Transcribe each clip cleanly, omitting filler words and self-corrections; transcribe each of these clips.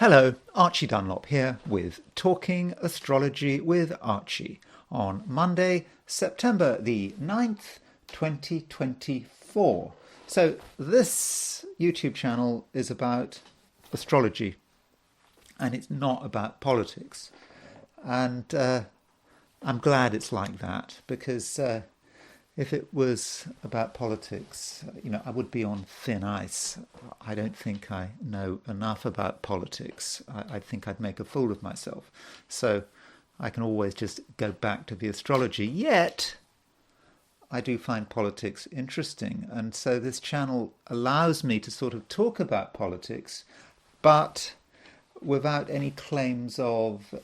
Hello, Archie Dunlop here with Talking Astrology with Archie on Monday, September the 9th, 2024. So this YouTube channel is about astrology and it's not about politics. And I'm glad it's like that because if it was about politics, I would be on thin ice. I don't think I know enough about politics. I think I'd make a fool of myself. So I can always just go back to the astrology. Yet, I do find politics interesting. And so this channel allows me to sort of talk about politics, but without any claims of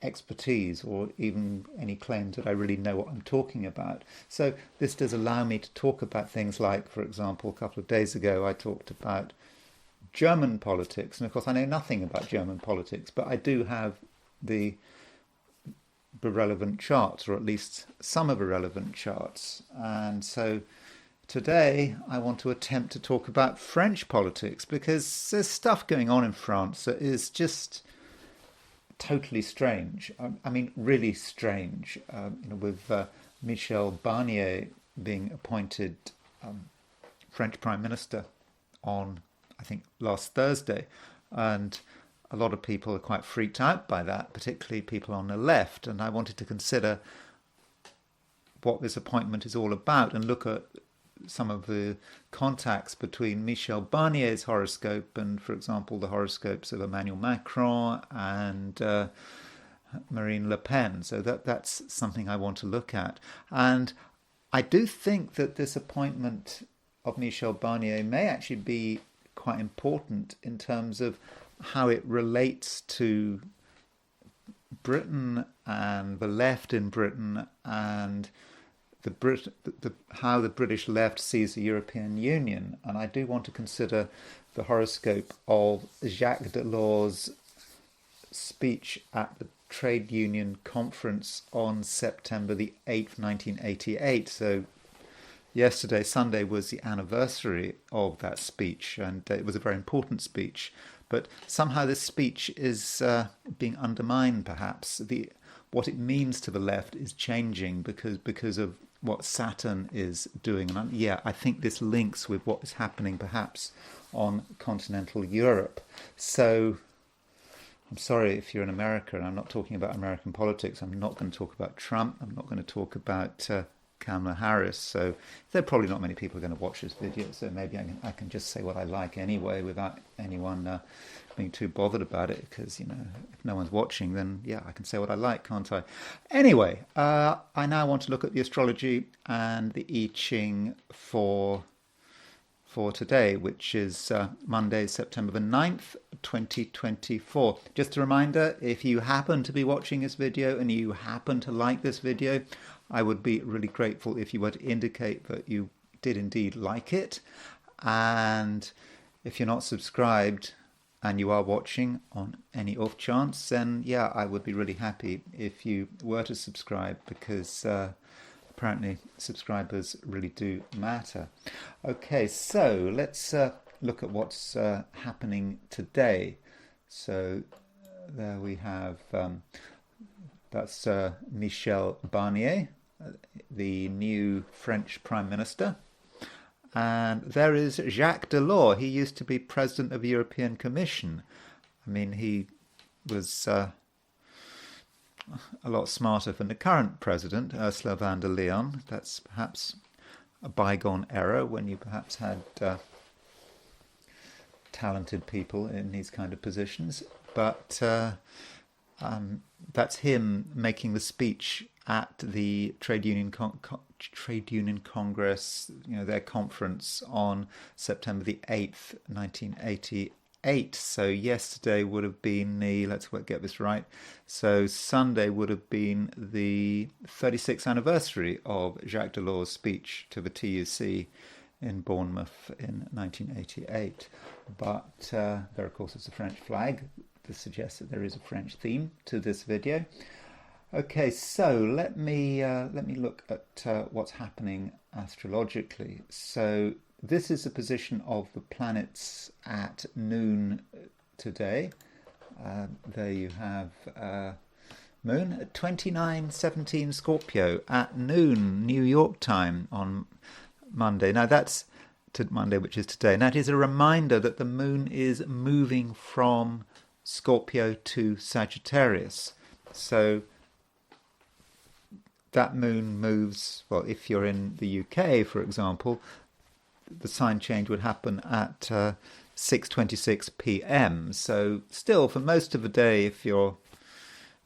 expertise or even any claims that I really know what I'm talking about. So this does allow me to talk about things like, for example, a couple of days ago I talked about German politics, and of course I know nothing about German politics, but I do have the relevant charts, or at least some of the relevant charts. And so today I want to attempt to talk about French politics because there's stuff going on in France that is just totally strange. I mean, really strange. With Michel Barnier being appointed French Prime Minister on, I think, last Thursday, and a lot of people are quite freaked out by that, particularly people on the left. And I wanted to consider what this appointment is all about and look at some of the contacts between Michel Barnier's horoscope and, for example, the horoscopes of Emmanuel Macron and Marine Le Pen. So that's something I want to look at. And I do think that this appointment of Michel Barnier may actually be quite important in terms of how it relates to Britain and the left in Britain and how the British left sees the European Union. And I do want to consider the horoscope of Jacques Delors' speech at the Trade Union Conference on September the 8th, 1988. So yesterday, Sunday, was the anniversary of that speech, and it was a very important speech. But somehow this speech is being undermined, perhaps. What it means to the left is changing because of what Saturn is doing. And I think this links with what is happening perhaps on continental Europe. So I'm sorry if you're in America, and I'm not talking about American politics. I'm not going to talk about Trump. I'm not going to talk about Kamala Harris. So there are probably not many people going to watch this video. So maybe I can just say what I like anyway without anyone being too bothered about it, because if no one's watching, then I can say what I like, can't I? Anyway, I now want to look at the astrology and the I Ching for today, which is Monday, September the 9th, 2024. Just a reminder, if you happen to be watching this video and you happen to like this video, I would be really grateful if you were to indicate that you did indeed like it. And if you're not subscribed and you are watching on any off chance, then I would be really happy if you were to subscribe, because apparently subscribers really do matter. Okay, so let's look at what's happening today. So there we have, that's Michel Barnier, the new French Prime Minister. And there is Jacques Delors. He used to be president of the European Commission. I mean, he was a lot smarter than the current president, Ursula von der Leyen. That's perhaps a bygone era when you perhaps had talented people in these kind of positions. But that's him making the speech at the Trade Union Congress, their conference on September the 8th, 1988. So yesterday would have been let's get this right. So Sunday would have been the 36th anniversary of Jacques Delors' speech to the TUC in Bournemouth in 1988. But there, of course, is a French flag. This suggests that there is a French theme to this video. Okay, so let me look at what's happening astrologically. So this is the position of the planets at noon today. There you have Moon at 29:17 Scorpio at noon New York time on Monday. Now that's Monday, which is today. And that is a reminder that the Moon is moving from Scorpio to Sagittarius. So that Moon moves, well, if you're in the UK, for example, the sign change would happen at 6:26 p.m. So still, for most of the day, if you're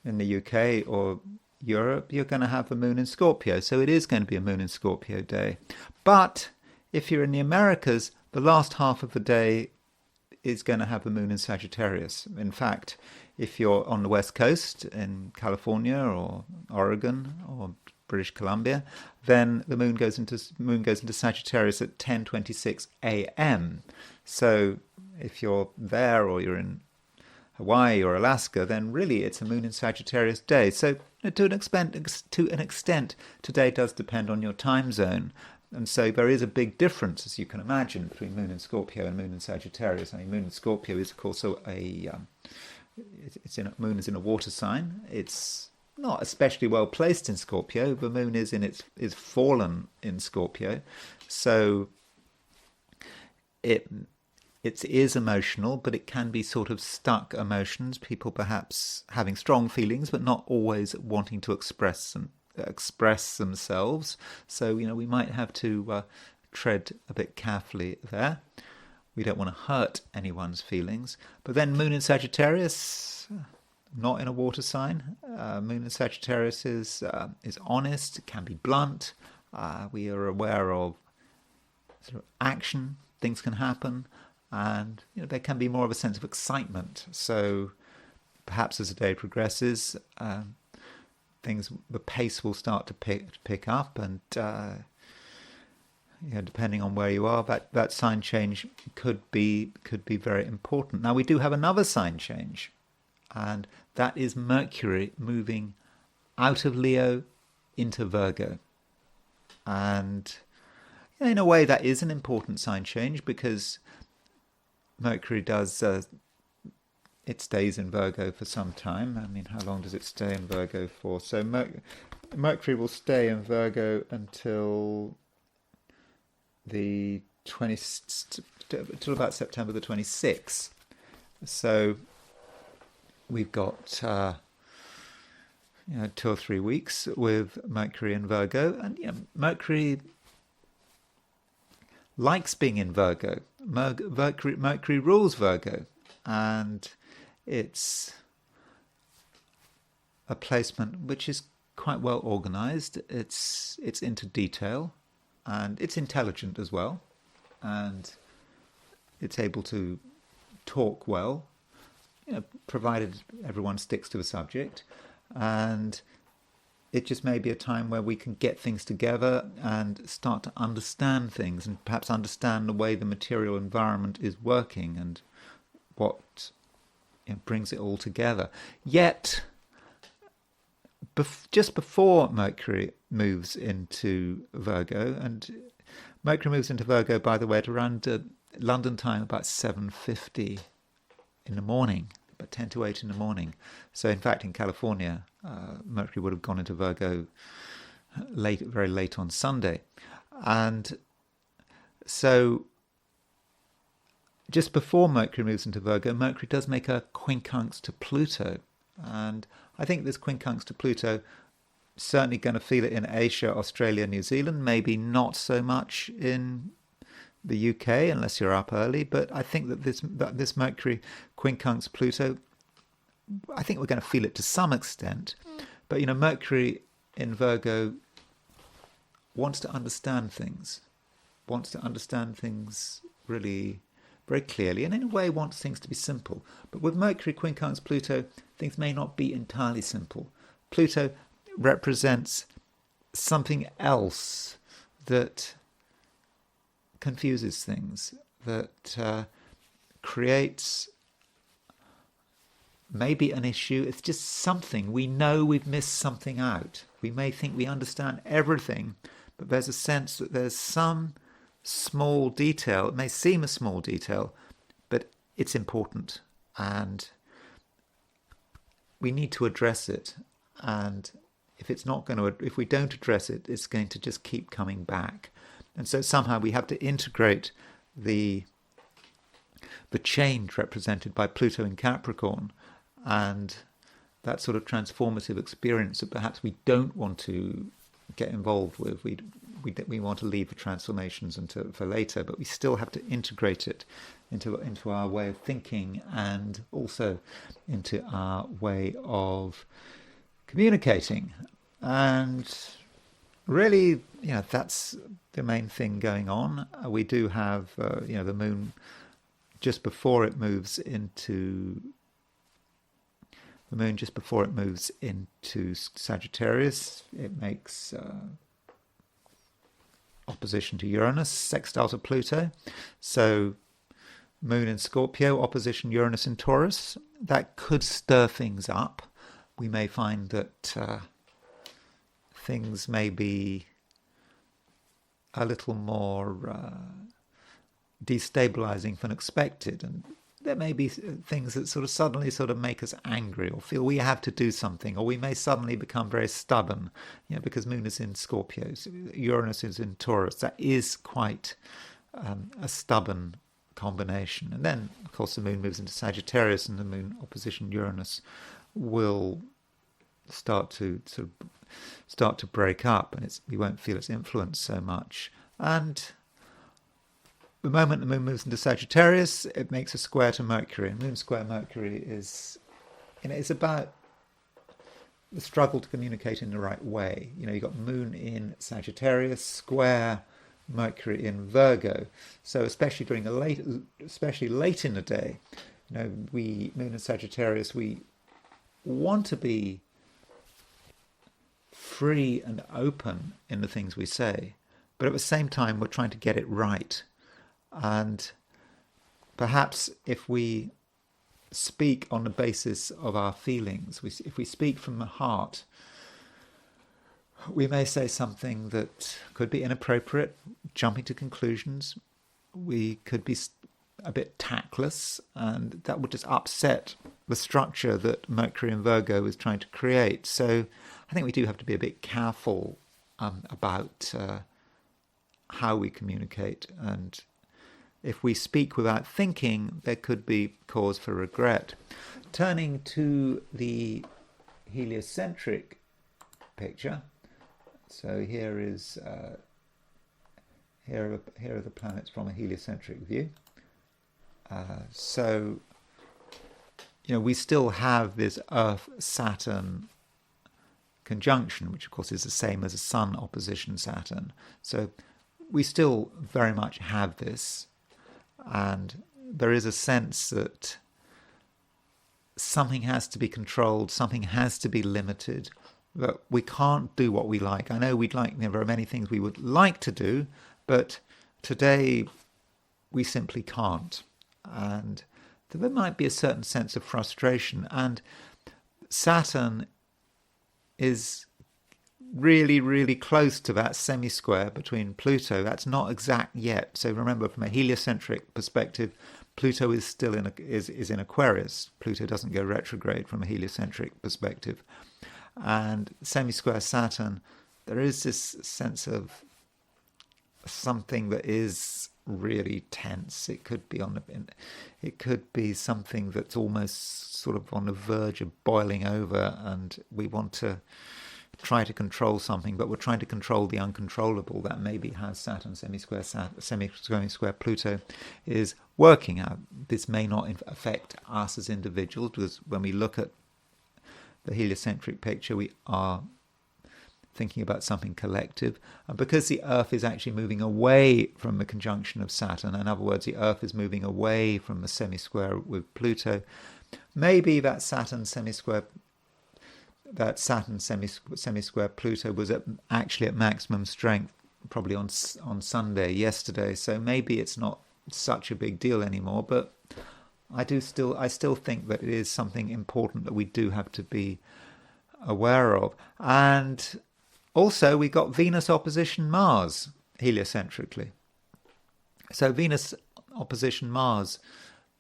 in the UK or Europe, you're going to have a Moon in Scorpio. So it is going to be a Moon in Scorpio day. But if you're in the Americas, the last half of the day is going to have a Moon in Sagittarius. In fact, if you're on the West Coast in California or Oregon or British Columbia, then the Moon goes into Sagittarius at 10:26 a.m. So if you're there or you're in Hawaii or Alaska, then really it's a Moon in Sagittarius day. So to an extent, today does depend on your time zone. And so there is a big difference, as you can imagine, between Moon in Scorpio and Moon in Sagittarius. I mean, Moon in Scorpio is, of course, Moon is in a water sign. It's not especially well placed in Scorpio. The Moon is fallen in Scorpio, so it is emotional, but it can be sort of stuck emotions. People perhaps having strong feelings, but not always wanting to express themselves. So, we might have to tread a bit carefully there. We don't want to hurt anyone's feelings. But then Moon in Sagittarius, not in a water sign. Moon in Sagittarius is honest, it can be blunt. We are aware of sort of action, things can happen, and there can be more of a sense of excitement. So perhaps as the day progresses, the pace will start to pick up, and depending on where you are, that sign change could be very important. Now we do have another sign change, and that is Mercury moving out of Leo into Virgo. And in a way that is an important sign change, because Mercury does it stays in Virgo for some time. I mean, how long does it stay in Virgo for? So Mercury will stay in Virgo until till about September the 26th. So we've got 2 or 3 weeks with Mercury in Virgo, and Mercury likes being in Virgo. Mercury rules Virgo, and it's a placement which is quite well organized. It's into detail, and it's intelligent as well, and it's able to talk well, provided everyone sticks to the subject. And it just may be a time where we can get things together and start to understand things, and perhaps understand the way the material environment is working and what brings it all together. Yet, just before Mercury moves into Virgo, and Mercury moves into Virgo, by the way, at around London time, about 7:50 in the morning, about 10 to 8 in the morning. So in fact, in California, Mercury would have gone into Virgo very late on Sunday. And so just before Mercury moves into Virgo, Mercury does make a quincunx to Pluto. And I think this quincunx to Pluto, certainly going to feel it in Asia, Australia, New Zealand, maybe not so much in the UK unless you're up early. But I think that this Mercury quincunx Pluto, I think we're going to feel it to some extent. But Mercury in Virgo wants to understand things really very clearly, and in a way wants things to be simple. But with Mercury quincunx Pluto, things may not be entirely simple. Pluto represents something else that confuses things, that creates maybe an issue. It's just something. We know we've missed something out. We may think we understand everything, but there's a sense that there's some small detail. It may seem a small detail, but it's important. and we need to address it. And if we don't address it, it's going to just keep coming back. And so somehow we have to integrate the change represented by Pluto in Capricorn and that sort of transformative experience that perhaps we don't want to get involved with. We want to leave the transformations for later, but we still have to integrate it into our way of thinking and also into our way of communicating. And really, that's the main thing going on. We do have, the moon just before it moves into Sagittarius. It makes opposition to Uranus, sextile to Pluto. So moon in Scorpio, opposition Uranus in Taurus. That could stir things up. We may find that things may be a little more destabilizing than expected, and there may be things that suddenly make us angry or feel we have to do something, or we may suddenly become very stubborn, because moon is in Scorpio, so Uranus is in Taurus. That is quite a stubborn combination. And then, of course, the moon moves into Sagittarius, and the moon opposition Uranus will start to break up, and we won't feel its influence so much. And the moment the moon moves into Sagittarius, it makes a square to Mercury. And moon square Mercury is, it's about the struggle to communicate in the right way. You've got moon in Sagittarius, square Mercury in Virgo. So especially late in the day, moon in Sagittarius, we want to be free and open in the things we say, but at the same time we're trying to get it right. And perhaps if we speak on the basis of our feelings, if we speak from the heart, we may say something that could be inappropriate, jumping to conclusions. We could be a bit tactless, and that would just upset the structure that Mercury in Virgo is trying to create. So I think we do have to be a bit careful about how we communicate. And if we speak without thinking, there could be cause for regret. Turning to the heliocentric picture. So here are the planets from a heliocentric view. So we still have this Earth-Saturn conjunction, which of course is the same as a Sun opposition Saturn. So we still very much have this, and there is a sense that something has to be controlled, something has to be limited, that we can't do what we like. I know there are many things we would like to do, but today we simply can't. And there might be a certain sense of frustration. And Saturn is really, really close to that semi-square between Pluto. That's not exact yet. So remember, from a heliocentric perspective, Pluto is still is in Aquarius. Pluto doesn't go retrograde from a heliocentric perspective. And semi-square Saturn, there is this sense of something that is really tense. It could be something that's almost sort of on the verge of boiling over, and we want to try to control something, but we're trying to control the uncontrollable. That maybe how Saturn semi-square Pluto is working out. This may not affect us as individuals, because when we look at the heliocentric picture, we are thinking about something collective. And because the Earth is actually moving away from the conjunction of Saturn, in other words, the Earth is moving away from the semi-square with Pluto, maybe that Saturn semi-square Pluto was actually at maximum strength probably on Sunday, yesterday. So maybe it's not such a big deal anymore, but I still think that it is something important that we do have to be aware of. And also, we got Venus opposition Mars heliocentrically. So Venus opposition Mars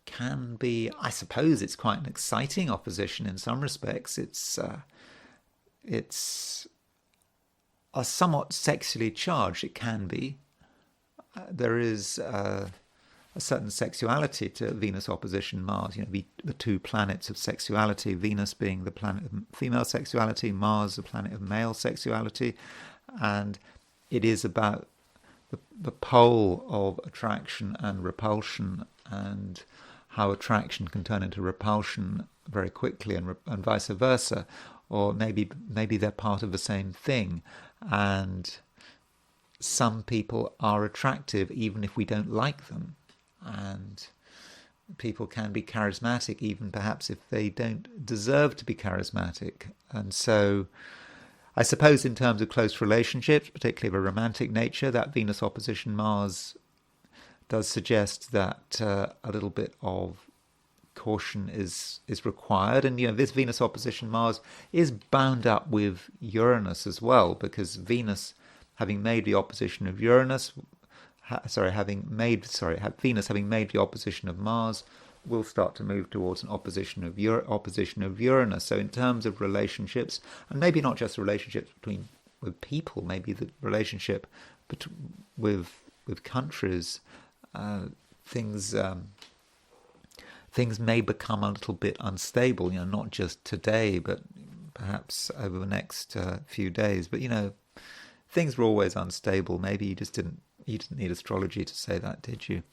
can be, I suppose it's quite an exciting opposition in some respects. It's a somewhat sexually charged, it can be. There is a certain sexuality to Venus opposition Mars, the two planets of sexuality, Venus being the planet of female sexuality, Mars the planet of male sexuality, and it is about the pole of attraction and repulsion, and how attraction can turn into repulsion very quickly, and vice versa, or maybe they're part of the same thing, and some people are attractive even if we don't like them, and people can be charismatic even perhaps if they don't deserve to be charismatic. And so I suppose in terms of close relationships, particularly of a romantic nature, that Venus opposition Mars does suggest that a little bit of caution is required. And this Venus opposition Mars is bound up with Uranus as well, because Venus, having made the opposition of Uranus, Venus having made the opposition of Mars, will start to move towards an opposition of Uranus. So in terms of relationships, and maybe not just relationships with people, maybe the relationship with countries, things may become a little bit unstable. Not just today, but perhaps over the next few days. But things were always unstable. Maybe you didn't need astrology to say that, did you?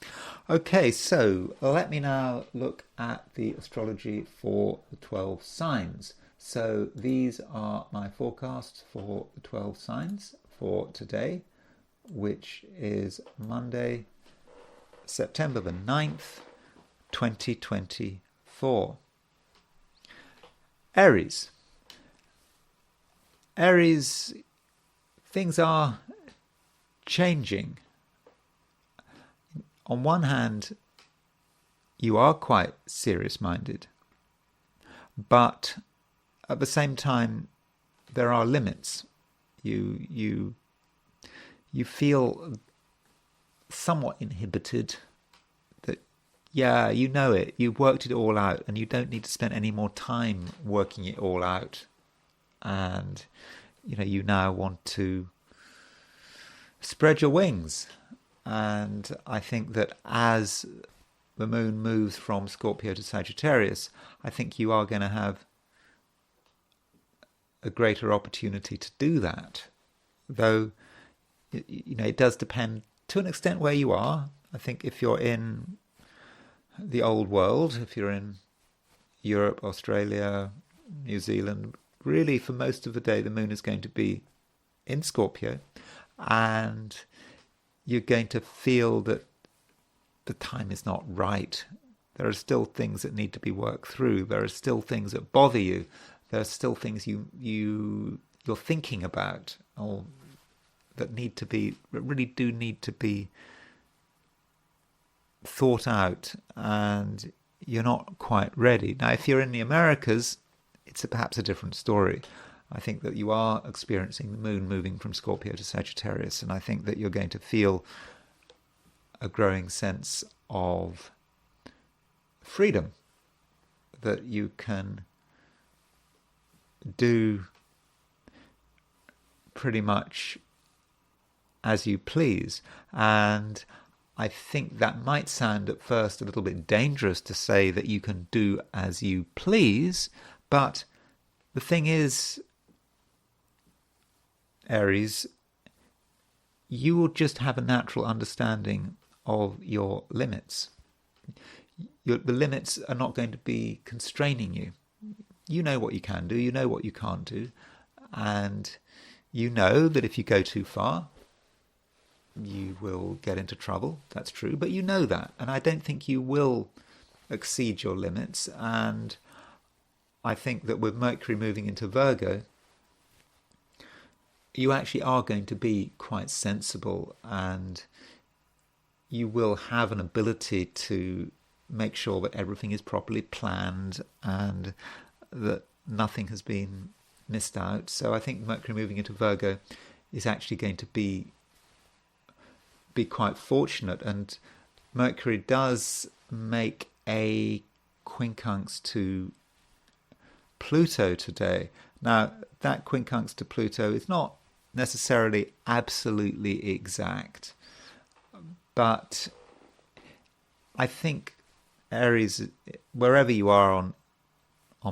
Okay, so let me now look at the astrology for the 12 signs. So these are my forecasts for the 12 signs for today, which is Monday, September the 9th, 2024. Aries. Aries, things are changing. On one hand, you are quite serious-minded, but at the same time, there are limits. You feel somewhat inhibited. That you know it. You've worked it all out, and you don't need to spend any more time working it all out. And you now want to spread your wings. And I think that as the moon moves from Scorpio to Sagittarius, I think you are going to have a greater opportunity to do that. Though, it does depend to an extent where you are. I think if you're in the old world, if you're in Europe, Australia, New Zealand, really for most of the day the moon is going to be in Scorpio, and you're going to feel that the time is not right. There are still things that need to be worked through. There are still things that bother you. There are still things you're thinking about, or that really do need to be thought out, and you're not quite ready. Now, if you're in the Americas, it's perhaps a different story. I think that you are experiencing the moon moving from Scorpio to Sagittarius, and I think that you're going to feel a growing sense of freedom, that you can do pretty much as you please. And I think that might sound at first a little bit dangerous to say that you can do as you please, but the thing is, Aries, you will just have a natural understanding of your limits. The limits are not going to be constraining you. You know what you can do, you know what you can't do, and you know that if you go too far, you will get into trouble. That's true, but you know that, and I don't think you will exceed your limits. And I think that with Mercury moving into Virgo, you actually are going to be quite sensible, and you will have an ability to make sure that everything is properly planned and that nothing has been missed out. So I think Mercury moving into Virgo is actually going to be quite fortunate. And Mercury does make a quincunx to Pluto today. Now, that quincunx to Pluto is not necessarily absolutely exact, but I think Aries, wherever you are on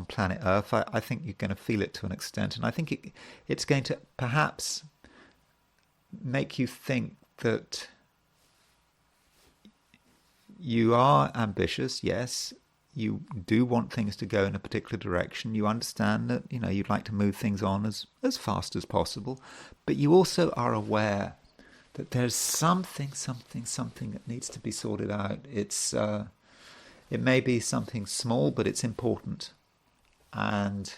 planet Earth, I think you're going to feel it to an extent, and I think it's going to perhaps make you think that you are ambitious, yes. You do want things to go in a particular direction. You understand that, you'd like to move things on as fast as possible. But you also are aware that there's something that needs to be sorted out. It may be something small, but it's important. And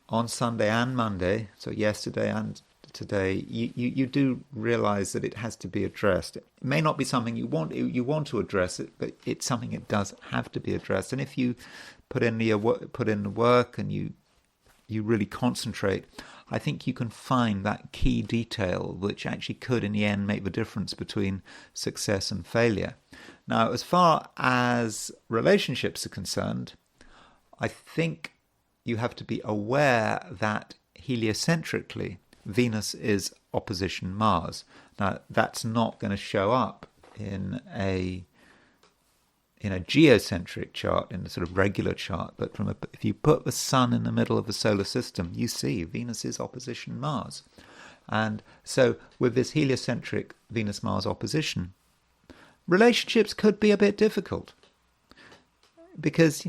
on Sunday and Monday, so yesterday and today, you do realize that it has to be addressed. It may not be something you want to address it, but it's something that does have to be addressed. And if you put in the work and you really concentrate, I think you can find that key detail which actually could in the end make the difference between success and failure. Now, as far as relationships are concerned, I think you have to be aware that heliocentrically Venus is opposition Mars. Now, that's not going to show up in a geocentric chart, in a sort of regular chart, but if you put the sun in the middle of the solar system, you see Venus is opposition Mars. And so with this heliocentric Venus-Mars opposition, relationships could be a bit difficult because,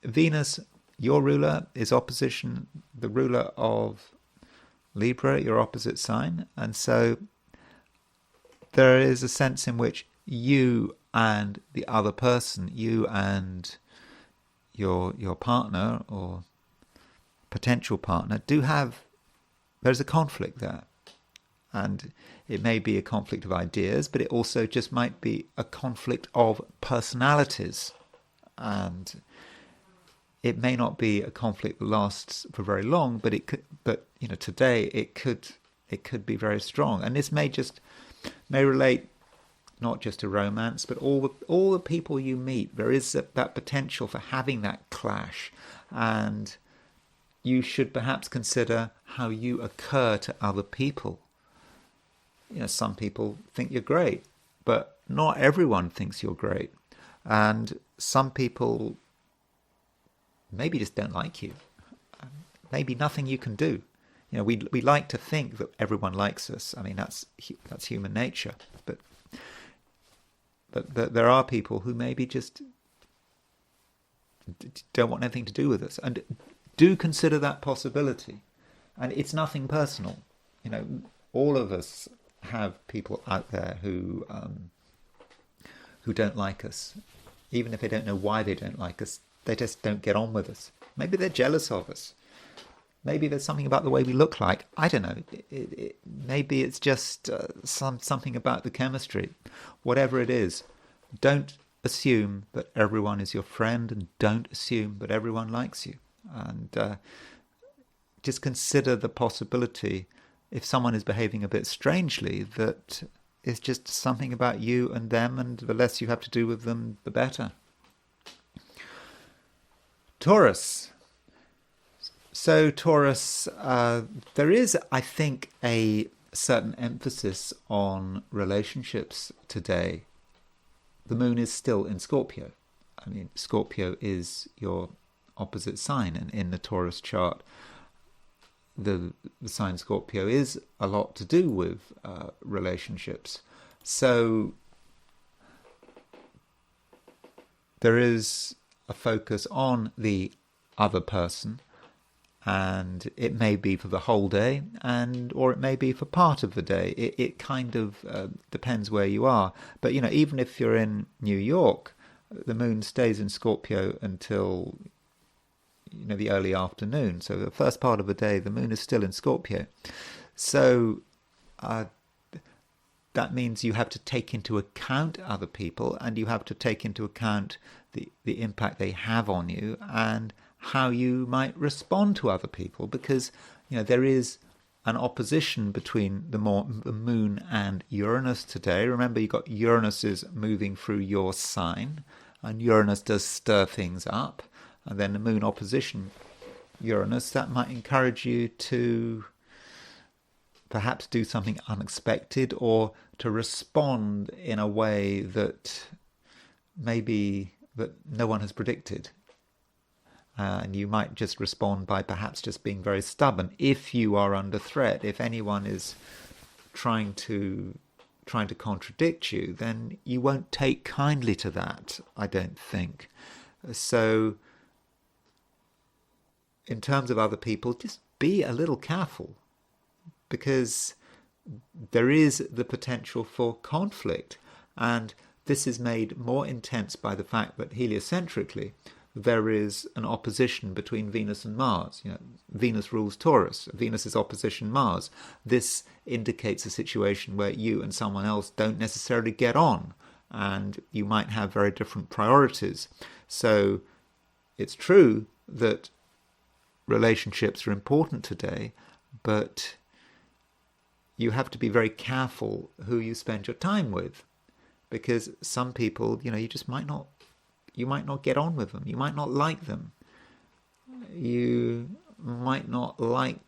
Venus, your ruler, is opposition the ruler of Libra, your opposite sign, and so there is a sense in which you and the other person, you and your partner or potential partner, there's a conflict there. And it may be a conflict of ideas, but it also just might be a conflict of personalities. And it may not be a conflict that lasts for very long, but today it could be very strong. And this may relate not just to romance, but all the people you meet. There is that potential for having that clash, and you should perhaps consider how you occur to other people. Some people think you're great, but not everyone thinks you're great, and some people maybe just don't like you. Maybe nothing you can do. We like to think that everyone likes us. I mean, that's human nature. But there are people who maybe just don't want anything to do with us, and do consider that possibility. And it's nothing personal. All of us have people out there who don't like us, even if they don't know why they don't like us. They just don't get on with us. Maybe they're jealous of us. Maybe there's something about the way we look like. I don't know. Maybe it's just something about the chemistry. Whatever it is, don't assume that everyone is your friend, and don't assume that everyone likes you. And just consider the possibility, if someone is behaving a bit strangely, that it's just something about you and them, and the less you have to do with them, the better. Taurus. So Taurus, there is, I think, a certain emphasis on relationships today. The moon is still in Scorpio. I mean, Scorpio is your opposite sign, and in the Taurus chart, the sign Scorpio is a lot to do with relationships. So there is a focus on the other person, and it may be for the whole day, or it may be for part of the day. It kind of depends where you are. But even if you're in New York, the moon stays in Scorpio until the early afternoon. So the first part of the day, the moon is still in Scorpio. So that means you have to take into account other people, and you have to take into account the impact they have on you, and how you might respond to other people, because there is an opposition between the moon and Uranus today. Remember, you've got Uranus is moving through your sign, and Uranus does stir things up, and then the moon opposition Uranus, that might encourage you to perhaps do something unexpected or to respond in a way that maybe that no one has predicted. And you might just respond by perhaps just being very stubborn if you are under threat. If anyone is trying to contradict you, then you won't take kindly to that, I don't think. So in terms of other people, just be a little careful, because there is the potential for conflict, and this is made more intense by the fact that heliocentrically there is an opposition between Venus and Mars. Venus rules Taurus. Venus is opposition Mars. This indicates a situation where you and someone else don't necessarily get on, and you might have very different priorities. So it's true that relationships are important today, but you have to be very careful who you spend your time with, because some people, you just might not get on with them. You might not like them. You might not like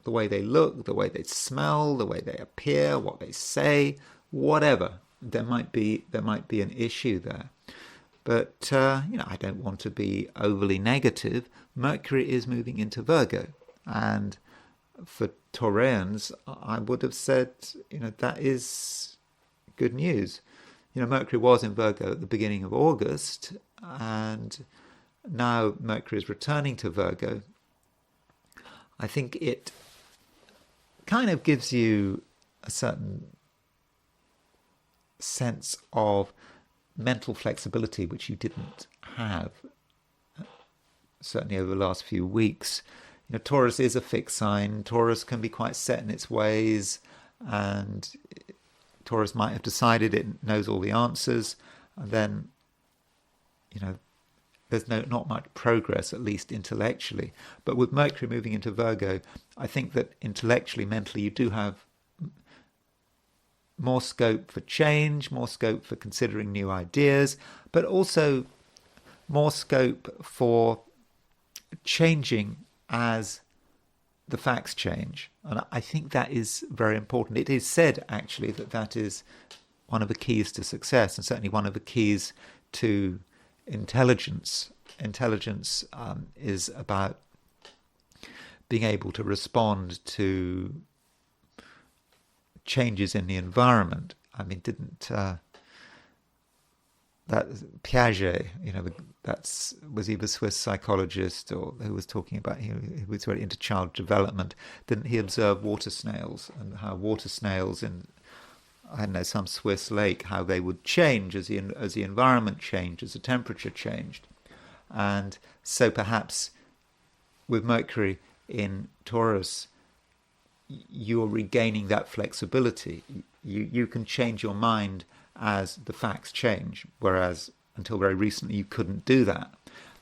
the way they look, the way they smell, the way they appear, what they say, whatever. There might be an issue there. But, I don't want to be overly negative. Mercury is moving into Virgo. And for Taurians, I would have said, that is good news. Mercury was in Virgo at the beginning of August, and now Mercury is returning to Virgo. I think it kind of gives you a certain sense of mental flexibility, which you didn't have, certainly over the last few weeks. Taurus is a fixed sign. Taurus can be quite set in its ways, and Taurus might have decided it knows all the answers, and then there's not much progress, at least intellectually. But with Mercury moving into Virgo, I think that intellectually, mentally, you do have more scope for change, more scope for considering new ideas, but also more scope for changing as the facts change. And I think that is very important. It is said, actually, that is one of the keys to success, and certainly one of the keys to intelligence. Intelligence is about being able to respond to changes in the environment. I mean, didn't that Piaget, was he the Swiss psychologist, or who was talking about, he was very into child development? Didn't he observe water snails, and how water snails in, I don't know, some Swiss lake, how they would change as the environment changed, as the temperature changed? And so perhaps with Mercury in Taurus, you're regaining that flexibility. You can change your mind as the facts change, whereas until very recently you couldn't do that.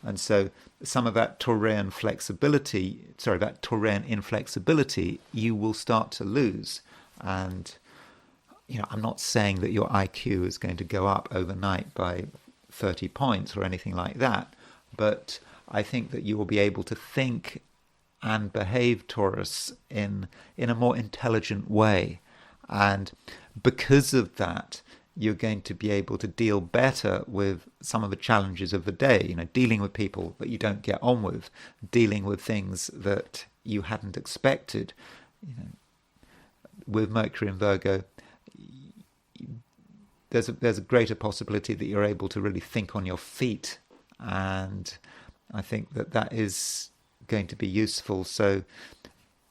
And so some of that Taurian inflexibility, you will start to lose. And I'm not saying that your IQ is going to go up overnight by 30 points or anything like that, but I think that you will be able to think and behave, Taurus, in a more intelligent way. And because of that, you're going to be able to deal better with some of the challenges of the day, dealing with people that you don't get on with, dealing with things that you hadn't expected. With Mercury in Virgo, there's a greater possibility that you're able to really think on your feet, and I think that is going to be useful. So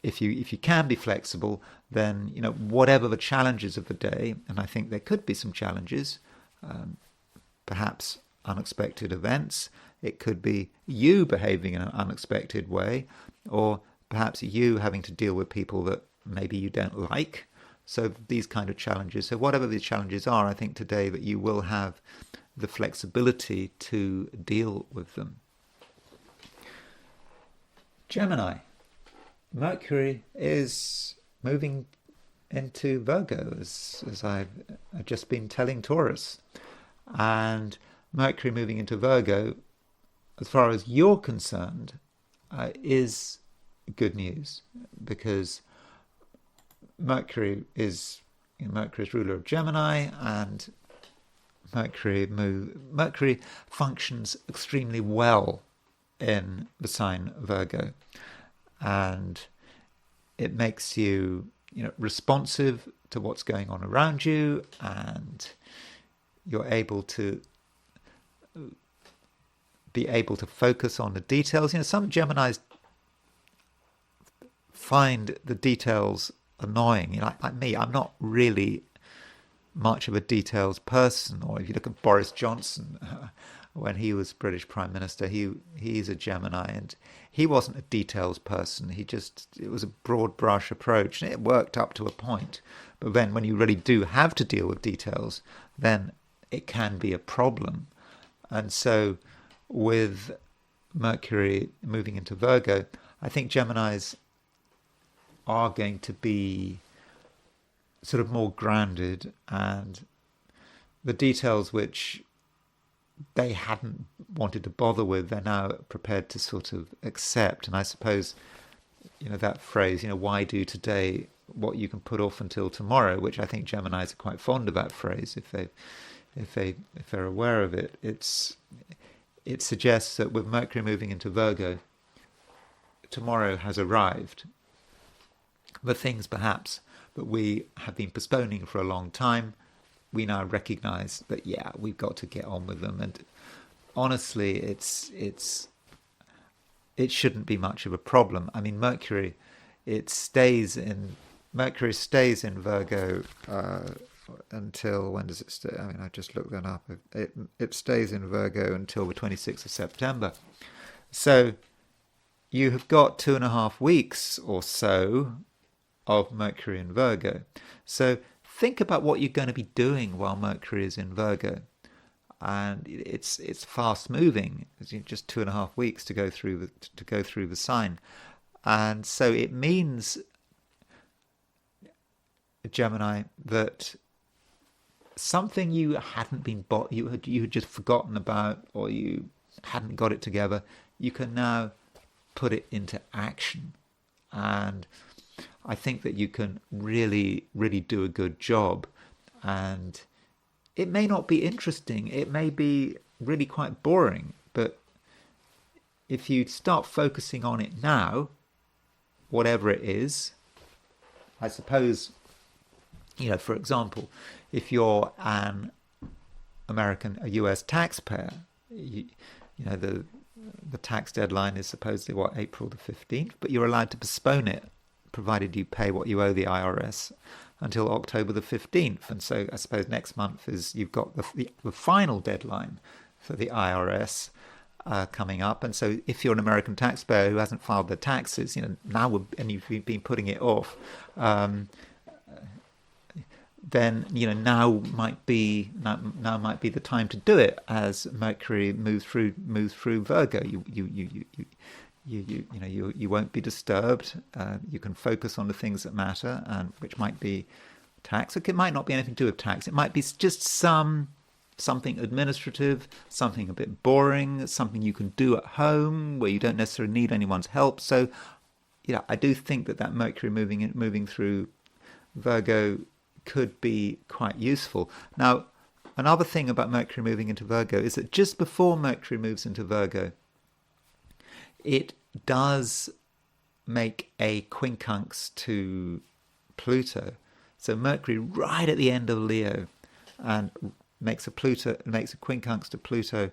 if you can be flexible, then whatever the challenges of the day, and I think there could be some challenges, perhaps unexpected events. It could be you behaving in an unexpected way, or perhaps you having to deal with people that maybe you don't like. So these kind of challenges. So whatever these challenges are, I think today that you will have the flexibility to deal with them. Gemini. Mercury is moving into Virgo, as I've just been telling Taurus. And Mercury moving into Virgo, as far as you're concerned, is good news, because Mercury is ruler of Gemini, and Mercury functions extremely well in the sign Virgo, and it makes you, responsive to what's going on around you, and you're able to focus on the details. Some Geminis find the details annoying. Like me, I'm not really much of a details person. Or if you look at Boris Johnson, when he was British Prime Minister, he's a Gemini, and he wasn't a details person. It was a broad brush approach, and it worked up to a point. But then when you really do have to deal with details, then it can be a problem. And so with Mercury moving into Virgo, I think Geminis are going to be sort of more grounded, and the details which they hadn't wanted to bother with, they're now prepared to sort of accept. And I suppose, that phrase, why do today what you can put off until tomorrow, which I think Geminis are quite fond of that phrase if they're aware of it. It suggests that with Mercury moving into Virgo, tomorrow has arrived. The things perhaps that we have been postponing for a long time, we now recognize that, we've got to get on with them. And honestly, it shouldn't be much of a problem. I mean, Mercury stays in Virgo until, when does it stay? I mean, I just looked that up. It stays in Virgo until the 26th of September. So you have got 2.5 weeks or so of Mercury in Virgo. So think about what you're going to be doing while Mercury is in Virgo. And it's fast moving. It's just 2.5 weeks to go through the sign. And so it means, Gemini, that something you hadn't been you had just forgotten about, or you hadn't got it together, you can now put it into action. And I think that you can really, really do a good job. And it may not be interesting, it may be really quite boring, but if you start focusing on it now, whatever it is, I suppose, for example, if you're a US taxpayer, the tax deadline is supposedly April the 15th, but you're allowed to postpone it, provided you pay what you owe the IRS, until October the 15th. And so I suppose next month you've got the final deadline for the IRS coming up. And so if you're an American taxpayer who hasn't filed their taxes, and you've been putting it off, then now might be the time to do it, as Mercury moves through Virgo. You won't be disturbed. You can focus on the things that matter, and which might be tax. It might not be anything to do with tax. It might be just something administrative, something a bit boring, something you can do at home where you don't necessarily need anyone's help. So, I do think that Mercury moving through Virgo could be quite useful. Now, another thing about Mercury moving into Virgo is that just before Mercury moves into Virgo, it does make a quincunx to Pluto. So Mercury right at the end of Leo, and makes a quincunx to Pluto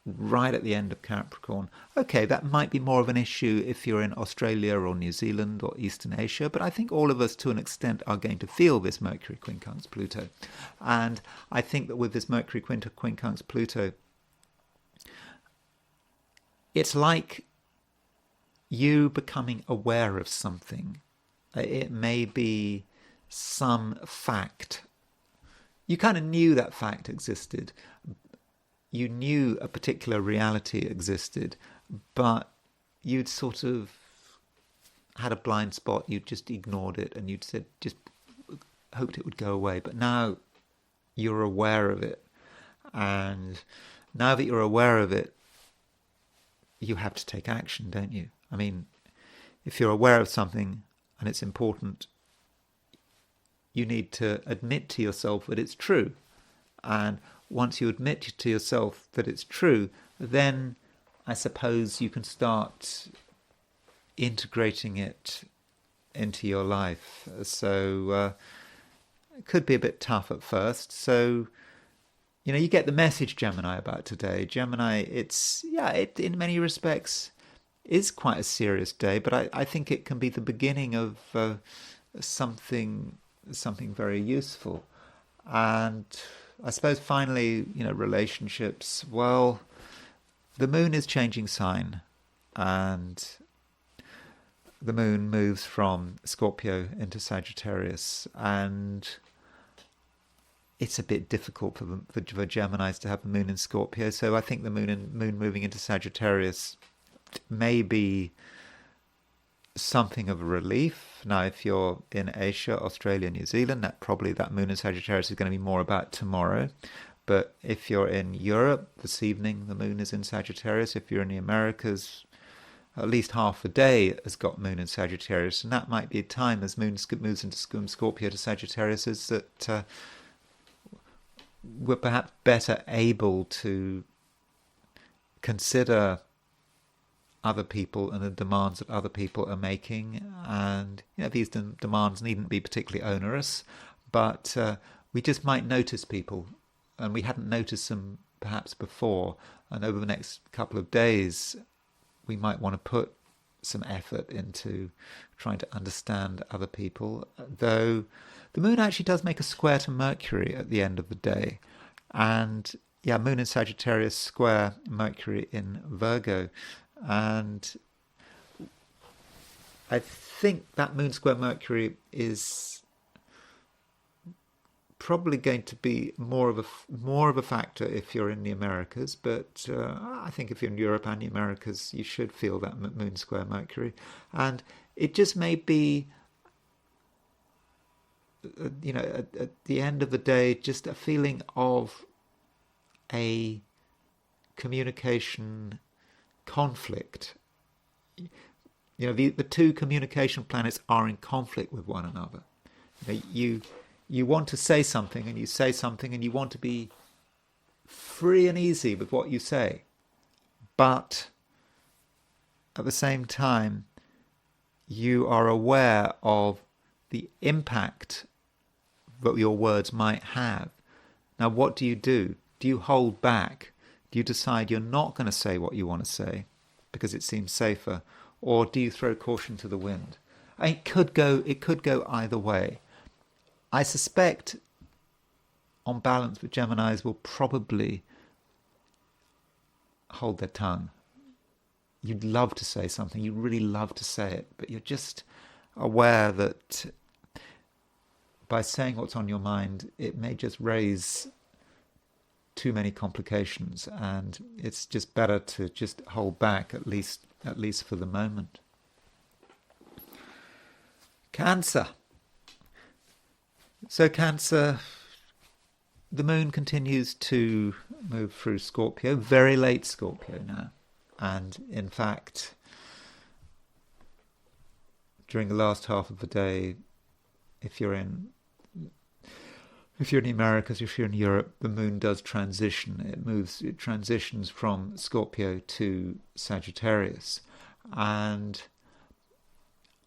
right at the end of Capricorn. Okay, that might be more of an issue if you're in Australia or New Zealand or Eastern Asia, but I think all of us to an extent are going to feel this Mercury quincunx Pluto. And I think that with this Mercury quincunx Pluto, it's like you becoming aware of something. It may be some fact. You kind of knew that fact existed. You knew a particular reality existed, but you'd sort of had a blind spot. You'd just ignored it, and you'd said, just hoped it would go away. But now you're aware of it, and now that you're aware of it, you have to take action, don't you? I mean, if you're aware of something and it's important, you need to admit to yourself that it's true. And once you admit to yourself that it's true, then I suppose you can start integrating it into your life. So it could be a bit tough at first. So, you get the message, Gemini, about today. Gemini, it in many respects is quite a serious day, but I think it can be the beginning of something very useful. And I suppose finally, relationships. Well, the moon is changing sign, and the moon moves from Scorpio into Sagittarius, and it's a bit difficult for Geminis to have the moon in Scorpio. So I think the moon moving into Sagittarius may be something of a relief. Now, if you're in Asia, Australia, New Zealand, that moon in Sagittarius is going to be more about tomorrow. But if you're in Europe, this evening the moon is in Sagittarius. If you're in the Americas, at least half the day has got moon in Sagittarius, and that might be a time as moon moves into Scorpio to Sagittarius is that we're perhaps better able to consider other people and the demands that other people are making. And these demands needn't be particularly onerous, but we just might notice people, and we hadn't noticed them perhaps before. And over the next couple of days, we might want to put some effort into trying to understand other people, though the moon actually does make a square to Mercury at the end of the day. And moon in Sagittarius square Mercury in Virgo. And I think that moon square Mercury is probably going to be more of a factor if you're in the Americas, but I think if you're in Europe and the Americas, you should feel that moon square Mercury. And it just may be, at the end of the day, just a feeling of a communication conflict. The two communication planets are in conflict with one another. You want to say something, and you say something, and you want to be free and easy with what you say, but at the same time you are aware of the impact that your words might have. Now, what do? Do you hold back? Do you decide you're not going to say what you want to say because it seems safer, or do you throw caution to the wind? It could go either way. I suspect, on balance, the Geminis will probably hold their tongue. You'd love to say something, you really love to say it, but you're just aware that by saying what's on your mind, it may just raise too many complications, and it's just better to just hold back, at least for the moment. Cancer. So Cancer, the moon continues to move through Scorpio, very late Scorpio now. And in fact, during the last half of the day, if you're in the Americas, if you're in Europe, the moon does transition. It transitions from Scorpio to Sagittarius. And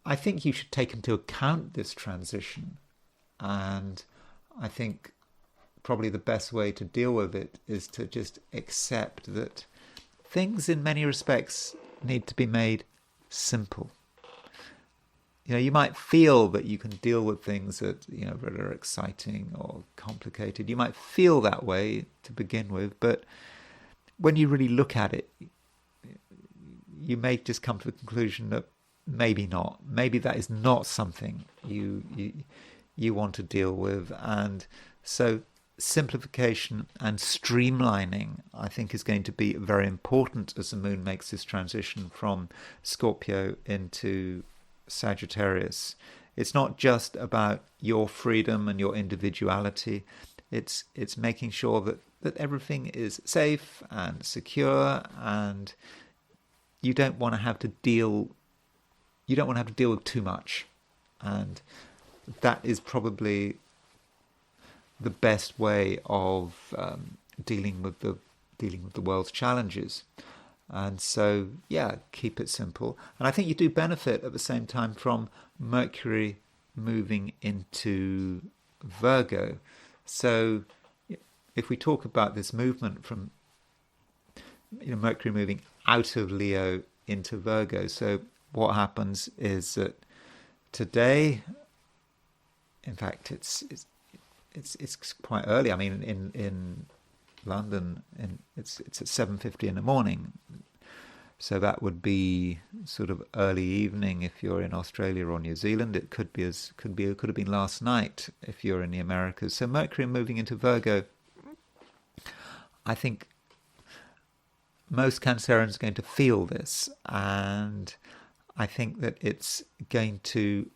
I think you should take into account this transition. And I think probably the best way to deal with it is to just accept that things in many respects need to be made simple. You might feel that you can deal with things that are exciting or complicated. You might feel that way to begin with, but when you really look at it, you may just come to the conclusion that maybe not. Maybe that is not something you want to deal with. And so simplification and streamlining, I think, is going to be very important as the moon makes this transition from Scorpio into Sagittarius. It's not just about your freedom and your individuality. It's making sure that that everything is safe and secure, and you don't want to have to deal with too much. And that is probably the best way of dealing with the world's challenges. And so, yeah, keep it simple. And I think you do benefit at the same time from Mercury moving into Virgo. So if we talk about this movement from Mercury moving out of Leo into Virgo, so what happens is that today, in fact, it's quite early. I mean, in London, it's at 7:50 in the morning, so that would be sort of early evening if you're in Australia or New Zealand. It could have been last night if you're in the Americas. So Mercury moving into Virgo, I think most Cancerians are going to feel this, and I think that it's going to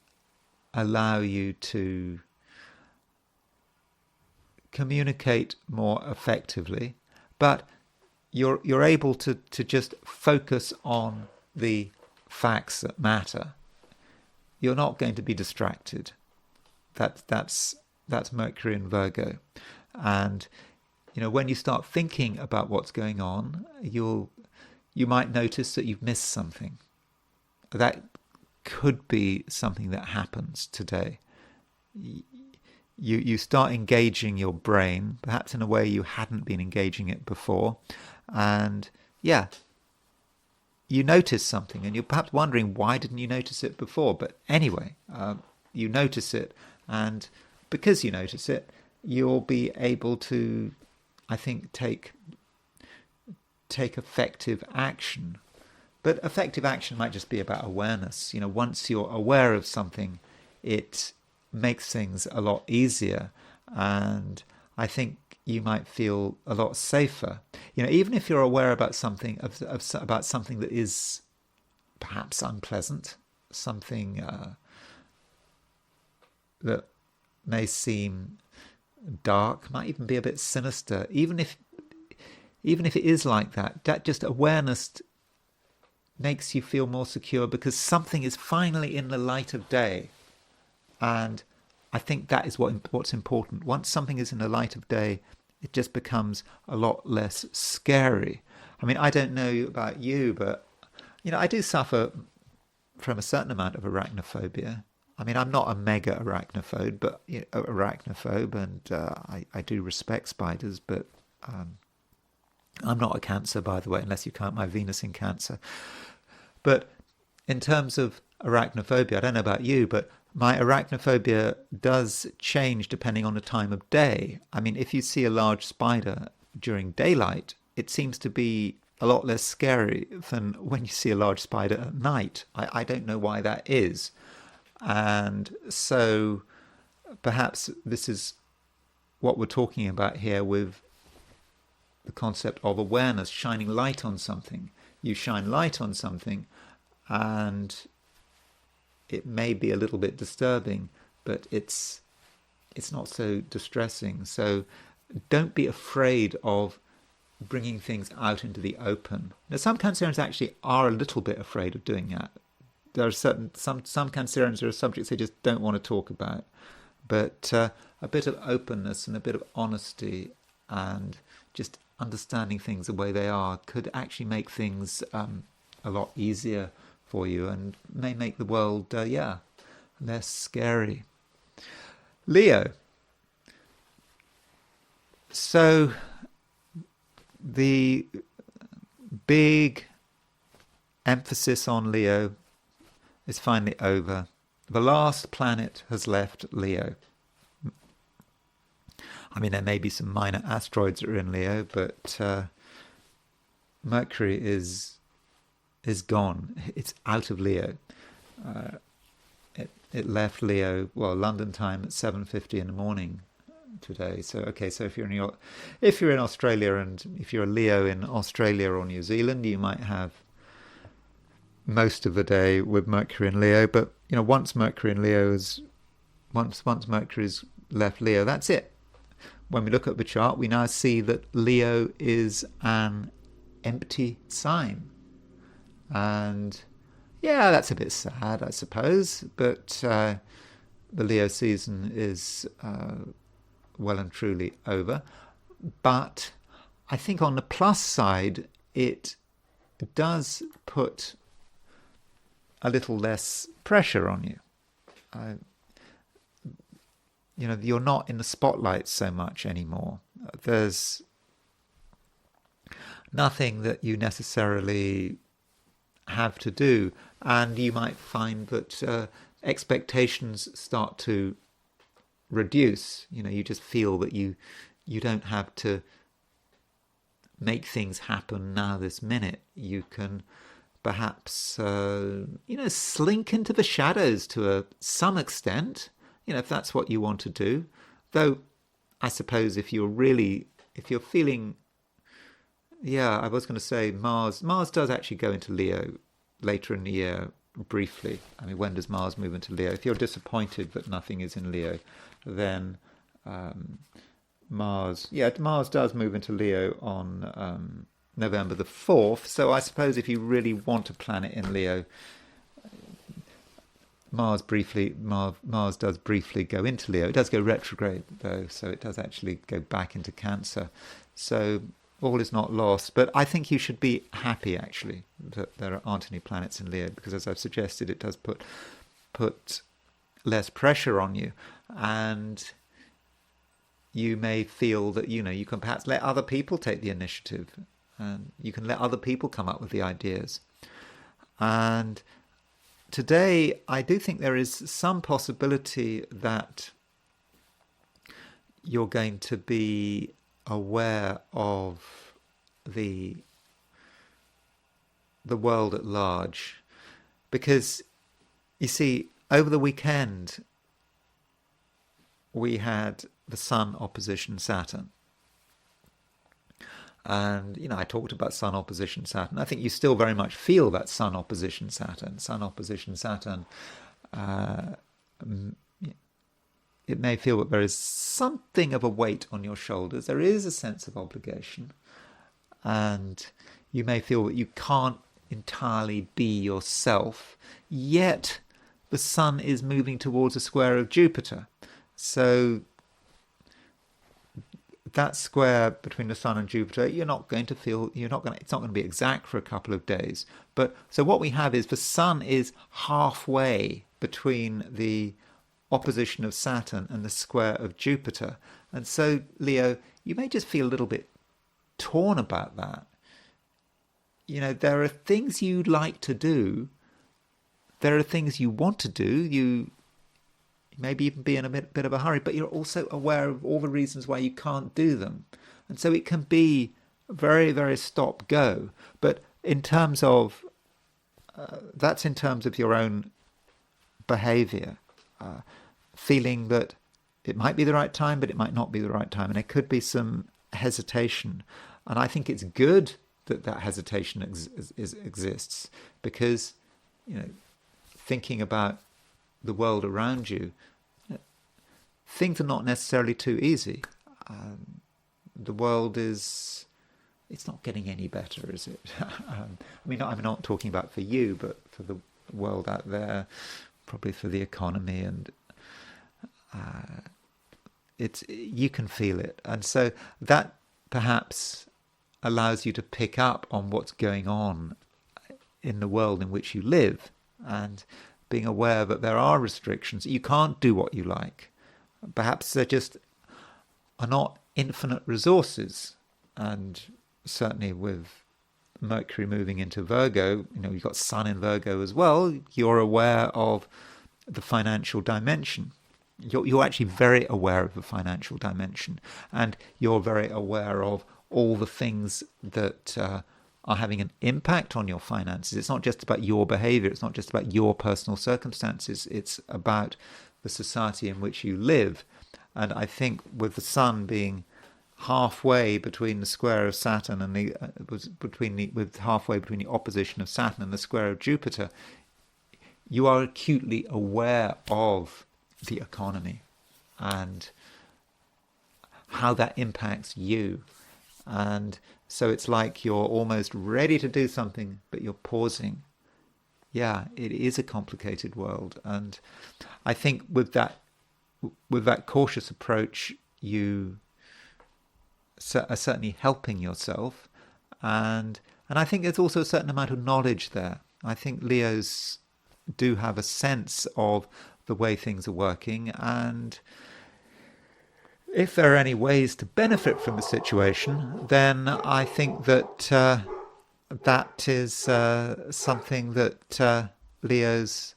allow you to communicate more effectively, but you're able to just focus on the facts that matter. You're not going to be distracted. That's Mercury in Virgo, and when you start thinking about what's going on, you might notice that you've missed something. That could be something that happens today. You start engaging your brain, perhaps in a way you hadn't been engaging it before, and you notice something, and you're perhaps wondering, why didn't you notice it before? But anyway, you notice it, and because you notice it, you'll be able to, I think, take effective action. But effective action might just be about awareness. Once you're aware of something, it makes things a lot easier, and I think you might feel a lot safer. Even if you're aware about something about something that is perhaps unpleasant, something that may seem dark, might even be a bit sinister. Even if it is like that, that just awareness makes you feel more secure, because something is finally in the light of day. And I think that is what's important. Once something is in the light of day, it just becomes a lot less scary. I mean, I don't know about you, but I do suffer from a certain amount of arachnophobia. I mean, I'm not a mega arachnophobe, but and I do respect spiders, but I'm not a Cancer, by the way, unless you count my Venus in Cancer. But in terms of arachnophobia, I don't know about you, but my arachnophobia does change depending on the time of day. I mean, if you see a large spider during daylight, it seems to be a lot less scary than when you see a large spider at night. I don't know why that is. And so perhaps this is what we're talking about here with the concept of awareness, shining light on something. You shine light on something, and it may be a little bit disturbing, but it's not so distressing. So don't be afraid of bringing things out into the open. Now, some Cancerians actually are a little bit afraid of doing that. There are some Cancerians, there are subjects they just don't want to talk about. But a bit of openness and a bit of honesty and just understanding things the way they are could actually make things a lot easier for you, and may make the world, less scary. Leo. So the big emphasis on Leo is finally over. The last planet has left Leo. I mean, there may be some minor asteroids that are in Leo, but Mercury is gone. It's out of Leo. It left Leo, London time at 7:50 in the morning today. So if you're in Australia, and if you're a Leo in Australia or New Zealand, you might have most of the day with Mercury in Leo. But once Mercury's left Leo, that's it. when we look at the chart, we now see that Leo is an empty sign. And yeah, that's a bit sad, I suppose, but the Leo season is well and truly over. But I think on the plus side, it does put a little less pressure on you. You're not in the spotlight so much anymore. There's nothing that you necessarily have to do, and you might find that expectations start to reduce. You just feel that you don't have to make things happen now this minute. You can perhaps slink into the shadows to some extent, if that's what you want to do. Though I suppose if you're feeling, I was going to say Mars does actually go into Leo later in the year briefly. I mean, when does Mars move into Leo? If you're disappointed that nothing is in Leo, then Mars does move into Leo on November the 4th. So I suppose if you really want a planet in Leo, Mars does briefly go into Leo. It does go retrograde though, so it does actually go back into Cancer. So all is not lost. But I think you should be happy actually that there aren't any planets in Leo, because as I've suggested, it does put less pressure on you, and you may feel that you can perhaps let other people take the initiative, and you can let other people come up with the ideas. And today, I do think there is some possibility that you're going to be aware of the world at large, because you see, over the weekend we had the Sun opposition Saturn. And, I talked about Sun opposition Saturn. I think you still very much feel that Sun opposition Saturn. Sun opposition Saturn, it may feel that there is something of a weight on your shoulders. There is a sense of obligation. And you may feel that you can't entirely be yourself. Yet the Sun is moving towards a square of Jupiter. So that square between the Sun and Jupiter, it's not going to be exact for a couple of days. But so what we have is the Sun is halfway between the opposition of Saturn and the square of Jupiter. And so, Leo, you may just feel a little bit torn about that. There are things you'd like to do. There are things you want to do. You maybe even be in a bit of a hurry, but you're also aware of all the reasons why you can't do them. And so it can be very, very stop-go. But in terms of, that's in terms of your own behaviour, feeling that it might be the right time, but it might not be the right time. And there could be some hesitation. And I think it's good that hesitation exists, because, thinking about the world around you, things are not necessarily too easy. The world it's not getting any better, is it? I'm not talking about for you, but for the world out there, probably for the economy, and you can feel it. And so that perhaps allows you to pick up on what's going on in the world in which you live, and being aware that there are restrictions. You can't do what you like. Perhaps there just are not infinite resources. And certainly with Mercury moving into Virgo, you've got Sun in Virgo as well, you're aware of the financial dimension. You're actually very aware of the financial dimension, and you're very aware of all the things that are having an impact on your finances. It's not just about your behavior. It's not just about your personal circumstances. It's about the society in which you live. And I think with the Sun being halfway between the square of Saturn and halfway between the opposition of Saturn and the square of Jupiter, you are acutely aware of the economy and how that impacts you. And so it's like you're almost ready to do something, but you're pausing. Yeah, it is a complicated world. And I think with that cautious approach, you are certainly helping yourself. And I think there's also a certain amount of knowledge there. I think Leos do have a sense of the way things are working, and if there are any ways to benefit from the situation, then I think that that is something that Leos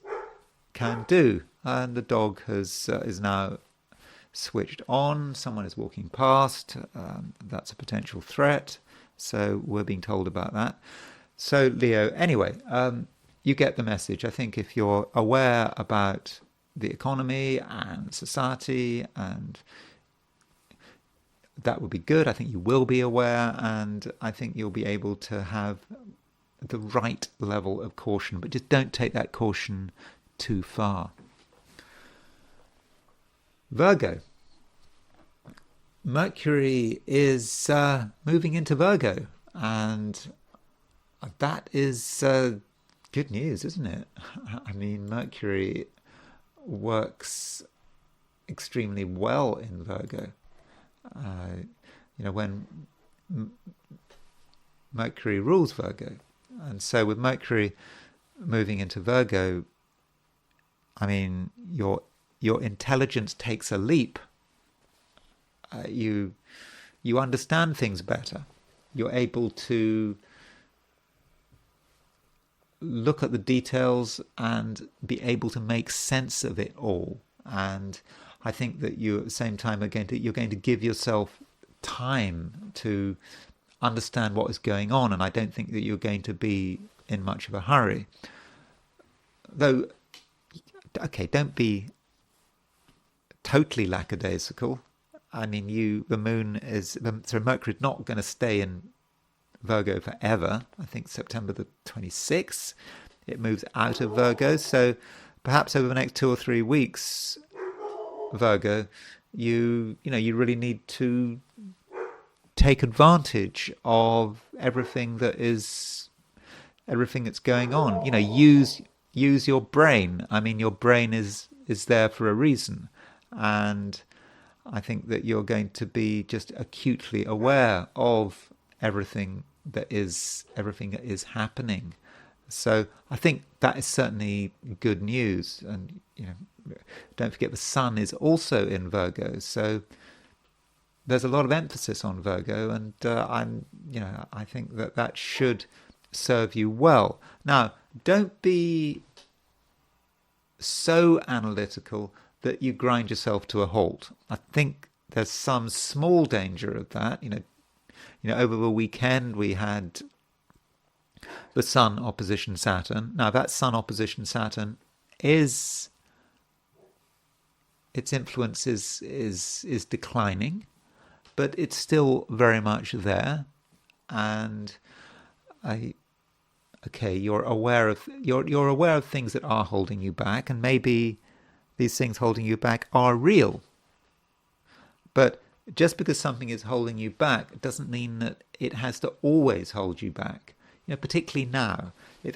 can do. And the dog is now switched on. Someone is walking past. That's a potential threat. So we're being told about that. So Leo, anyway, you get the message. I think if you're aware about the economy and society, and that would be good. I think you will be aware, and I think you'll be able to have the right level of caution, but just don't take that caution too far. Virgo. Mercury is moving into Virgo, and that is good news, isn't it? I mean, Mercury works extremely well in Virgo. When Mercury rules Virgo, and so with Mercury moving into Virgo, I mean, your intelligence takes a leap. You understand things better. You're able to look at the details and be able to make sense of it all. And I think that you, at the same time, you're going to give yourself time to understand what is going on. And I don't think that you're going to be in much of a hurry. Though, okay, don't be totally lackadaisical. I mean, Mercury's not going to stay in Virgo forever. I think September the 26th, it moves out of Virgo. So perhaps over the next 2 or 3 weeks, Virgo, you really need to take advantage of everything that's going on. Use your brain. I mean, your brain is there for a reason, and I think that you're going to be just acutely aware of everything that is happening. So I think that is certainly good news. And don't forget the Sun is also in Virgo, so there's a lot of emphasis on Virgo, and I think that should serve you well. Now, don't be so analytical that you grind yourself to a halt. I think there's some small danger of that. Over the weekend we had the Sun opposition Saturn. Now that Sun opposition Saturn its influence is declining, but it's still very much there. And you're aware of things that are holding you back, and maybe these things holding you back are real. But just because something is holding you back doesn't mean that it has to always hold you back. Particularly now,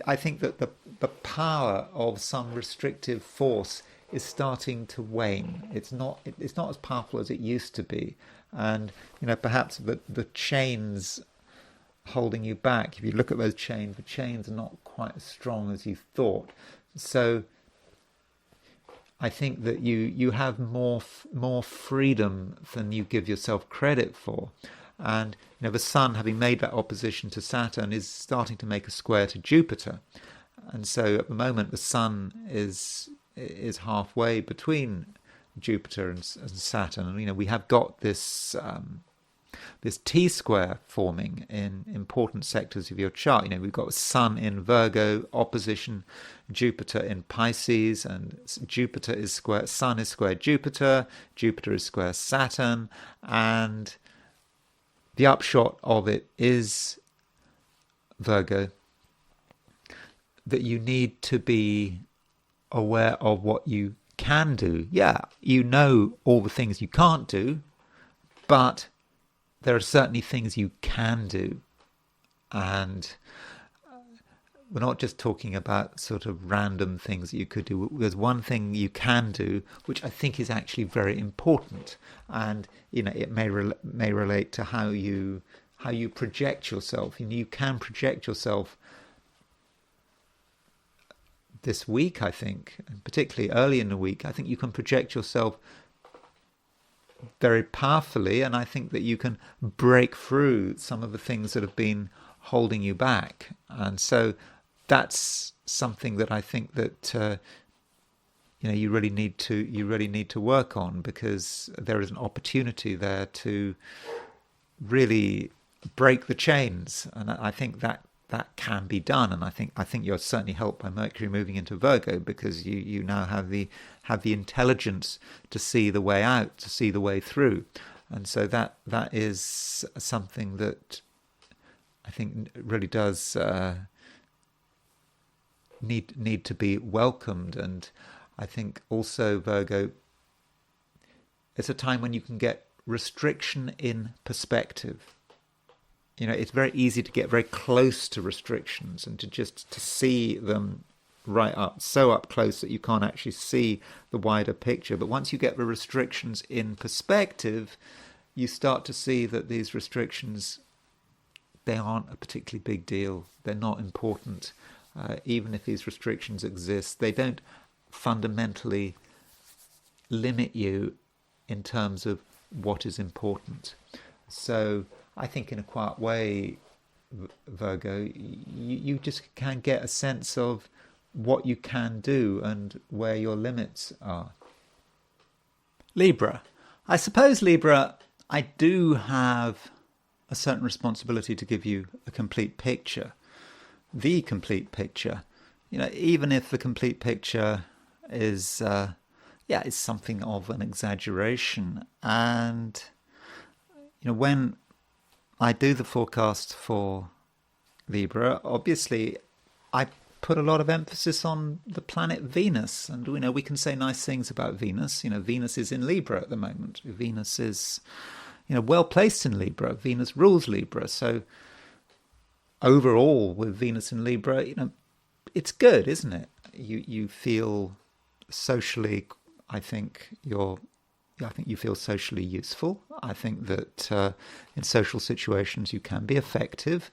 I think that the power of some restrictive force is starting to wane. It's not as powerful as it used to be, and perhaps the chains holding you back. If you look at those chains, the chains are not quite as strong as you thought. So I think that you have more freedom than you give yourself credit for. And the Sun, having made that opposition to Saturn, is starting to make a square to Jupiter. And so at the moment the Sun is halfway between Jupiter and Saturn. And we have got this T-square forming in important sectors of your chart. We've got Sun in Virgo, opposition Jupiter in Pisces, and Jupiter is square, Sun is square Jupiter, Jupiter is square Saturn, and the upshot of it is, Virgo, that you need to be aware of what you can do. Yeah, all the things you can't do, But there are certainly things you can do. And we're not just talking about sort of random things that you could do. There's one thing you can do, which I think is actually very important. And, it may relate to how you project yourself. You can project yourself this week, I think, and particularly early in the week. I think you can project yourself very powerfully, and I think that you can break through some of the things that have been holding you back. And so that's something that I think that you really need to work on, because there is an opportunity there to really break the chains, and I think that can be done. And I think you're certainly helped by Mercury moving into Virgo, because you now have the intelligence to see the way out, to see the way through. And so that is something that I think really does need to be welcomed. And I think also, Virgo, it's a time when you can get restriction in perspective. It's very easy to get very close to restrictions and to see them right up, so up close that you can't actually see the wider picture. But once you get the restrictions in perspective, you start to see that these restrictions, they aren't a particularly big deal. They're not important. Even if these restrictions exist, they don't fundamentally limit you in terms of what is important. So I think in a quiet way, Virgo, you just can get a sense of what you can do and where your limits are. Libra. I suppose, Libra, I do have a certain responsibility to give you a complete picture. The complete picture. Even if the complete picture is something of an exaggeration. And when I do the forecast for Libra, obviously I put a lot of emphasis on the planet Venus. And we can say nice things about Venus. Venus is in Libra at the moment. Venus is well placed in Libra. Venus rules Libra. So overall, with Venus in Libra, it's good, isn't it? You feel socially, I think you feel socially useful. I think that in social situations you can be effective,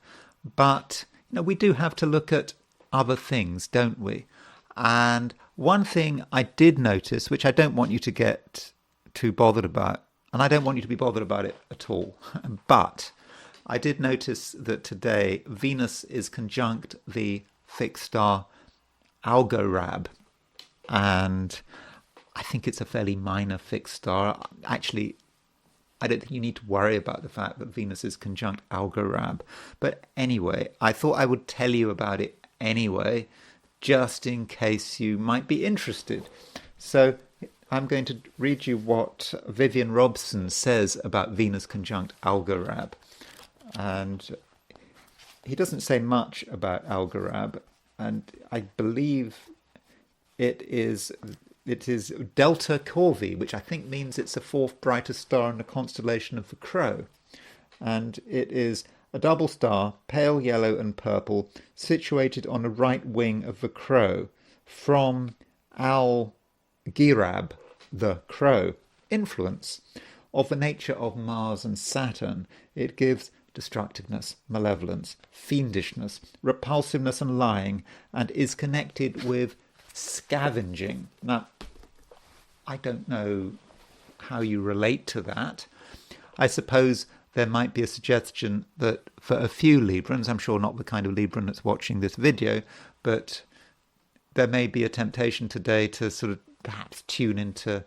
but we do have to look at other things, don't we? And one thing I did notice, which I don't want you to get too bothered about, and I don't want you to be bothered about it at all, but I did notice that today Venus is conjunct the fixed star Algorab, and I think it's a fairly minor fixed star. Actually, I don't think you need to worry about the fact that Venus is conjunct Algorab. But anyway, I thought I would tell you about it anyway, just in case you might be interested. So I'm going to read you what Vivian Robson says about Venus conjunct Algorab. And he doesn't say much about Algorab, and I believe it is Delta Corvi, which I think means it's the fourth brightest star in the constellation of the Crow. And it is a double star, pale yellow and purple, situated on the right wing of the Crow, from Al-Girab, the Crow. Influence. Of the nature of Mars and Saturn, it gives destructiveness, malevolence, fiendishness, repulsiveness and lying, and is connected with scavenging. Now, I don't know how you relate to that. I suppose there might be a suggestion that for a few Librans, I'm sure not the kind of Libran that's watching this video, but there may be a temptation today to sort of perhaps tune into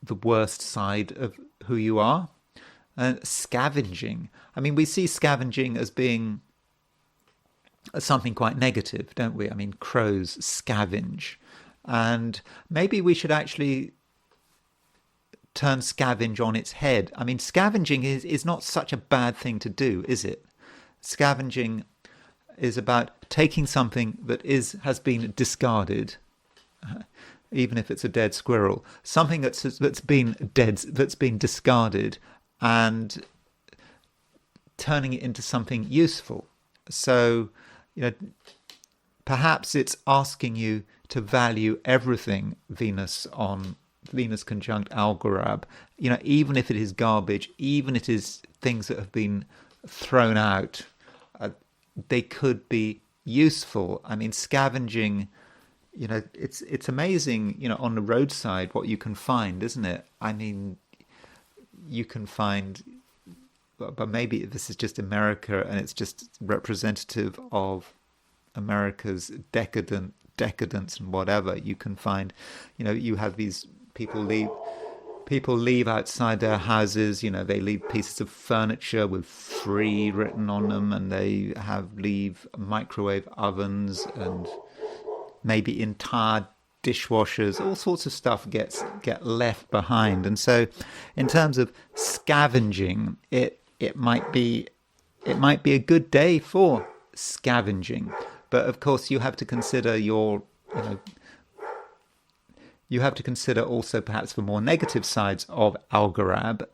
the worst side of who you are. Scavenging. I mean, we see scavenging as being something quite negative, don't we? I mean, crows scavenge. And maybe we should actually turn scavenge on its head. I mean, scavenging is not such a bad thing to do, is it? Scavenging is about taking something that has been discarded, even if it's a dead squirrel, something that's been discarded, and turning it into something useful. So, perhaps it's asking you to value everything Venus conjunct Algorab, even if it is garbage, even if it is things that have been thrown out, they could be useful. I mean, scavenging, it's amazing, on the roadside what you can find, isn't it? I mean, you can find, but maybe this is just America and it's just representative of America's decadence and whatever. You can find, you have these people leave outside their houses, they leave pieces of furniture with free written on them, and they leave microwave ovens and maybe entire dishwashers, all sorts of stuff get left behind. And so in terms of scavenging, it might be a good day for scavenging. But of course you have to consider you have to consider also perhaps the more negative sides of Algorab.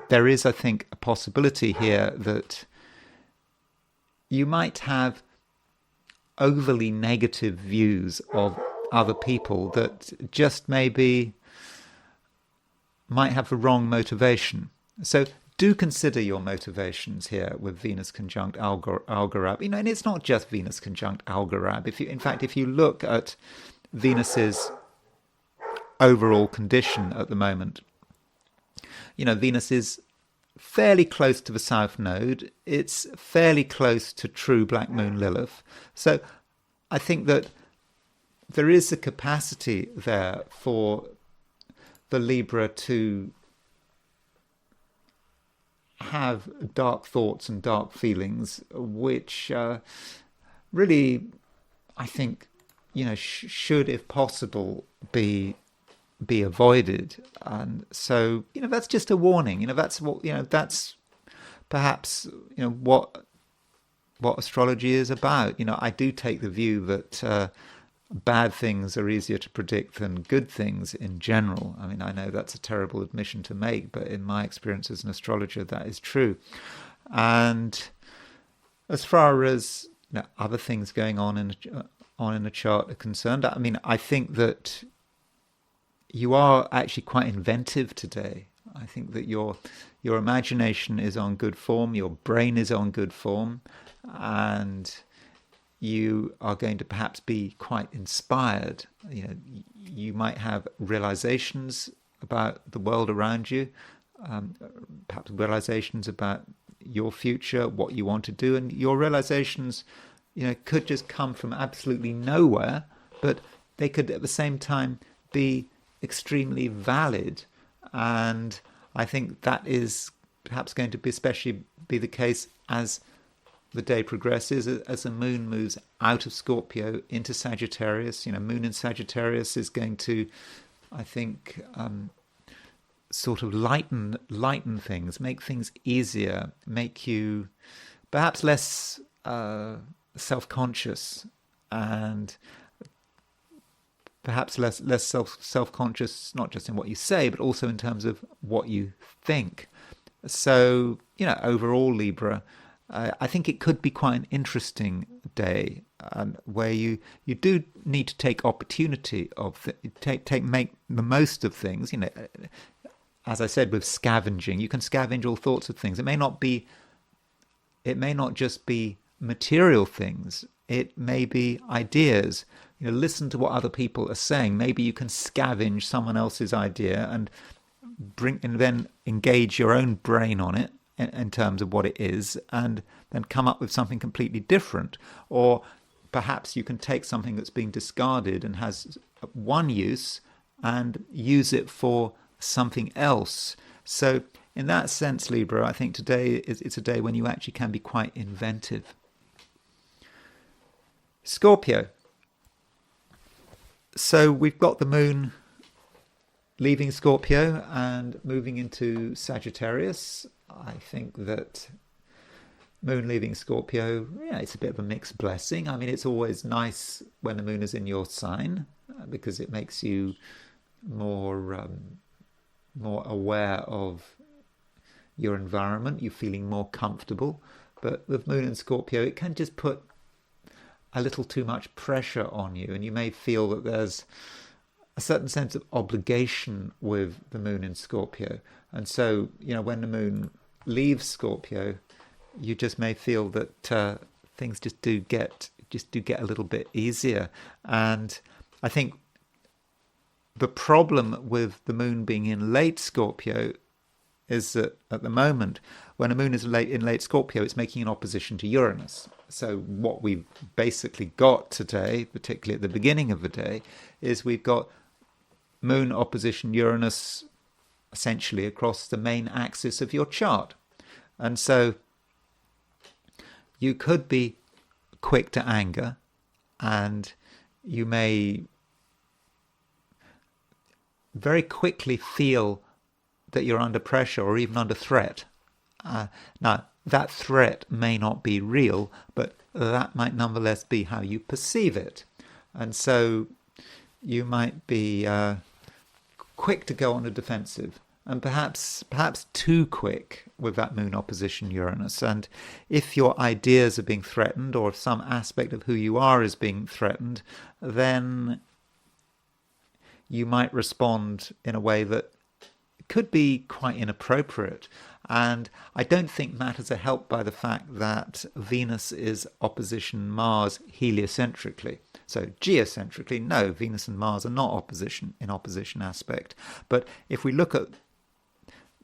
There is, I think, a possibility here that you might have overly negative views of other people that just maybe might have the wrong motivation. So do consider your motivations here with Venus conjunct Algorab. And it's not just Venus conjunct Algorab. If you look at Venus's overall condition at the moment, Venus is fairly close to the South Node. It's fairly close to true Black Moon Lilith. So I think that there is a capacity there for the Libra to have dark thoughts and dark feelings, which really, I think, should, if possible, be avoided. And so, that's just a warning. That's what, that's perhaps, what astrology is about. I do take the view that bad things are easier to predict than good things in general. I mean, I know that's a terrible admission to make, but in my experience as an astrologer, that is true. And as far as other things going on in the chart are concerned, I mean, I think that you are actually quite inventive today. I think that your imagination is on good form, your brain is on good form, and you are going to perhaps be quite inspired. You might have realizations about the world around you, perhaps realizations about your future, what you want to do, and your realizations, could just come from absolutely nowhere, but they could at the same time be extremely valid. And I think that is perhaps going to be especially be the case as the day progresses, as the moon moves out of Scorpio into Sagittarius. Moon in Sagittarius is going to, I think, sort of lighten things, make things easier, make you perhaps less self-conscious, and perhaps less self-conscious, not just in what you say, but also in terms of what you think. So, overall, Libra, I think it could be quite an interesting day, where you do need to take opportunity of make the most of things. As I said, with scavenging, you can scavenge all sorts of things. It may not just be material things. It may be ideas. Listen to what other people are saying. Maybe you can scavenge someone else's idea and then engage your own brain on it in terms of what it is, and then come up with something completely different. Or perhaps you can take something that's being discarded and has one use and use it for something else. So in that sense, Libra, I think today it's a day when you actually can be quite inventive. Scorpio. So we've got the moon leaving Scorpio and moving into Sagittarius. I think that moon leaving Scorpio, it's a bit of a mixed blessing. I mean, it's always nice when the moon is in your sign, because it makes you more aware of your environment, you're feeling more comfortable. But with Moon in Scorpio, it can just put a little too much pressure on you, and you may feel that there's a certain sense of obligation with the Moon in Scorpio. And so, when the Moon leaves Scorpio, you just may feel that things just do get a little bit easier. And I think the problem with the Moon being in late Scorpio is that at the moment, when a Moon is in late Scorpio, it's making an opposition to Uranus. So what we've basically got today, particularly at the beginning of the day, is we've got Moon opposition Uranus essentially across the main axis of your chart. And so you could be quick to anger, and you may very quickly feel that you're under pressure or even under threat. Now, that threat may not be real, but that might nonetheless be how you perceive it. And so you might be quick to go on the defensive, and perhaps too quick with that Moon opposition Uranus. And if your ideas are being threatened, or if some aspect of who you are is being threatened, then you might respond in a way that could be quite inappropriate. And I don't think matters are helped by the fact that Venus is opposition Mars heliocentrically. So geocentrically, no, Venus and Mars are not in opposition aspect. But if we look at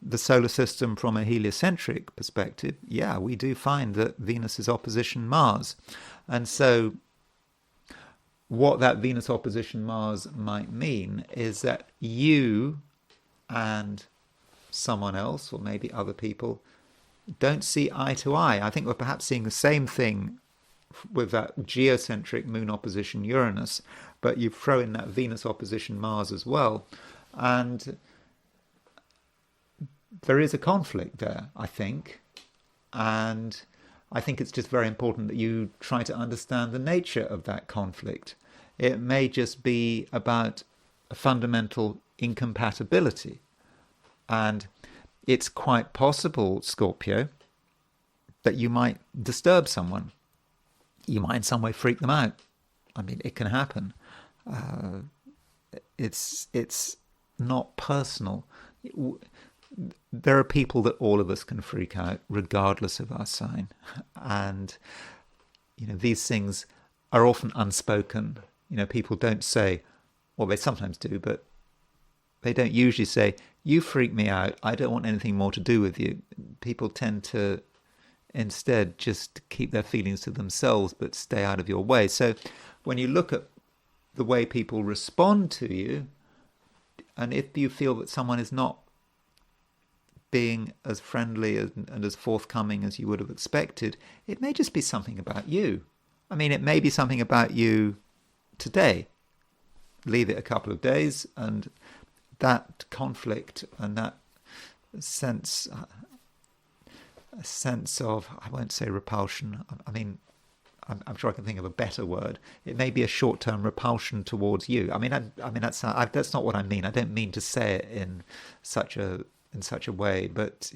the solar system from a heliocentric perspective, yeah, we do find that Venus is opposition Mars. And so what that Venus opposition Mars might mean is that you and someone else, or maybe other people, don't see eye to eye. I think we're perhaps seeing the same thing with that geocentric Moon opposition Uranus, but you throw in that Venus opposition Mars as well, and there is a conflict there, I think. And I think it's just very important that you try to understand the nature of that conflict. It may just be about a fundamental incompatibility. And it's quite possible, Scorpio, that you might disturb someone. You might in some way freak them out. I mean, it can happen. It's not personal. There are people that all of us can freak out, regardless of our sign. And, these things are often unspoken. People don't say, well, they sometimes do, but they don't usually say, you freak me out, I don't want anything more to do with you. People tend to instead just keep their feelings to themselves, but stay out of your way. So when you look at the way people respond to you, and if you feel that someone is not being as friendly and as forthcoming as you would have expected, it may just be something about you. I mean, it may be something about you today. Leave it a couple of days, and that conflict and that sense of, I won't say repulsion, I mean, I'm sure I can think of a better word. It may be a short-term repulsion towards you. I mean, that's not what I mean. I don't mean to say it in such a way, but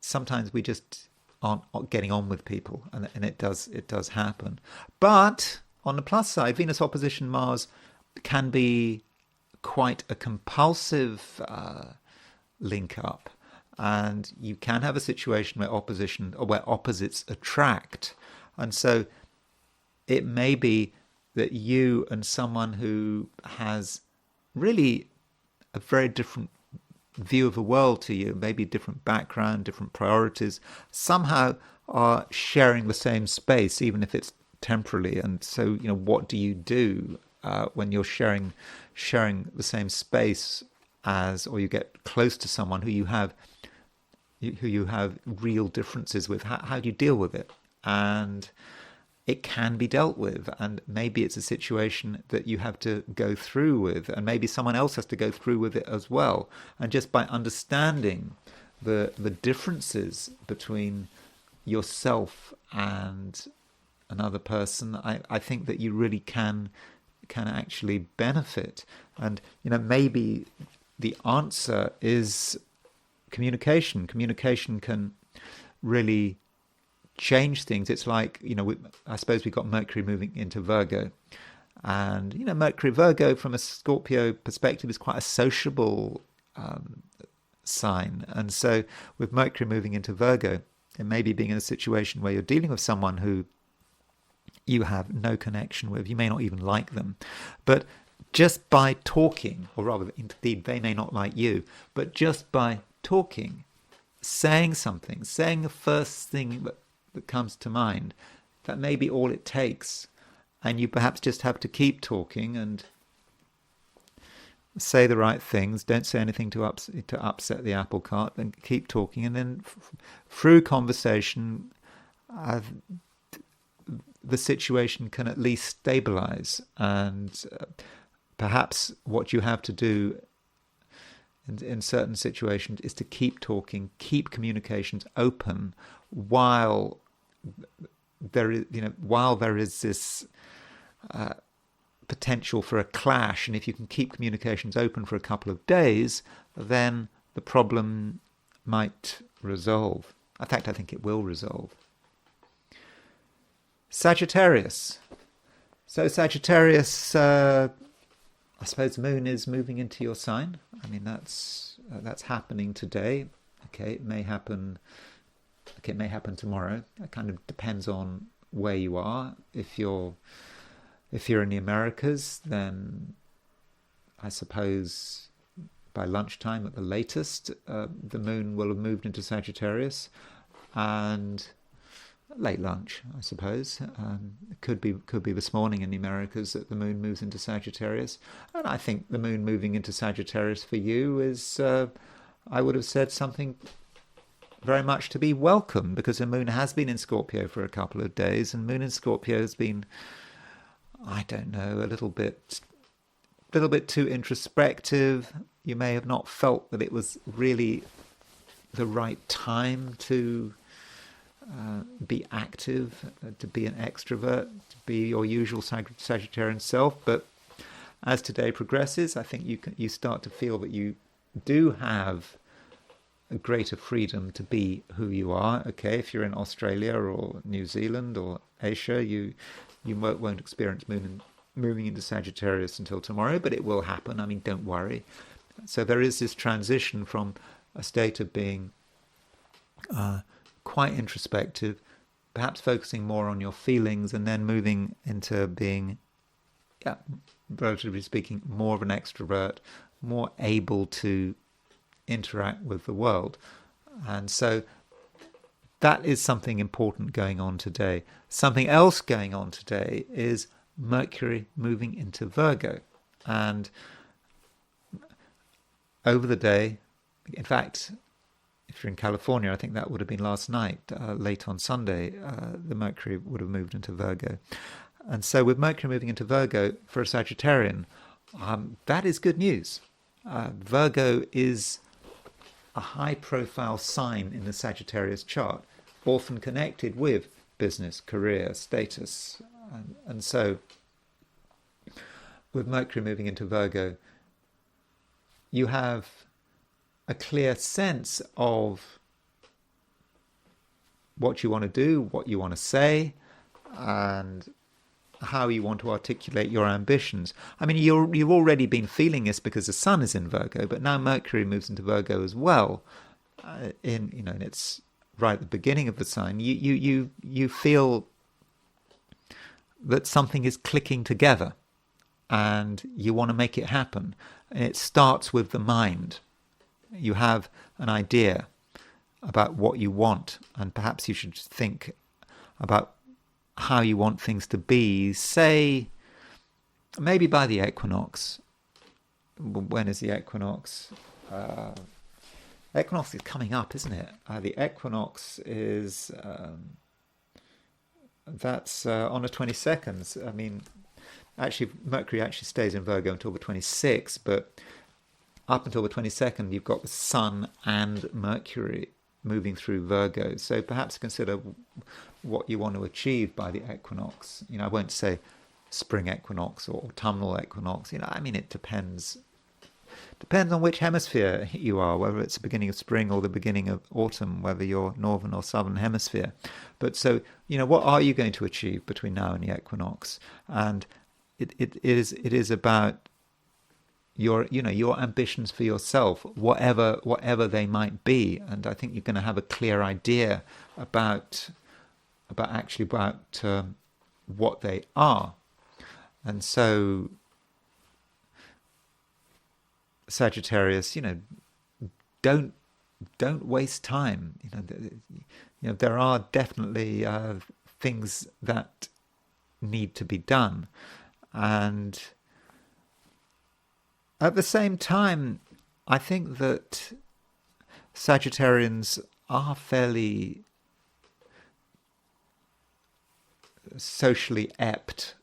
sometimes we just aren't getting on with people, and it does happen. But on the plus side, Venus opposition Mars can be quite a compulsive link up, and you can have a situation where opposites attract. And so it may be that you and someone who has really a very different view of the world to you, maybe different background, different priorities, somehow are sharing the same space, even if it's temporarily. And so, what do you do when you're sharing the same space or you get close to someone who you have real differences with? How do you deal with it? And it can be dealt with, and maybe it's a situation that you have to go through with, and maybe someone else has to go through with it as well. And just by understanding the differences between yourself and another person, I think that you really can actually benefit. And maybe the answer is communication. Communication can really change things. It's like, I suppose we've got Mercury moving into Virgo. And, Mercury Virgo from a Scorpio perspective is quite a sociable sign. And so with Mercury moving into Virgo, and maybe being in a situation where you're dealing with someone who you have no connection with, you may not even like them, but just by talking, or rather indeed they may not like you, but just by talking, saying something, saying the first thing that comes to mind, that may be all it takes. And you perhaps just have to keep talking and say the right things. Don't say anything to upset the apple cart, and keep talking. And then through conversation, the situation can at least stabilize. And perhaps what you have to do in certain situations is to keep talking, keep communications open while there is this potential for a clash. And if you can keep communications open for a couple of days, then the problem might resolve. In fact, I think it will resolve. Sagittarius. So Sagittarius, I suppose Moon is moving into your sign. I mean, that's happening today. Okay, it may happen tomorrow. It kind of depends on where you are. If you're in the Americas, then I suppose by lunchtime at the latest, the Moon will have moved into Sagittarius, and late lunch, I suppose. It could be this morning in the Americas that the Moon moves into Sagittarius, and I think the Moon moving into Sagittarius for you is, I would have said, something very much to be welcome, because the Moon has been in Scorpio for a couple of days, and Moon in Scorpio has been, I don't know, a little bit too introspective. You may have not felt that it was really the right time to be active, to be an extrovert, to be your usual Sagittarian self. But as today progresses, I think you start to feel that you do have a greater freedom to be who you are. Okay, if you're in Australia or New Zealand or Asia, you won't experience Moon moving into Sagittarius until tomorrow, but it will happen. I mean, don't worry. So there is this transition from a state of being quite introspective, perhaps focusing more on your feelings, and then moving into being, relatively speaking, more of an extrovert, more able to interact with the world. And so that is something important going on today. Something else going on today is Mercury moving into Virgo. And over the day, in fact, if you're in California, I think that would have been last night, late on Sunday, the Mercury would have moved into Virgo. And so with Mercury moving into Virgo for a Sagittarian, that is good news. Virgo is a high-profile sign in the Sagittarius chart, often connected with business, career, status. And so with Mercury moving into Virgo, you have a clear sense of what you want to do, what you want to say, and how you want to articulate your ambitions. I mean, you've already been feeling this because the Sun is in Virgo, but now Mercury moves into Virgo as well. And it's right at the beginning of the sign. You feel that something is clicking together, and you want to make it happen. And it starts with the mind. You have an idea about what you want, and perhaps you should think about how you want things to be, say, maybe by the equinox. When is the equinox? Equinox is coming up, isn't it? The equinox is, that's on the 22nd. I mean, actually, Mercury actually stays in Virgo until the 26th, but up until the 22nd, you've got the Sun and Mercury moving through Virgo. So perhaps consider what you want to achieve by the equinox. I won't say spring equinox or autumnal equinox. I mean, it depends Depends on which hemisphere you are, whether it's the beginning of spring or the beginning of autumn, whether you're northern or southern hemisphere. But so, what are you going to achieve between now and the equinox? And it is about your ambitions for yourself, whatever they might be. And I think you're going to have a clear idea about what they are. And so Sagittarius, don't waste time. There are definitely things that need to be done, and at the same time, I think that Sagittarians are fairly socially apt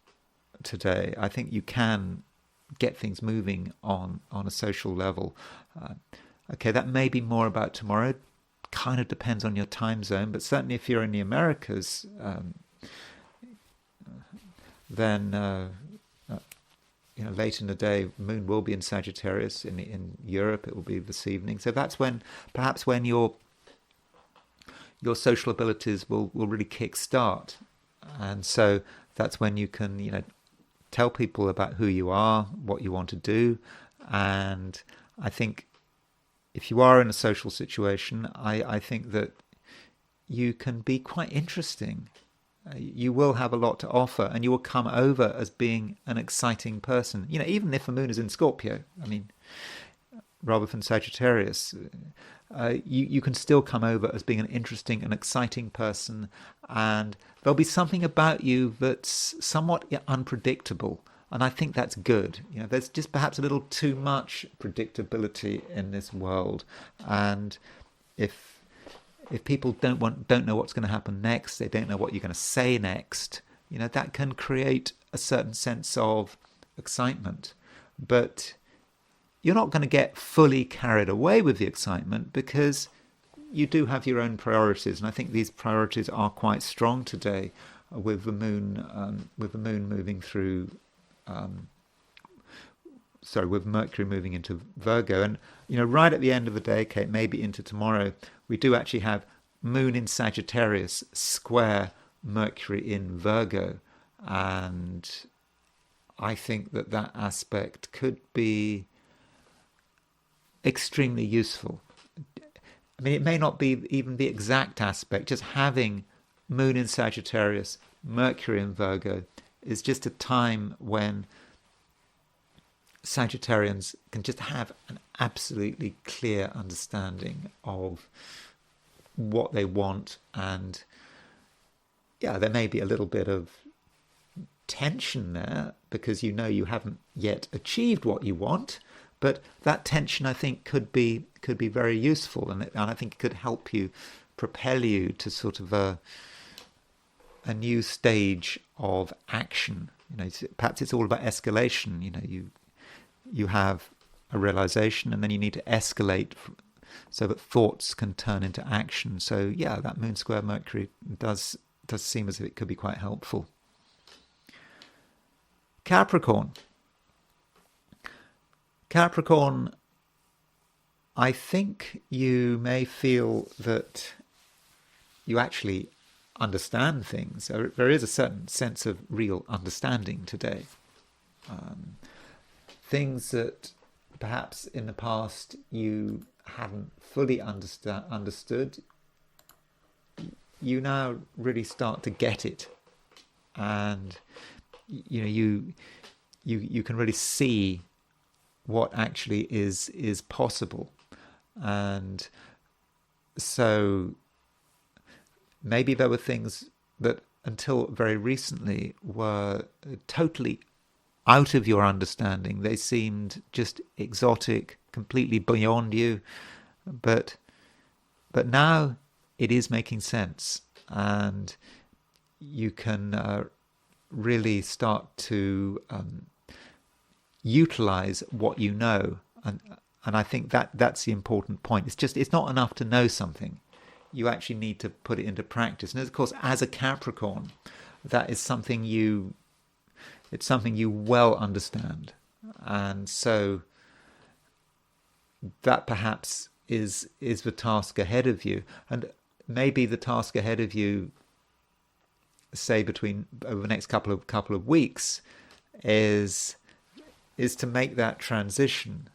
today. I think you can get things moving on a social level. Okay, that may be more about tomorrow. Kind of depends on your time zone, but certainly if you're in the Americas, then late in the day, Moon will be in Sagittarius. In Europe, it will be this evening. So that's perhaps when your social abilities will really kick start, and so that's when you can tell people about who you are, what you want to do. And I think if you are in a social situation, I think that you can be quite interesting. You will have a lot to offer, and you will come over as being an exciting person. Even if the moon is in Scorpio, rather than Sagittarius, you can still come over as being an interesting and exciting person, and there'll be something about you that's somewhat unpredictable, and I think that's good. There's just perhaps a little too much predictability in this world, and if people don't know what's going to happen next, they don't know what you're going to say next, that can create a certain sense of excitement. But you're not going to get fully carried away with the excitement, because you do have your own priorities, and I think these priorities are quite strong today with the moon moving through. With Mercury moving into Virgo, and right at the end of the day, okay, maybe into tomorrow, we do actually have Moon in Sagittarius square Mercury in Virgo, and I think that aspect could be extremely useful. It may not be even the exact aspect, just having Moon in Sagittarius, Mercury in Virgo is just a time when Sagittarians can just have an absolutely clear understanding of what they want, and there may be a little bit of tension there because you haven't yet achieved what you want, but that tension, I think, could be very useful, and I think it could help you, propel you to sort of a new stage of action. Perhaps it's all about escalation. You have a realization, and then you need to escalate so that thoughts can turn into action. So that Moon square Mercury does seem as if it could be quite helpful. Capricorn, I think you may feel that you actually understand things. There is a certain sense of real understanding today. Things that perhaps in the past you hadn't fully understood, you now really start to get it, and you can really see what actually is possible. And so maybe there were things that until very recently were totally out of your understanding. They seemed just exotic, completely beyond you, but now it is making sense, and you can really start to utilize what you know, and I think that's the important point. It's not enough to know something. You actually need to put it into practice, and of course, as a Capricorn, that is something it's something you well understand. And so that perhaps is the task ahead of you. And maybe the task ahead of you, say over the next couple of weeks, is to make that transition.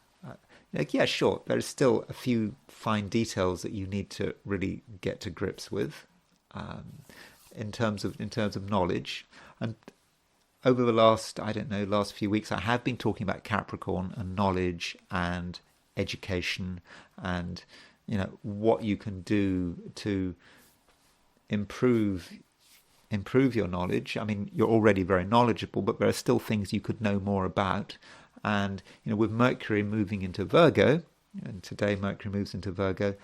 Yeah, sure, there's still a few fine details that you need to really get to grips with, in terms of knowledge. And over the last few weeks, I have been talking about Capricorn and knowledge and education, and what you can do to improve your knowledge. I mean, you're already very knowledgeable, but there are still things you could know more about. And with Mercury moving into Virgo, and today Mercury moves into Virgo,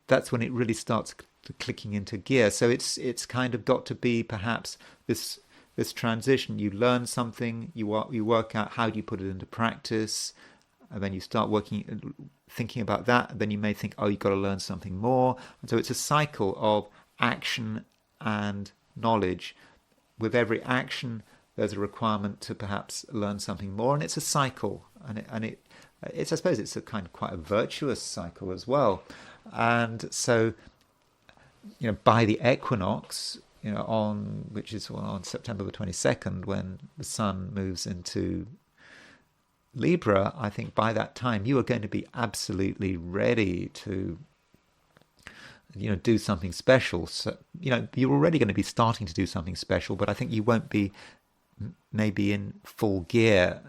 that's when it really starts clicking into gear. So it's kind of got to be perhaps this transition. You learn something, you work out how do you put it into practice, and then you start thinking about that, and then you may think, oh, you've got to learn something more. And so it's a cycle of action and knowledge. With every action, there's a requirement to perhaps learn something more, and it's a cycle. And it's I suppose it's a kind of quite a virtuous cycle as well. And so, by the equinox, which is on September the 22nd, when the sun moves into Libra, I think by that time you are going to be absolutely ready to do something special. So you're already going to be starting to do something special, but I think you won't be maybe in full gear,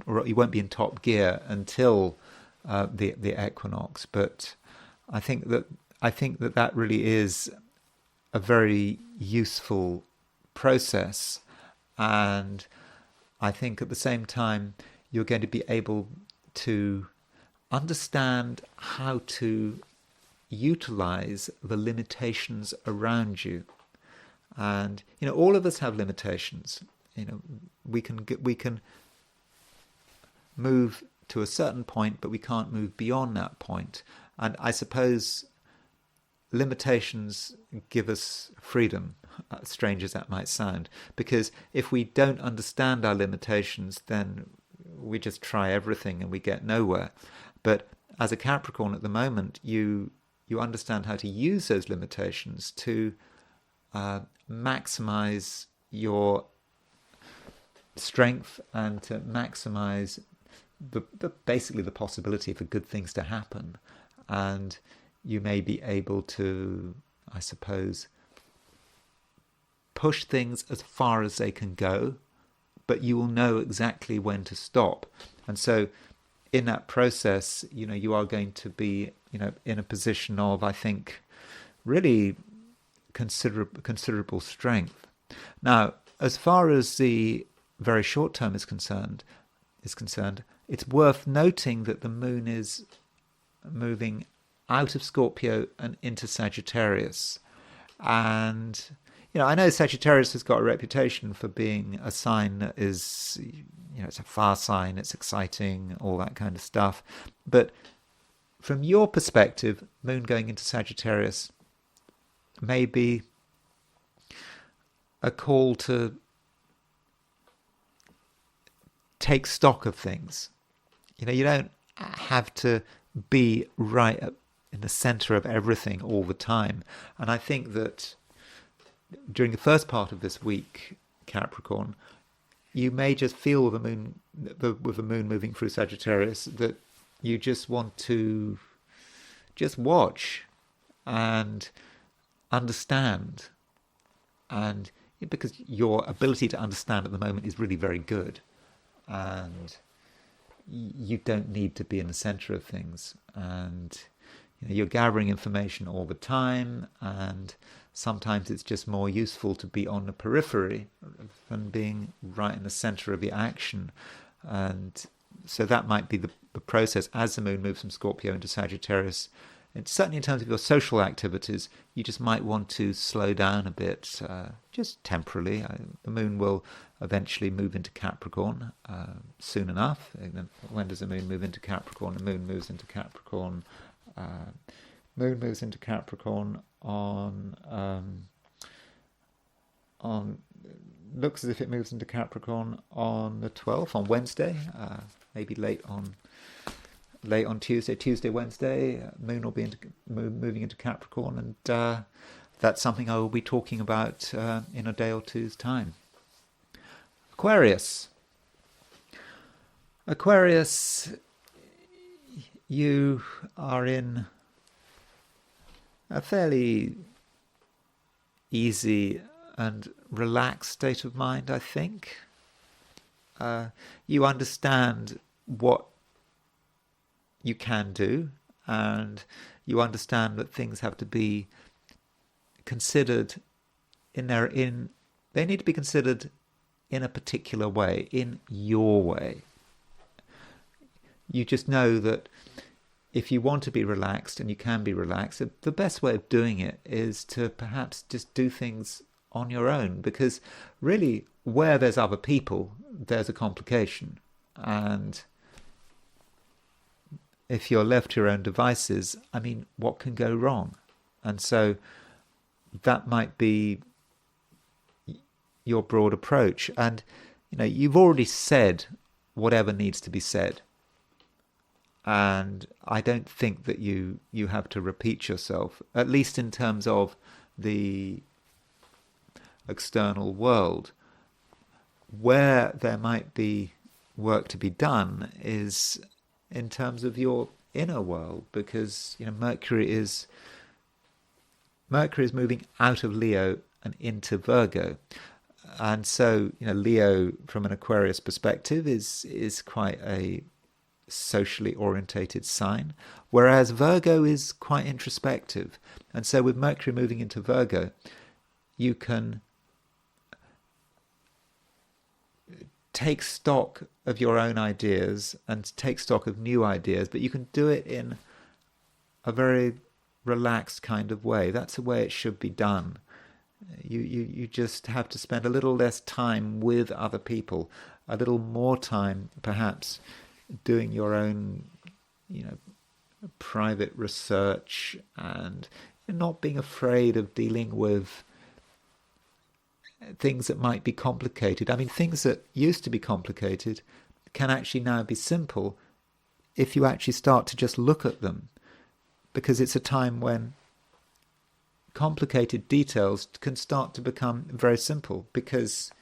or you won't be in top gear until the equinox. But I think that really is a very useful process, and I think at the same time you're going to be able to understand how to utilize the limitations around you. And all of us have limitations. We can move to a certain point, but we can't move beyond that point. And I suppose limitations give us freedom, strange as that might sound, because if we don't understand our limitations, then we just try everything and we get nowhere. But as a Capricorn at the moment, you understand how to use those limitations to maximize your strength and to maximize basically the possibility for good things to happen. And you may be able to, I suppose, push things as far as they can go, but you will know exactly when to stop. And so in that process, you are going to be, in a position of, I think, really considerable strength. Now, as far as the very short term is concerned, it's worth noting that the moon is moving out of Scorpio and into Sagittarius. And I know Sagittarius has got a reputation for being a sign that is, it's a fire sign, it's exciting, all that kind of stuff. But from your perspective, moon going into Sagittarius may be a call to take stock of things. You don't have to be right in the center of everything all the time. And I think that during the first part of this week, Capricorn, you may just feel with the moon moving through Sagittarius that you just want to just watch and understand, and because your ability to understand at the moment is really very good, and you don't need to be in the center of things, and you're gathering information all the time, and sometimes it's just more useful to be on the periphery than being right in the center of the action. And so that might be the process as the moon moves from Scorpio into Sagittarius. And certainly in terms of your social activities, you just might want to slow down a bit, just temporarily. The moon will eventually move into Capricorn soon enough. When does the moon move into Capricorn? The moon moves into Capricorn. Moon moves into Capricorn on looks as if it moves into Capricorn on the 12th, on Wednesday, maybe late on late on Tuesday, Wednesday. Moon will be moving into Capricorn, and that's something I will be talking about in a day or two's time. Aquarius. Aquarius, you are in a fairly easy and relaxed state of mind, I think. You understand what you can do, and you understand that things have to be considered they need to be considered in a particular way, in your way. You just know that if you want to be relaxed, and you can be relaxed, the best way of doing it is to perhaps just do things on your own, because really where there's other people, there's a complication. And if you're left to your own devices, I mean, what can go wrong? And so that might be your broad approach. And, you've already said whatever needs to be said. And I don't think that you have to repeat yourself, at least in terms of the external world. Where there might be work to be done is in terms of your inner world, because Mercury is moving out of Leo and into Virgo, and so Leo from an Aquarius perspective is quite a socially orientated sign, whereas Virgo is quite introspective. And so with Mercury moving into Virgo, you can take stock of your own ideas and take stock of new ideas, but you can do it in a very relaxed kind of way. That's the way it should be done. You just have to spend a little less time with other people, a little more time perhaps doing your own private research, and not being afraid of dealing with things that might be complicated. I mean, things that used to be complicated can actually now be simple if you actually start to just look at them, because it's a time when complicated details can start to become very simple, because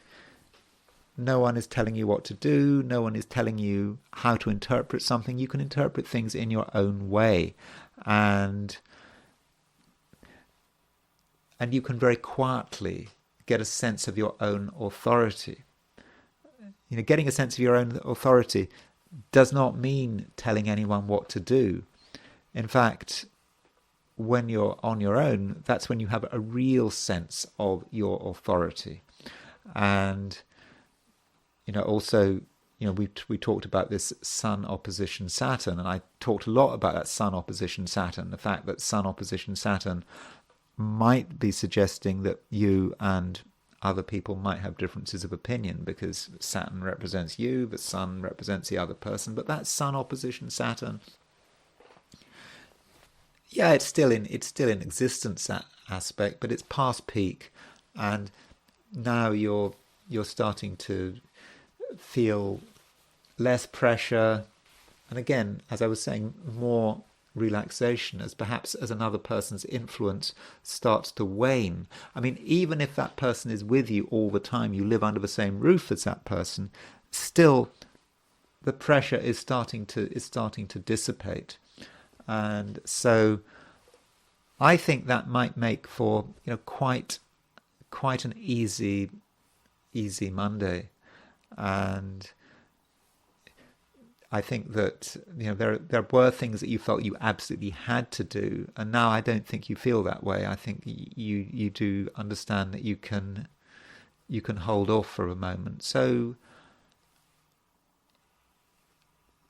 no one is telling you what to do, no one is telling you how to interpret something. You can interpret things in your own way, and you can very quietly get a sense of your own authority. Getting a sense of your own authority does not mean telling anyone what to do. In fact, when you're on your own, that's when you have a real sense of your authority. And also, we talked about this Sun opposition Saturn, and I talked a lot about that Sun opposition Saturn, the fact that Sun opposition Saturn might be suggesting that you and other people might have differences of opinion, because Saturn represents you, the Sun represents the other person. But that Sun opposition Saturn, yeah, it's still in existence, that aspect, but it's past peak, and now you're starting to feel less pressure, and again, as I was saying, more relaxation, as another person's influence starts to wane. I mean, even if that person is with you all the time, you live under the same roof as that person, still the pressure is starting to dissipate. And so I think that might make for quite an easy Monday. And I think that there were things that you felt you absolutely had to do, and now I don't think you feel that way. I think you do understand that you can hold off for a moment. So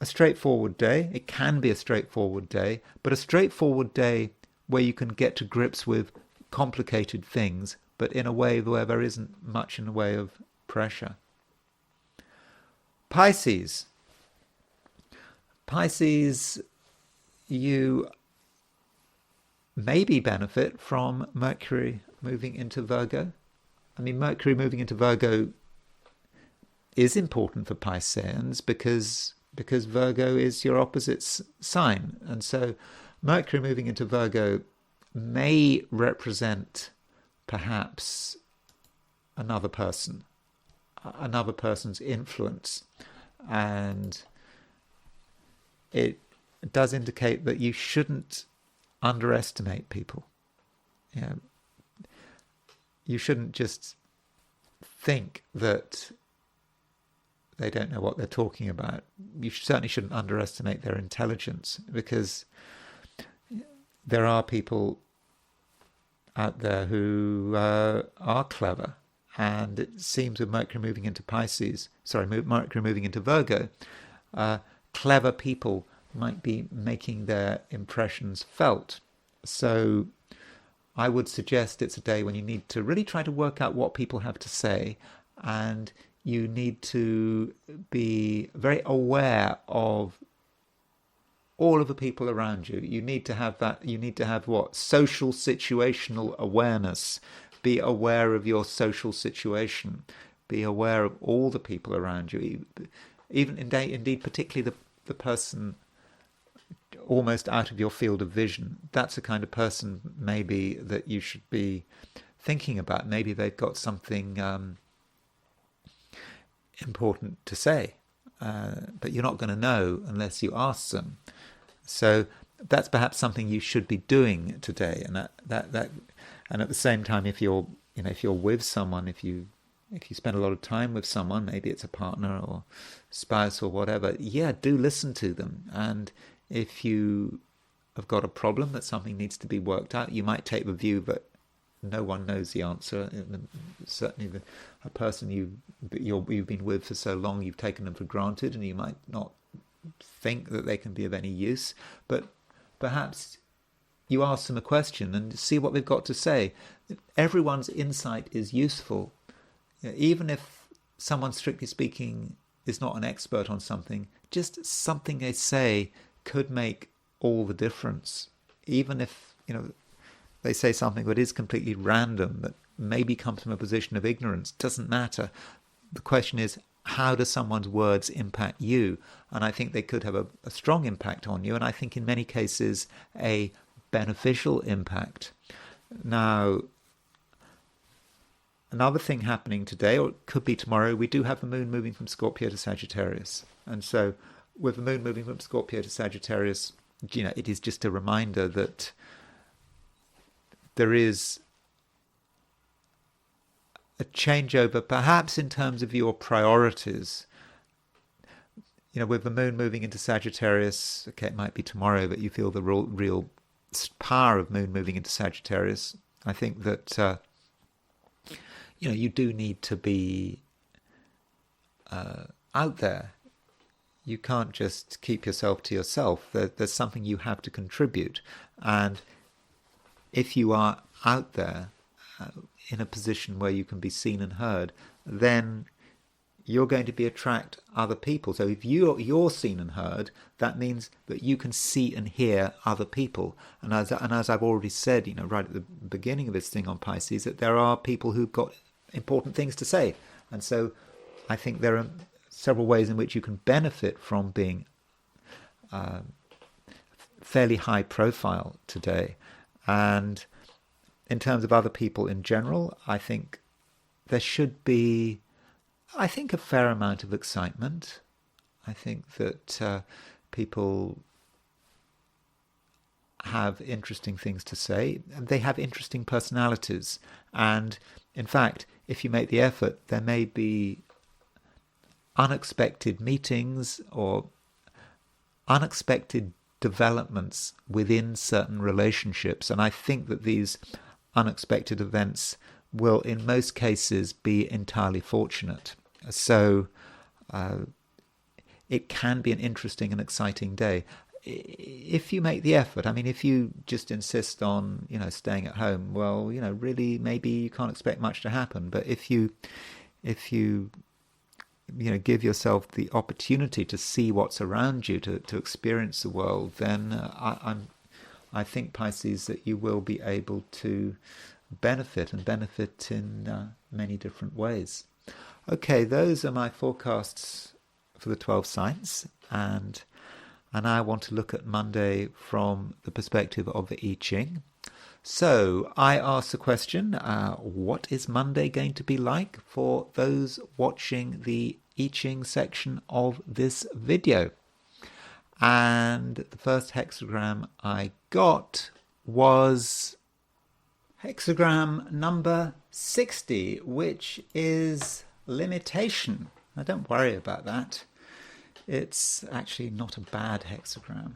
a straightforward day. It can be a straightforward day, but a straightforward day where you can get to grips with complicated things, but in a way where there isn't much in the way of pressure. Pisces, you maybe benefit from Mercury moving into Virgo. I mean, Mercury moving into Virgo is important for Pisceans because because Virgo is your opposite sign. And so Mercury moving into Virgo may represent perhaps another person, another person's influence. And it does indicate that you shouldn't underestimate people. You know, you shouldn't just think that they don't know what they're talking about. You certainly shouldn't underestimate their intelligence, because there are people out there who are clever. And it seems with Mercury moving into Mercury moving into Virgo, clever people might be making their impressions felt. So I would suggest it's a day when you need to really try to work out what people have to say, and you need to be very aware of all of the people around you. You need to have that. You need to have what? Social situational awareness. Be aware of your social situation. Be aware of all the people around you. Even indeed, particularly the person almost out of your field of vision. That's the kind of person maybe that you should be thinking about. Maybe they've got something important to say, but you're not going to know unless you ask them. So that's perhaps something you should be doing today. And and at the same time, if you're with someone, if you spend a lot of time with someone, maybe it's a partner or spouse or whatever, do listen to them. And if you have got a problem that something needs to be worked out, you might take the view that no one knows the answer. Certainly a person you've been with for so long, you've taken them for granted, and you might not think that they can be of any use. But perhaps you ask them a question and see what they've got to say. Everyone's insight is useful. Even if someone, strictly speaking, is not an expert on something, just something they say could make all the difference. Even if they say something that is completely random, that maybe comes from a position of ignorance, doesn't matter. The question is, how do someone's words impact you? And I think they could have a strong impact on you, and I think in many cases a beneficial impact. Now, another thing happening today, or it could be tomorrow, we do have the moon moving from Scorpio to Sagittarius. And so with the moon moving from Scorpio to Sagittarius, it is just a reminder that there is a changeover, perhaps in terms of your priorities. With the moon moving into Sagittarius, okay, it might be tomorrow that you feel the real power of moon moving into Sagittarius. I think that you do need to be out there. You can't just keep yourself to yourself. There's something you have to contribute. And if you are out there in a position where you can be seen and heard, then you're going to attract other people. So if you're seen and heard, that means that you can see and hear other people. And as I've already said, right at the beginning of this thing on Pisces, that there are people who've got important things to say. And so I think there are several ways in which you can benefit from being fairly high profile today. And in terms of other people in general, I think there should be, a fair amount of excitement. I think that people have interesting things to say. They have interesting personalities. And in fact, if you make the effort, there may be unexpected meetings or unexpected developments within certain relationships. And I think that these unexpected events will, in most cases, be entirely fortunate. So it can be an interesting and exciting day if you make the effort. I mean, if you just insist on, staying at home, well, really, maybe you can't expect much to happen. But if you give yourself the opportunity to see what's around you, to experience the world, then I think, Pisces, that you will be able to benefit in many different ways. Okay, those are my forecasts for the 12 signs, and I want to look at Monday from the perspective of the I Ching. So I asked the question, what is Monday going to be like for those watching the I Ching section of this video? And the first hexagram I got was hexagram number 60, which is limitation. Now don't worry about that. It's actually not a bad hexagram.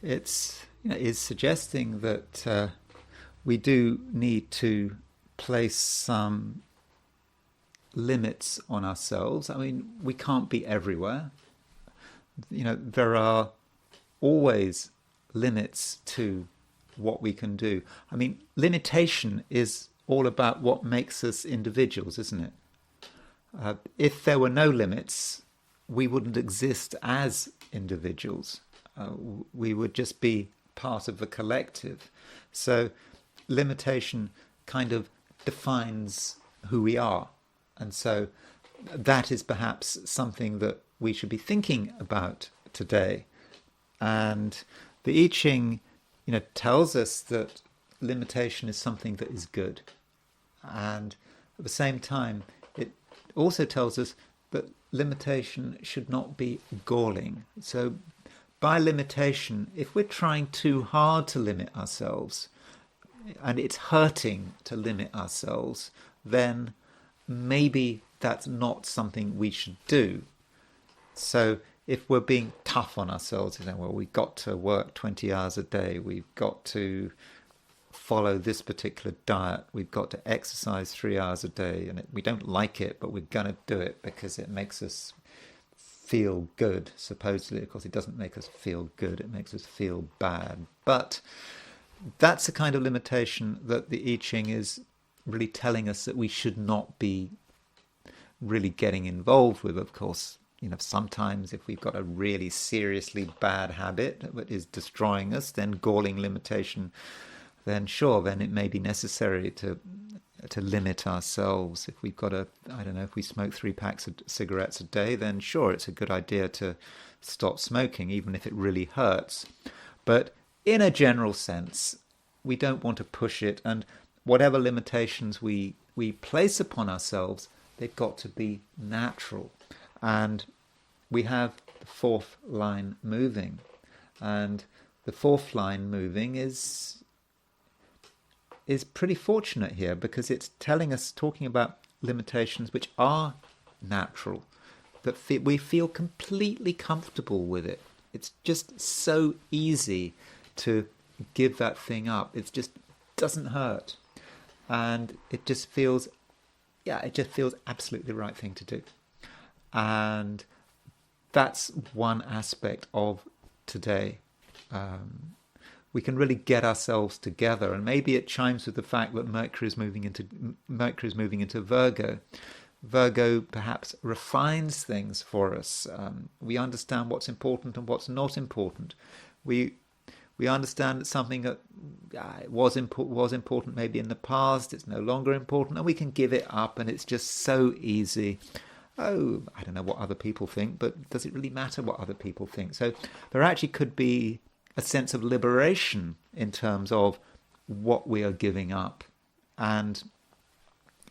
It's suggesting that we do need to place some limits on ourselves. I mean, we can't be everywhere. There are always limits to what we can do. I mean, limitation is all about what makes us individuals, isn't it? If there were no limits, we wouldn't exist as individuals. We would just be part of the collective. So limitation kind of defines who we are. And so that is perhaps something that we should be thinking about today. And the I Ching, tells us that limitation is something that is good. And at the same time, it also tells us that limitation should not be galling. So by limitation, if we're trying too hard to limit ourselves, and it's hurting to limit ourselves, then maybe that's not something we should do. So if we're being tough on ourselves, we've got to work 20 hours a day, we've got to follow this particular diet, we've got to exercise 3 hours a day, and we don't like it, but we're going to do it because it makes us feel good, supposedly. Of course, it doesn't make us feel good, it makes us feel bad. But that's the kind of limitation that the I Ching is really telling us that we should not be really getting involved with. Of course, sometimes if we've got a really seriously bad habit that is destroying us, then galling limitation, then sure, then it may be necessary to limit ourselves. If we've got if we smoke 3 packs of cigarettes a day, then sure, it's a good idea to stop smoking, even if it really hurts. But in a general sense, we don't want to push it, and whatever limitations we place upon ourselves, they've got to be natural. And we have the 4th line moving, and the 4th line moving is pretty fortunate here, because it's talking about limitations which are natural, that we feel completely comfortable with it. It's just so easy to give that thing up. It just doesn't hurt, and it just feels absolutely the right thing to do. And that's one aspect of today. We can really get ourselves together, and maybe it chimes with the fact that Mercury is moving into Virgo. Virgo perhaps refines things for us. We understand what's important and what's not important. We understand that something that was important maybe in the past, it's no longer important, and we can give it up, and it's just so easy. Oh, I don't know what other people think, but does it really matter what other people think? So there actually could be a sense of liberation in terms of what we are giving up. And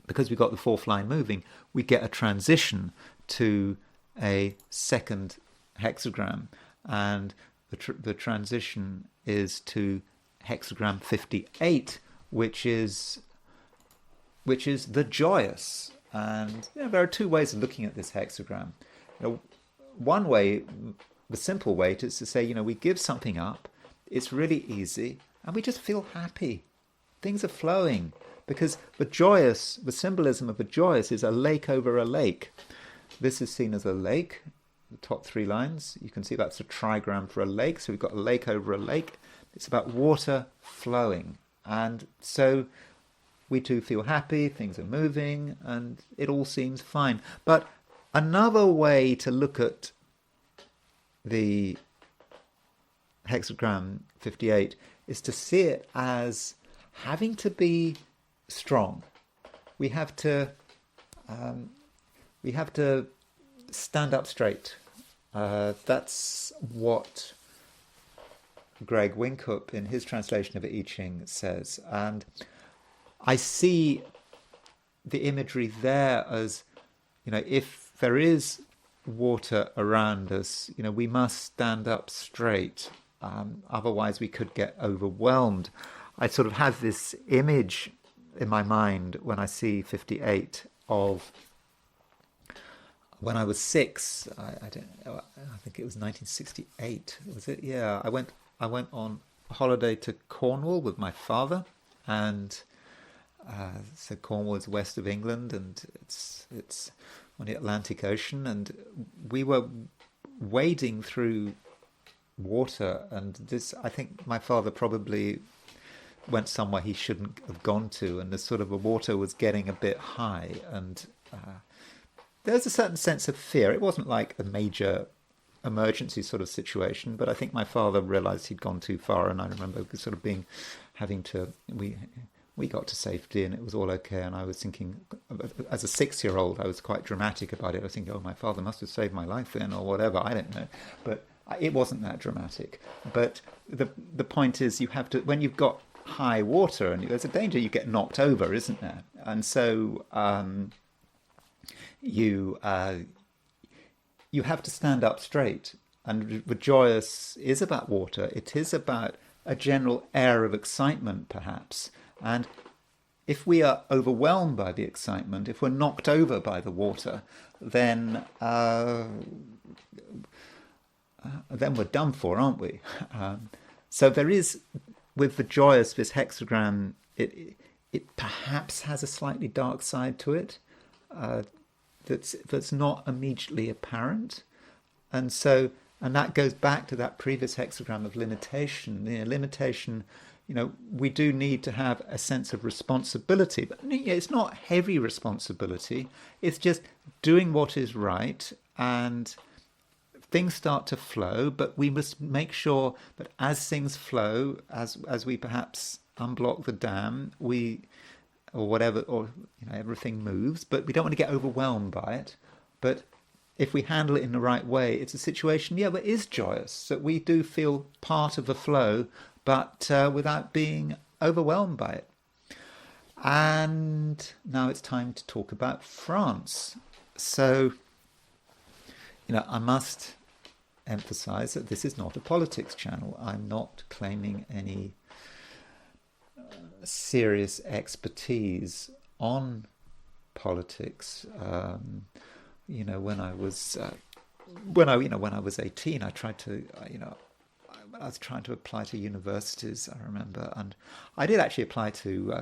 because we've got the 4th line moving, we get a transition to a second hexagram. And the transition is to hexagram 58, which is the joyous. And there are 2 ways of looking at this hexagram. One way, the simple way, is to say, we give something up, it's really easy, and we just feel happy. Things are flowing, because the symbolism of the joyous is a lake over a lake. This is seen as a lake, the top 3 lines. You can see that's a trigram for a lake, so we've got a lake over a lake. It's about water flowing, and so we too feel happy, things are moving, and it all seems fine. But another way to look at the hexagram 58 is to see it as having to be strong. We have to stand up straight That's what Greg Winkup in his translation of I Ching says. And I see the imagery there as, if there is water around us, we must stand up straight. Otherwise we could get overwhelmed. I sort of have this image in my mind when I see 58 of when I was 6. I don't know, I think it was 1968, was it? Yeah, I went on a holiday to Cornwall with my father, and so Cornwall is west of England, and it's on the Atlantic Ocean, and we were wading through water, and this, I think my father probably went somewhere he shouldn't have gone to, and the sort of the water was getting a bit high, and there's a certain sense of fear. It wasn't like a major emergency sort of situation, but I think my father realized he'd gone too far, and I remember sort of we got to safety and it was all okay, and I was thinking, as a 6-year-old, I was quite dramatic about it. I was thinking, oh, my father must have saved my life then, or whatever, I don't know, but it wasn't that dramatic. But the point is, you have to, when you've got high water, and there's a danger you get knocked over, isn't there? And so you have to stand up straight. And the joyous is about water. It is about a general air of excitement, perhaps. And if we are overwhelmed by the excitement, if we're knocked over by the water, then we're done for, aren't we? So there is, with the joyous, this hexagram, it perhaps has a slightly dark side to it that's not immediately apparent, and that goes back to that previous hexagram of limitation. Limitation, we do need to have a sense of responsibility, but it's not heavy responsibility. It's just doing what is right, and things start to flow, but we must make sure that as things flow, as we perhaps unblock the dam, everything moves, but we don't want to get overwhelmed by it. But if we handle it in the right way, it's a situation, that is joyous, that we do feel part of the flow, but without being overwhelmed by it. And now it's time to talk about France. So, I must emphasize that this is not a politics channel. I'm not claiming any serious expertise on politics. When I was 18, I tried to I was trying to apply to universities, I remember, and I did actually apply to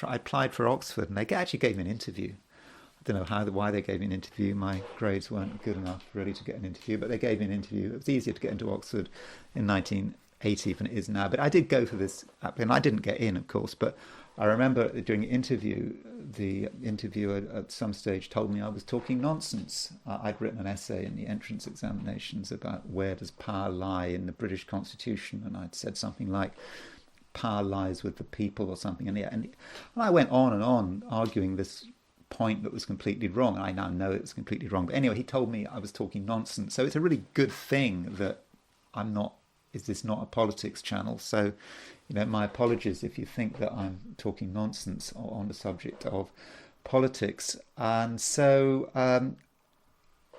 I applied for Oxford, and they actually gave me an interview. I don't know why they gave me an interview. My grades weren't good enough really to get an interview, but they gave me an interview. It was easier to get into Oxford in 1980 than it is now. But I did go for this, and I didn't get in, of course. But I remember during the interviewer at some stage told me I was talking nonsense. I'd written an essay in the entrance examinations about where does power lie in the British Constitution, and I'd said something like, power lies with the people or something. And I went on and on arguing this point that was completely wrong. I now know it was completely wrong, but anyway, he told me I was talking nonsense. So it's a really good thing that is this not a politics channel? So my apologies if you think that I'm talking nonsense on the subject of politics. And so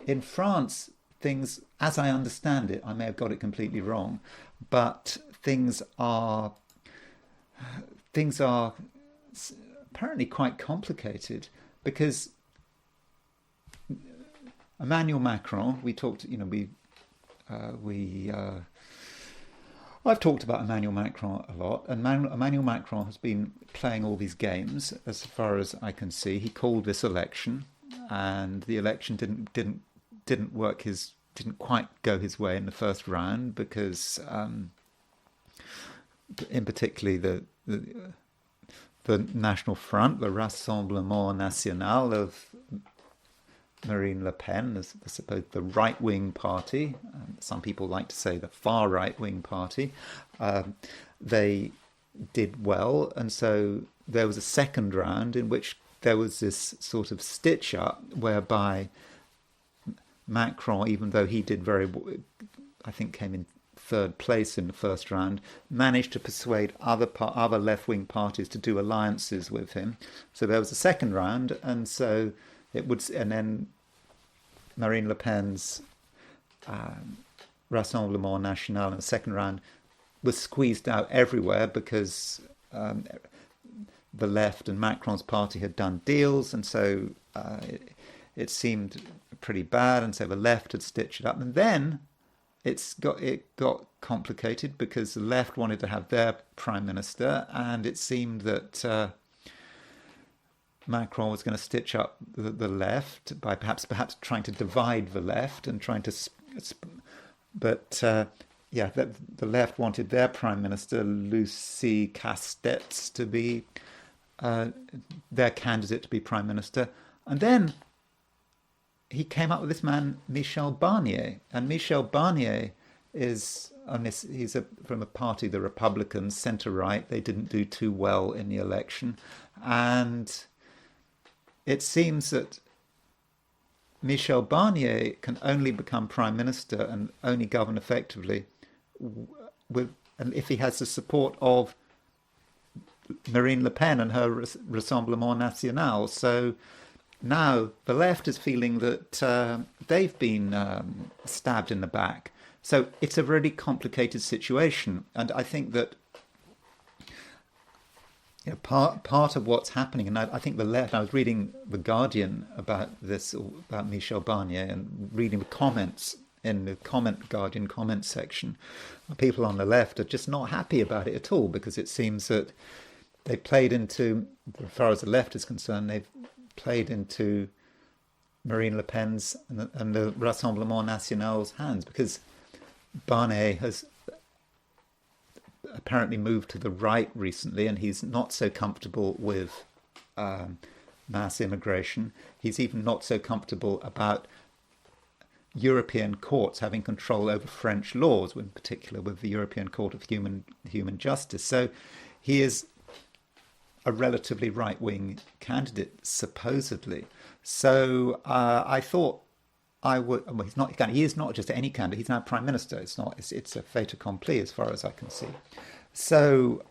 in France, things, as I understand it, I may have got it completely wrong, but things are apparently quite complicated. Because Emmanuel Macron, I've talked about Emmanuel Macron a lot, and Emmanuel Macron has been playing all these games, as far as I can see. He called this election, and the election didn't quite go his way in the first round, because, in particularly the National Front, the Rassemblement National of Marine Le Pen, the right-wing party, some people like to say the far right-wing party, they did well, and so there was a second round in which there was this sort of stitch-up whereby Macron, even though he did I think came in third place in the first round, managed to persuade other left-wing parties to do alliances with him. So there was a second round, and then Marine Le Pen's Rassemblement National in the second round was squeezed out everywhere because the left and Macron's party had done deals, and so it seemed pretty bad, and so the left had stitched it up. And then it got complicated because the left wanted to have their prime minister, and it seemed that Macron was going to stitch up the left by perhaps trying to divide the left and trying to, the left wanted their prime minister Lucie Castex to be their candidate to be prime minister, and then he came up with this man Michel Barnier, and Michel Barnier he's from a party, the Republicans, centre-right. They didn't do too well in the election, and it seems that Michel Barnier can only become prime minister and only govern effectively and if he has the support of Marine Le Pen and her Rassemblement National. So now the left is feeling that they've been stabbed in the back. So it's a really complicated situation, and I think that part of what's happening, and I think the left. I was reading The Guardian about this, about Michel Barnier, and reading the comments in the Guardian comment section. People on the left are just not happy about it at all, because it seems that they played into, as far as the left is concerned, they've played into Marine Le Pen's and the Rassemblement National's hands, because Barnier has apparently moved to the right recently, and he's not so comfortable with mass immigration. He's even not so comfortable about European courts having control over French laws, in particular with the European Court of Human Justice. So he is a relatively right-wing candidate, supposedly. So I thought I would. Well, he's not. He is not just any candidate. He's now prime minister. It's not. It's a fait accompli as far as I can see. So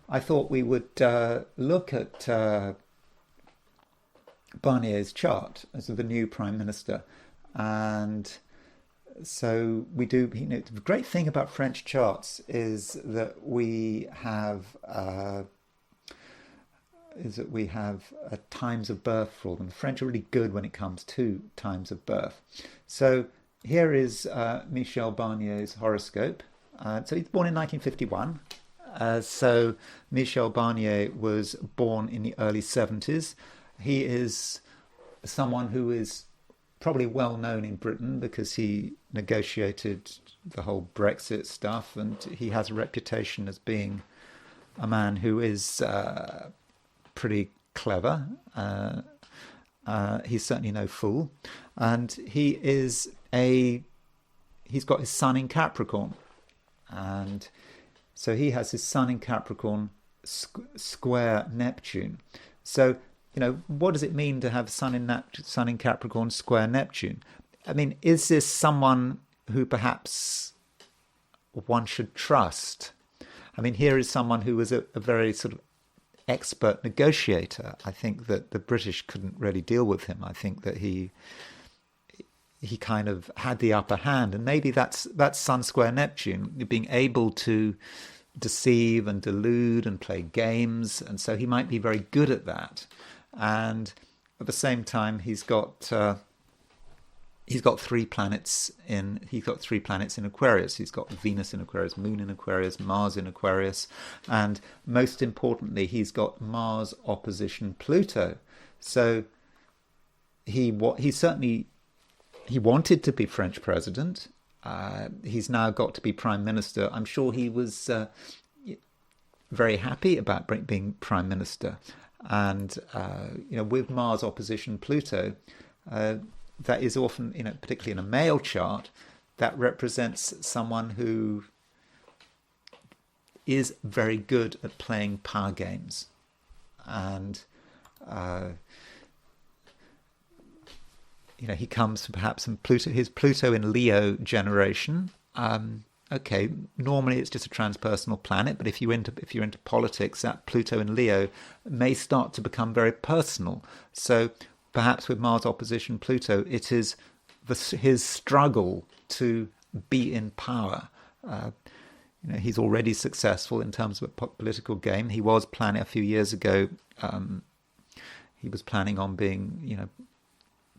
I thought we would look at Barnier's chart as the new prime minister, and so we do. The great thing about French charts is that we have. Times of birth for them. The French are really good when it comes to times of birth. So here is Michel Barnier's horoscope. So he's born in 1951. So Michel Barnier was born in the early 70s. He is someone who is probably well known in Britain because he negotiated the whole Brexit stuff, and he has a reputation as being a man who is pretty clever. He's certainly no fool, and he's got his sun in Capricorn, and so he has his sun in Capricorn square Neptune. So what does it mean to have sun in Capricorn square Neptune? I mean, is this someone who perhaps one should trust? I mean, here is someone who was a very sort of expert negotiator. I think that the British couldn't really deal with him. I think that he kind of had the upper hand, and maybe that's Sun square Neptune, being able to deceive and delude and play games, and so he might be very good at that. And at the same time, he's got 3 planets in Aquarius. He's got Venus in Aquarius, Moon in Aquarius, Mars in Aquarius, and most importantly, he's got Mars opposition Pluto. So he wanted to be French president. He's now got to be prime minister. I'm sure he was very happy about being prime minister. And with Mars opposition Pluto, that is often, particularly in a male chart, that represents someone who is very good at playing power games. And he comes from perhaps from Pluto, his Pluto in Leo generation. Okay, normally it's just a transpersonal planet, but if you're into politics, that Pluto in Leo may start to become very personal. So perhaps with Mars opposition Pluto, it is his struggle to be in power. He's already successful in terms of a political game. He was planning a few years ago. He was planning on being,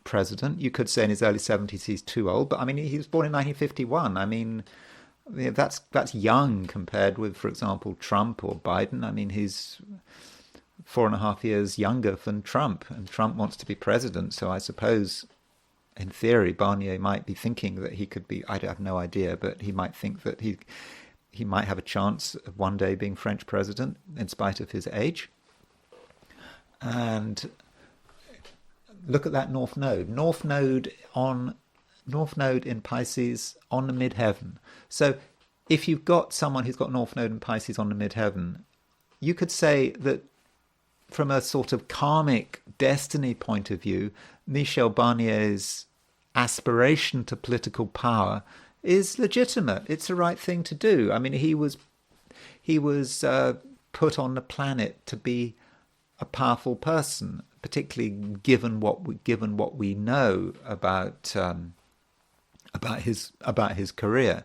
president. You could say in his early 70s he's too old, but I mean, he was born in 1951. I mean, that's young compared with, for example, Trump or Biden. I mean, he's 4.5 years younger than Trump, and Trump wants to be president. So I suppose, in theory, Barnier might be thinking that he could be. I have no idea, but he might think that he might have a chance of one day being French president in spite of his age. And look at that North Node. North Node in Pisces on the midheaven. So if you've got someone who's got North Node in Pisces on the midheaven, you could say that from a sort of karmic destiny point of view, Michel Barnier's aspiration to political power is legitimate. It's the right thing to do. I mean, he was put on the planet to be a powerful person, particularly given what we know about his career.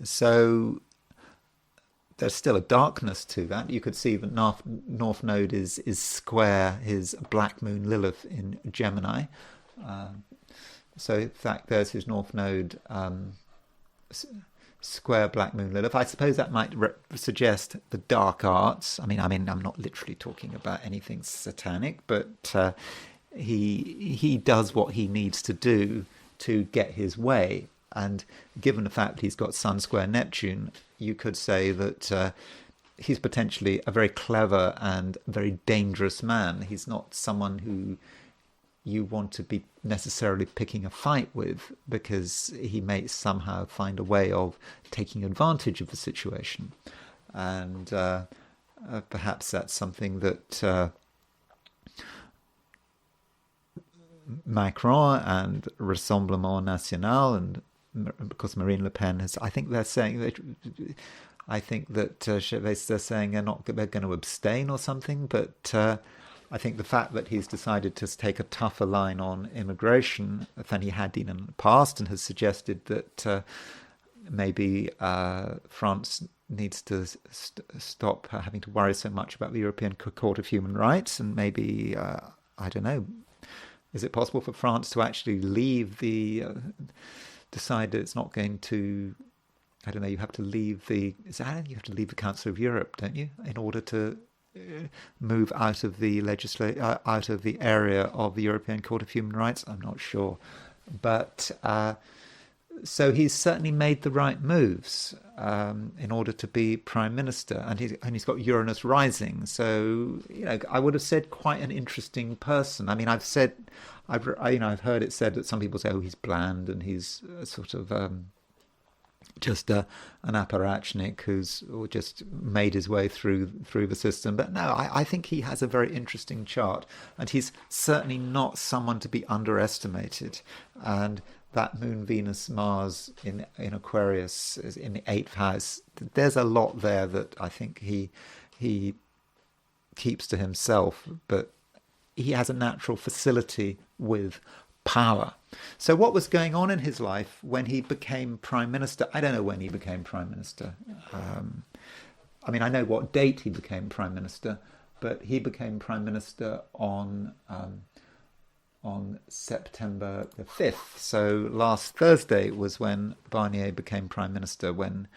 So there's still a darkness to that. You could see that North Node is square his Black Moon Lilith in Gemini. So in fact, there's his North Node square Black Moon Lilith. I suppose that might suggest the dark arts. I mean, I'm not literally talking about anything satanic, but he does what he needs to do to get his way. And given the fact that he's got Sun square Neptune, you could say that he's potentially a very clever and very dangerous man. He's not someone who you want to be necessarily picking a fight with, because he may somehow find a way of taking advantage of the situation. And perhaps that's something that Macron and Rassemblement National, and because Marine Le Pen has, I think they're saying that they're saying they're going to abstain or something, but I think the fact that he's decided to take a tougher line on immigration than he had in the past, and has suggested that maybe France needs to stop having to worry so much about the European Court of Human Rights, and maybe, I don't know, is it possible for France to actually leave decide that it's not going to, I don't know, you have to leave the Council of Europe, don't you, in order to move out of the out of the area of the European Court of Human Rights? I'm not sure, but so he's certainly made the right moves in order to be prime minister, and he's got Uranus rising. So I would have said quite an interesting person. I mean, I've heard it said that some people say, oh, he's bland and he's sort of just an apparatchik who's just made his way through the system. But no, I think he has a very interesting chart, and he's certainly not someone to be underestimated. And that Moon, Venus, Mars in Aquarius is in the 8th house. There's a lot there that I think he keeps to himself, but he has a natural facility with power. So what was going on in his life when he became prime minister? I don't know when he became prime minister. I mean, I know what date he became prime minister, but he became prime minister on September the 5th. So last Thursday was when Barnier became prime minister, when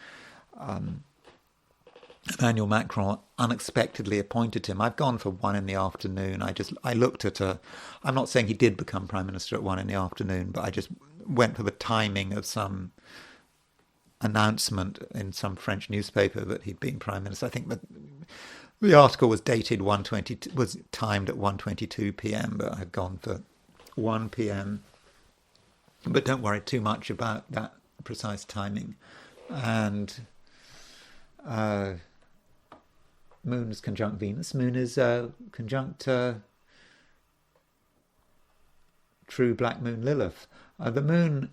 Emmanuel Macron unexpectedly appointed him. I've gone for 1 in the afternoon. I looked at I'm not saying he did become prime minister at 1 in the afternoon, but I just went for the timing of some announcement in some French newspaper that he'd been prime minister. I think that the article was dated was timed at 1:22 p.m., but I've gone for 1 p.m. But don't worry too much about that precise timing. And Moon is conjunct Venus. Moon is conjunct true black moon Lilith. The moon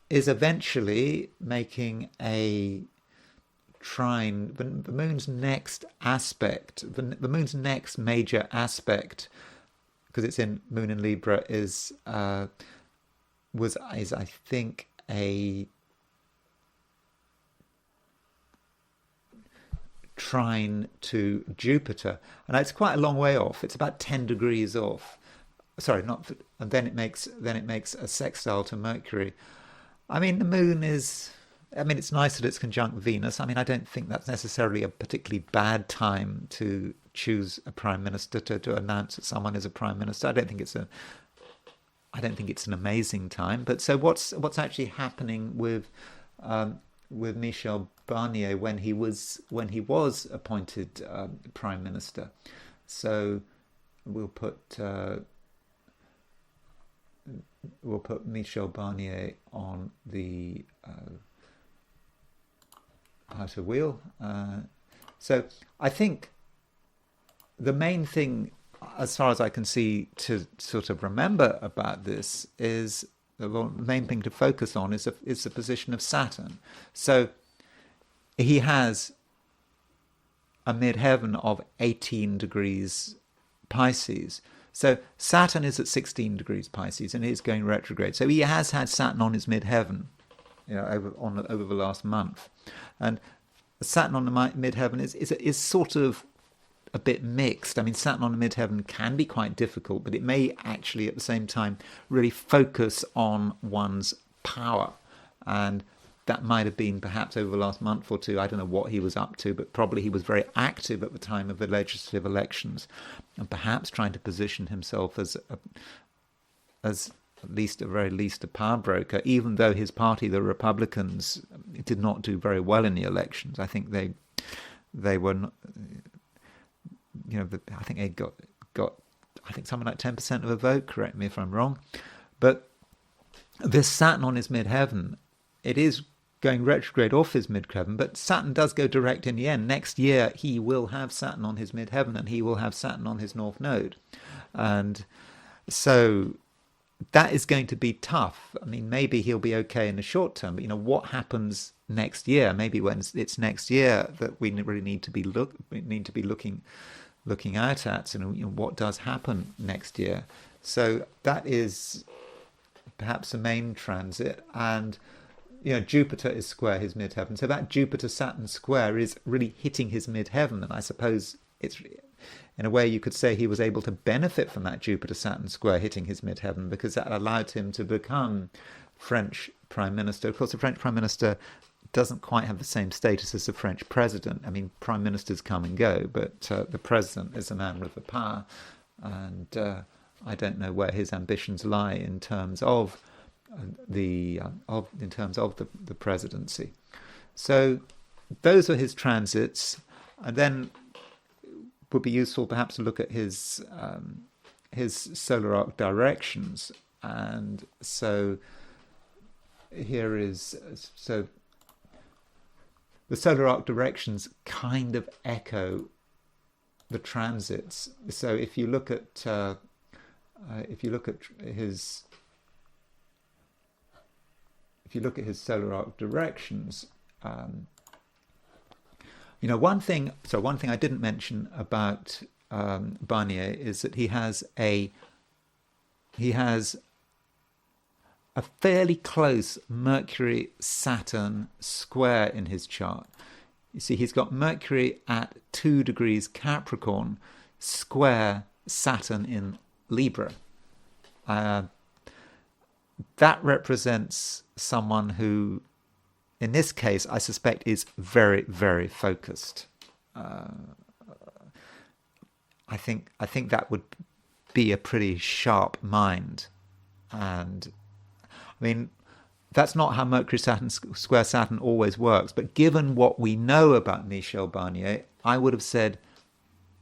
is eventually making a trine. The moon's next aspect, the moon's next major aspect, because it's in Moon in Libra, is I think a trine to Jupiter, and it's quite a long way off. It's about 10 degrees off. Sorry, not. And then it makes a sextile to Mercury. I mean, the moon is. I mean, it's nice that it's conjunct Venus. I mean, I don't think that's necessarily a particularly bad time to choose a prime minister, to announce that someone is a prime minister. I don't think it's an amazing time. But so what's actually happening with Michel Barnier when he was appointed prime minister? So we'll put Michel Barnier on the outer wheel. So I think the main thing, as far as I can see, to sort of remember about this is the main thing to focus on is the position of Saturn. So he has a midheaven of 18 degrees Pisces. So Saturn is at 16 degrees Pisces and is going retrograde. So he has had Saturn on his midheaven, over the last month, and Saturn on the midheaven is sort of a bit mixed. I mean, Saturn on the midheaven can be quite difficult, but it may actually at the same time really focus on one's power, and that might have been perhaps over the last month or two. I don't know what he was up to, but probably he was very active at the time of the legislative elections, and perhaps trying to position himself as at very least a power broker, even though his party, the Republicans, did not do very well in the elections. I think they were not, I think they got something like 10% of the vote, correct me if I'm wrong. But this Saturn on his midheaven, it is going retrograde off his midheaven, but Saturn does go direct in the end. Next year he will have Saturn on his midheaven and he will have Saturn on his north node. And so that is going to be tough. I mean, maybe he'll be okay in the short term, but what happens next year? Maybe when it's next year that we really need to be looking out at. What does happen next year? So that is perhaps the main transit, and Jupiter is square his midheaven. So that Jupiter-Saturn square is really hitting his midheaven, and I suppose it's, in a way, you could say he was able to benefit from that Jupiter-Saturn square hitting his midheaven, because that allowed him to become French Prime Minister. Of course, the French Prime Minister doesn't quite have the same status as the French President. I mean, Prime Ministers come and go, but the President is a man with the power, and I don't know where his ambitions lie in terms of the presidency. So those are his transits, and then would be useful perhaps to look at his solar arc directions. And so here is, so the solar arc directions kind of echo the transits. So if you look at his solar arc directions, one thing I didn't mention about Barnier is that he has a fairly close Mercury-Saturn square in his chart. You see, he's got Mercury at 2 degrees Capricorn, square Saturn in Libra. That represents someone who, in this case, I suspect is very, very focused. I think that would be a pretty sharp mind. And I mean, that's not how Mercury-Saturn square Saturn always works. But given what we know about Michel Barnier, I would have said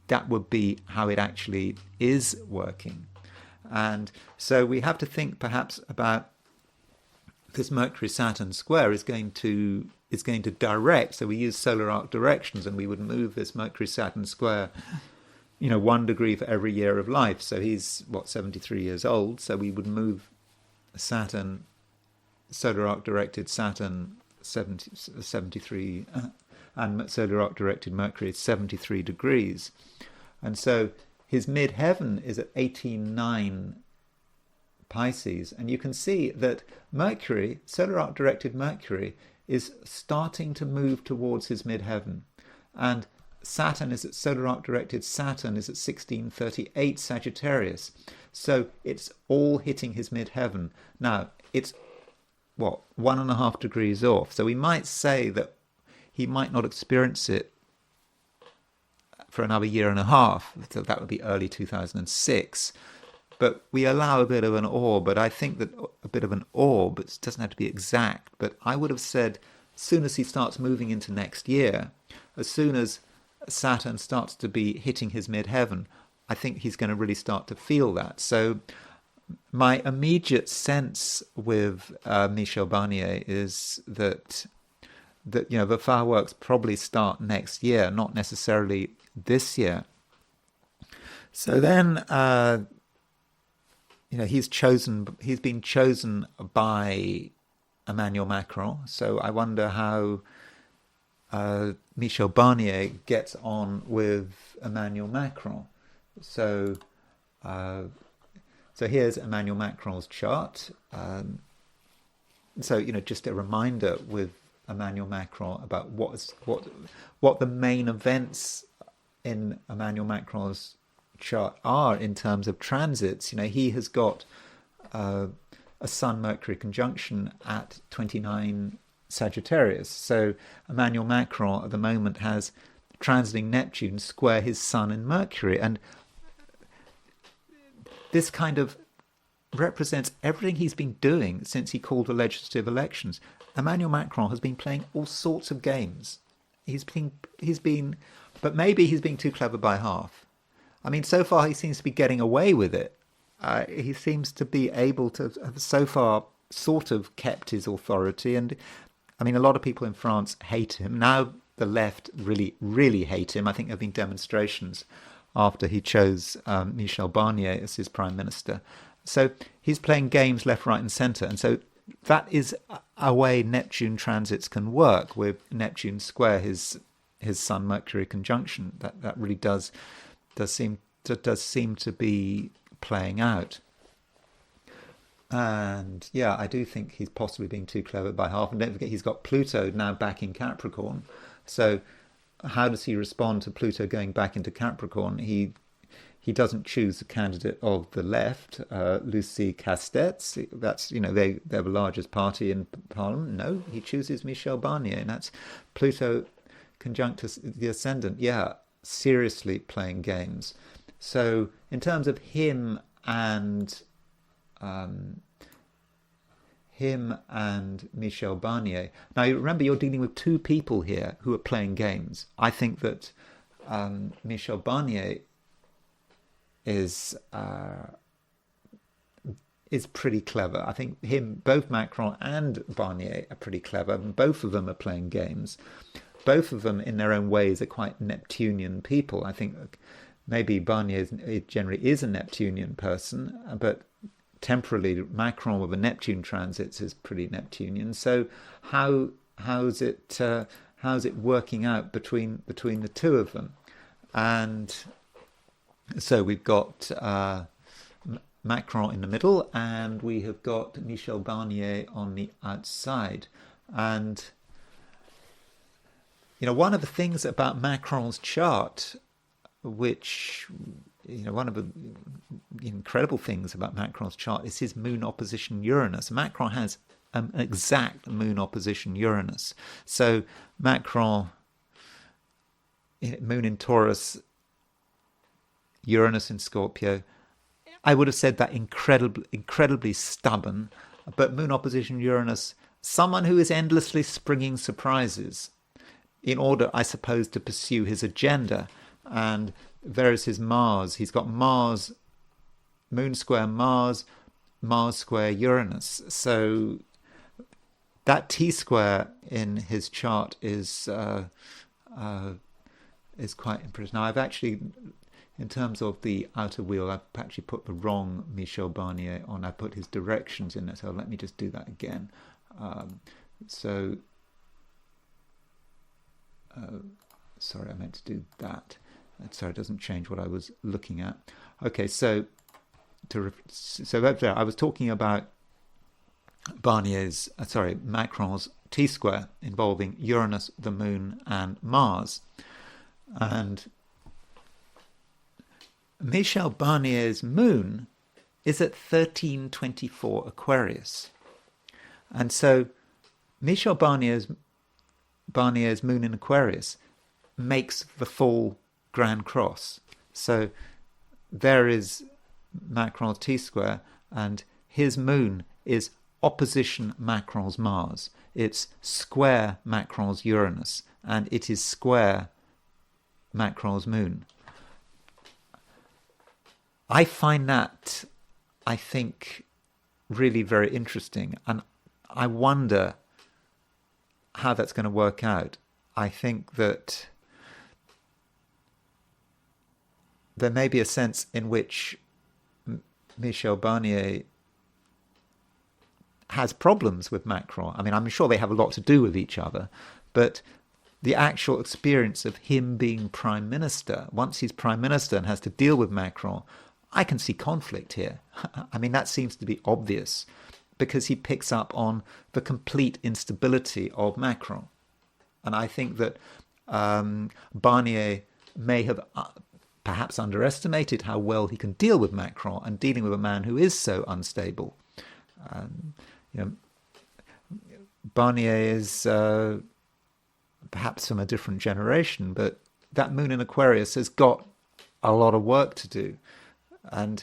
that would be how it actually is working. And so we have to think perhaps about this Mercury-Saturn square is going to direct. So we use solar arc directions, and we would move this Mercury-Saturn square 1 degree for every year of life. So he's, 73 years old. So we would move Saturn, solar arc directed Saturn 73, and solar arc directed Mercury is 73 degrees. And so his midheaven is at 18.9 Pisces. And you can see that Mercury, solar arc directed Mercury, is starting to move towards his midheaven. And Saturn is at solar arc directed Saturn is at 1638 Sagittarius. So it's all hitting his midheaven. Now, it's 1.5 degrees off. So we might say that he might not experience it for another year and a half. So that would be early 2006. But we allow a bit of an orb. But I think that a bit of an orb, it doesn't have to be exact, but I would have said as soon as he starts moving into next year, as soon as Saturn starts to be hitting his midheaven, I think he's going to really start to feel that. So my immediate sense with Michel Barnier is that the fireworks probably start next year, not necessarily this year. So then, he's been chosen by Emmanuel Macron. So I wonder how Michel Barnier gets on with Emmanuel Macron. So here's Emmanuel Macron's chart. Just a reminder with Emmanuel Macron about what the main events in Emmanuel Macron's chart are in terms of transits. He has got a Sun-Mercury conjunction at 29 Sagittarius. So Emmanuel Macron at the moment has transiting Neptune square his Sun and Mercury. And this kind of represents everything he's been doing since he called for legislative elections. Emmanuel Macron has been playing all sorts of games. But maybe he's being too clever by half. I mean, so far he seems to be getting away with it. He seems to be able to have so far sort of kept his authority. And I mean, a lot of people in France hate him. Now the left really, really hate him. I think there have been demonstrations after he chose Michel Barnier as his prime minister. So he's playing games left, right and centre. And so that is a way Neptune transits can work, with Neptune square his Sun-Mercury conjunction. That really does seem to be playing out. And yeah, I do think he's possibly being too clever by half. And don't forget, he's got Pluto now back in Capricorn. So how does he respond to Pluto going back into Capricorn? He doesn't choose the candidate of the left, Lucie Castex. That's, they're the largest party in Parliament. No, he chooses Michel Barnier, and that's Pluto conjunct the ascendant. Yeah, seriously playing games. So in terms of him and Michel Barnier. Now, remember, you're dealing with two people here who are playing games. I think that Michel Barnier is pretty clever. I think both Macron and Barnier are pretty clever. Both of them are playing games. Both of them, in their own ways, are quite Neptunian people. I think maybe Barnier generally is a Neptunian person, but temporally Macron with the Neptune transits is pretty Neptunian. So how's it working out between the two of them? And so we've got Macron in the middle, and we have got Michel Barnier on the outside. And one of the things about Macron's chart, which one of the incredible things about Macron's chart is his moon opposition Uranus. Macron has an exact moon opposition Uranus. So Macron, moon in Taurus, Uranus in Scorpio. I would have said that incredibly stubborn, but moon opposition Uranus, someone who is endlessly springing surprises in order, I suppose, to pursue his agenda. And there is his Mars. He's got Mars, moon square Mars, Mars square Uranus. So that T-square in his chart is quite impressive. Now, I've actually, in terms of the outer wheel, I've actually put the wrong Michel Barnier on. I put his directions in it, so let me just do that again. Sorry, I meant to do that. Sorry, it doesn't change what I was looking at. Okay, so I was talking about Macron's T-square involving Uranus, the Moon, and Mars. And Michel Barnier's Moon is at 1324 Aquarius. And so Michel Barnier's Moon in Aquarius makes the full Grand Cross. So there is Macron's T-square, and his Moon is opposition Macron's Mars. It's square Macron's Uranus, and it is square Macron's Moon. I find that, I think, really very interesting, and I wonder how that's going to work out. I think that there may be a sense in which Michel Barnier has problems with Macron. I mean, I'm sure they have a lot to do with each other, but the actual experience of him being prime minister, once he's prime minister and has to deal with Macron, I can see conflict here. I mean, that seems to be obvious because he picks up on the complete instability of Macron. And I think that Barnier may have perhaps underestimated how well he can deal with Macron and dealing with a man who is so unstable. Barnier is perhaps from a different generation, but that Moon in Aquarius has got a lot of work to do. And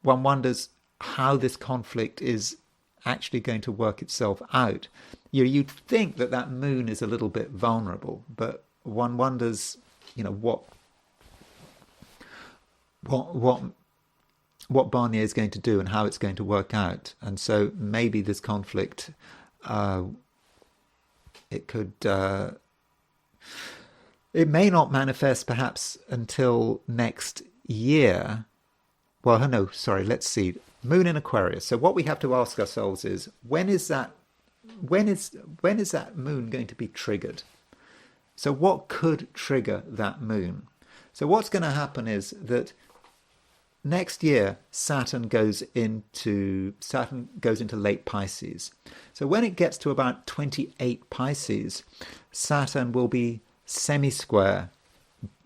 one wonders how this conflict is actually going to work itself out. You'd think that Moon is a little bit vulnerable, but one wonders, what Barnier is going to do and how it's going to work out. And so maybe this conflict, it may not manifest perhaps until next year. Well, no, sorry, let's see. Moon in Aquarius. So what we have to ask ourselves is, when is that moon going to be triggered? So what could trigger that moon? So what's going to happen is that next year Saturn goes into late Pisces. So when it gets to about 28 Pisces, Saturn will be semi-square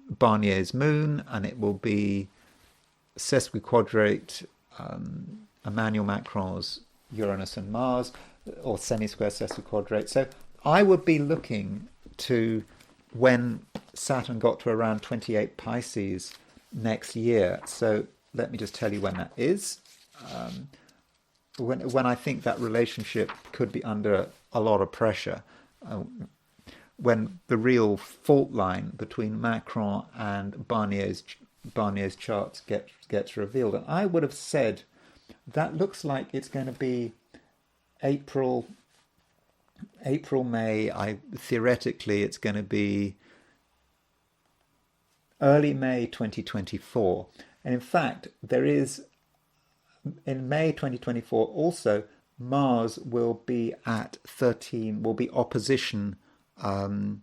Barnier's Moon, and it will be sesquiquadrate Emmanuel Macron's Uranus and Mars, or semi-square sesquiquadrate. So I would be looking to when Saturn got to around 28 Pisces next year. So let me just tell you when that is. When I think that relationship could be under a lot of pressure. When the real fault line between Macron and Barnier's charts gets revealed. And I would have said that looks like it's going to be April, May. Theoretically, it's going to be early May 2024. And in fact, there is, in May 2024 also, Mars will be at 13, will be opposition will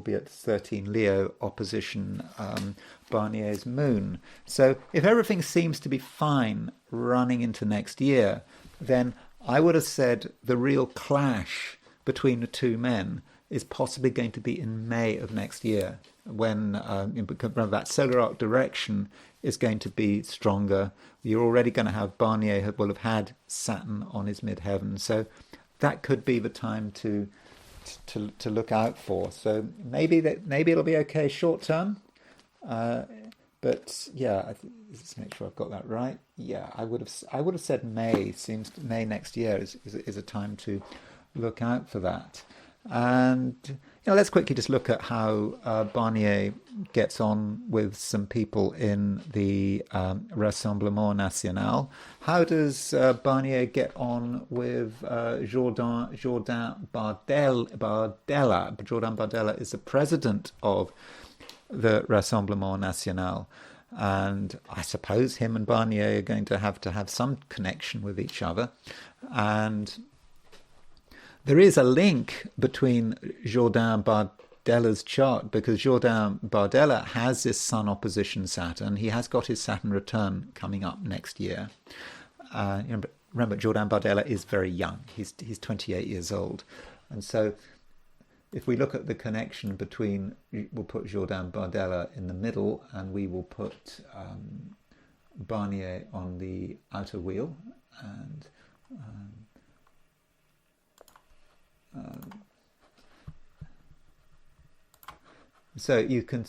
be at 13 Leo opposition Barnier's Moon. So if everything seems to be fine running into next year, then I would have said the real clash between the two men is possibly going to be in May of next year, when that solar arc direction is going to be stronger. You're already going to have Barnier will have had Saturn on his midheaven, so that could be the time to look out for. So maybe it'll be okay short term, but yeah, let's make sure I've got that right. Yeah, I would have said May next year is a time to look out for that. And let's quickly just look at how Barnier gets on with some people in the Rassemblement National. How does Barnier get on with Jourdain Bardella? Jourdain Bardella is the president of the Rassemblement National. And I suppose him and Barnier are going to have some connection with each other. And there is a link between Jourdain Bardella's chart, because Jourdain Bardella has this Sun opposition Saturn. He has got his Saturn return coming up next year. Remember, Jourdain Bardella is very young. He's 28 years old. And so if we look at the connection between, we'll put Jourdain Bardella in the middle, and we will put Barnier on the outer wheel, and so you can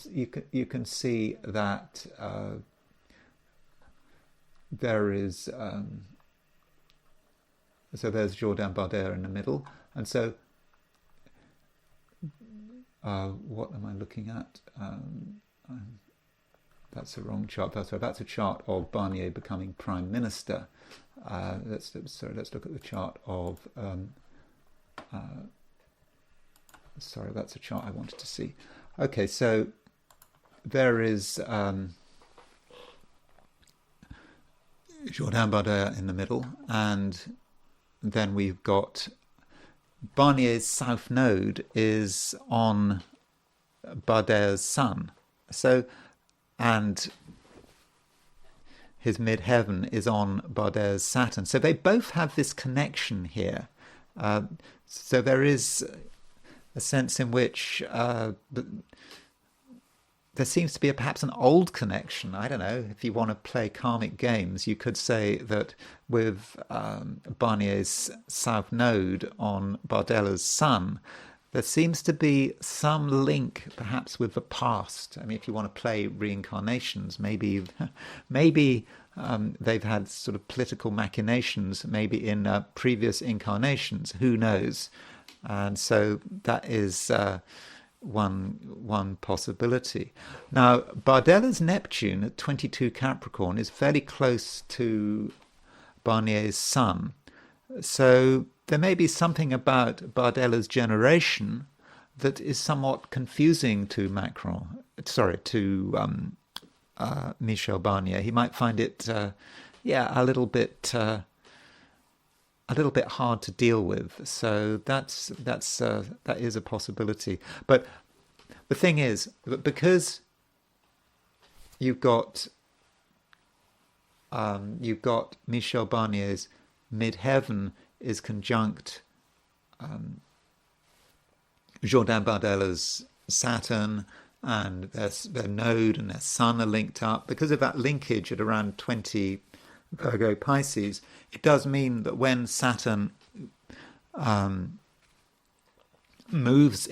see that there is so there's Jourdain Bardella in the middle, and so what am I looking at? That's the wrong chart. That's a chart of Barnier becoming Prime Minister. Let's look at the chart of. Sorry, that's a chart I wanted to see. Okay, so there is Jourdain Bardella in the middle, and then we've got Barnier's South Node is on Bardella's Sun. So, and his midheaven is on Bardella's Saturn. So they both have this connection here. So there is a sense in which there seems to be perhaps an old connection. I don't know, if you want to play karmic games, you could say that with Barnier's South Node on Bardella's Sun, there seems to be some link perhaps with the past. I mean, if you want to play reincarnations, maybe they've had sort of political machinations, maybe in previous incarnations, who knows? And so that is one possibility. Now, Bardella's Neptune at 22 Capricorn is fairly close to Barnier's Sun. So there may be something about Bardella's generation that is somewhat confusing to Michel Barnier. He might find it, a little bit hard to deal with. So that is a possibility. But the thing is that because you've got Michel Barnier's midheaven is conjunct Jourdain Bardella's Saturn, and their node and their sun are linked up. Because of that linkage at around 20 Virgo Pisces, it does mean that when Saturn moves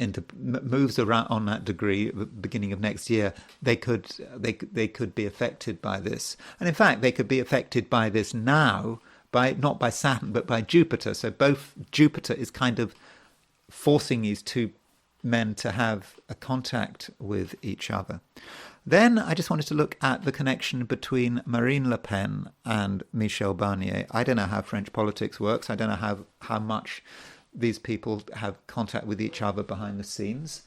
around on that degree at the beginning of next year, they could be affected by this. And in fact, they could be affected by this now, not by Saturn but by Jupiter. So both Jupiter is kind of forcing these two men to have a contact with each other. Then I just wanted to look at the connection between Marine Le Pen and Michel Barnier. I don't know how French politics works. I don't know how much these people have contact with each other behind the scenes.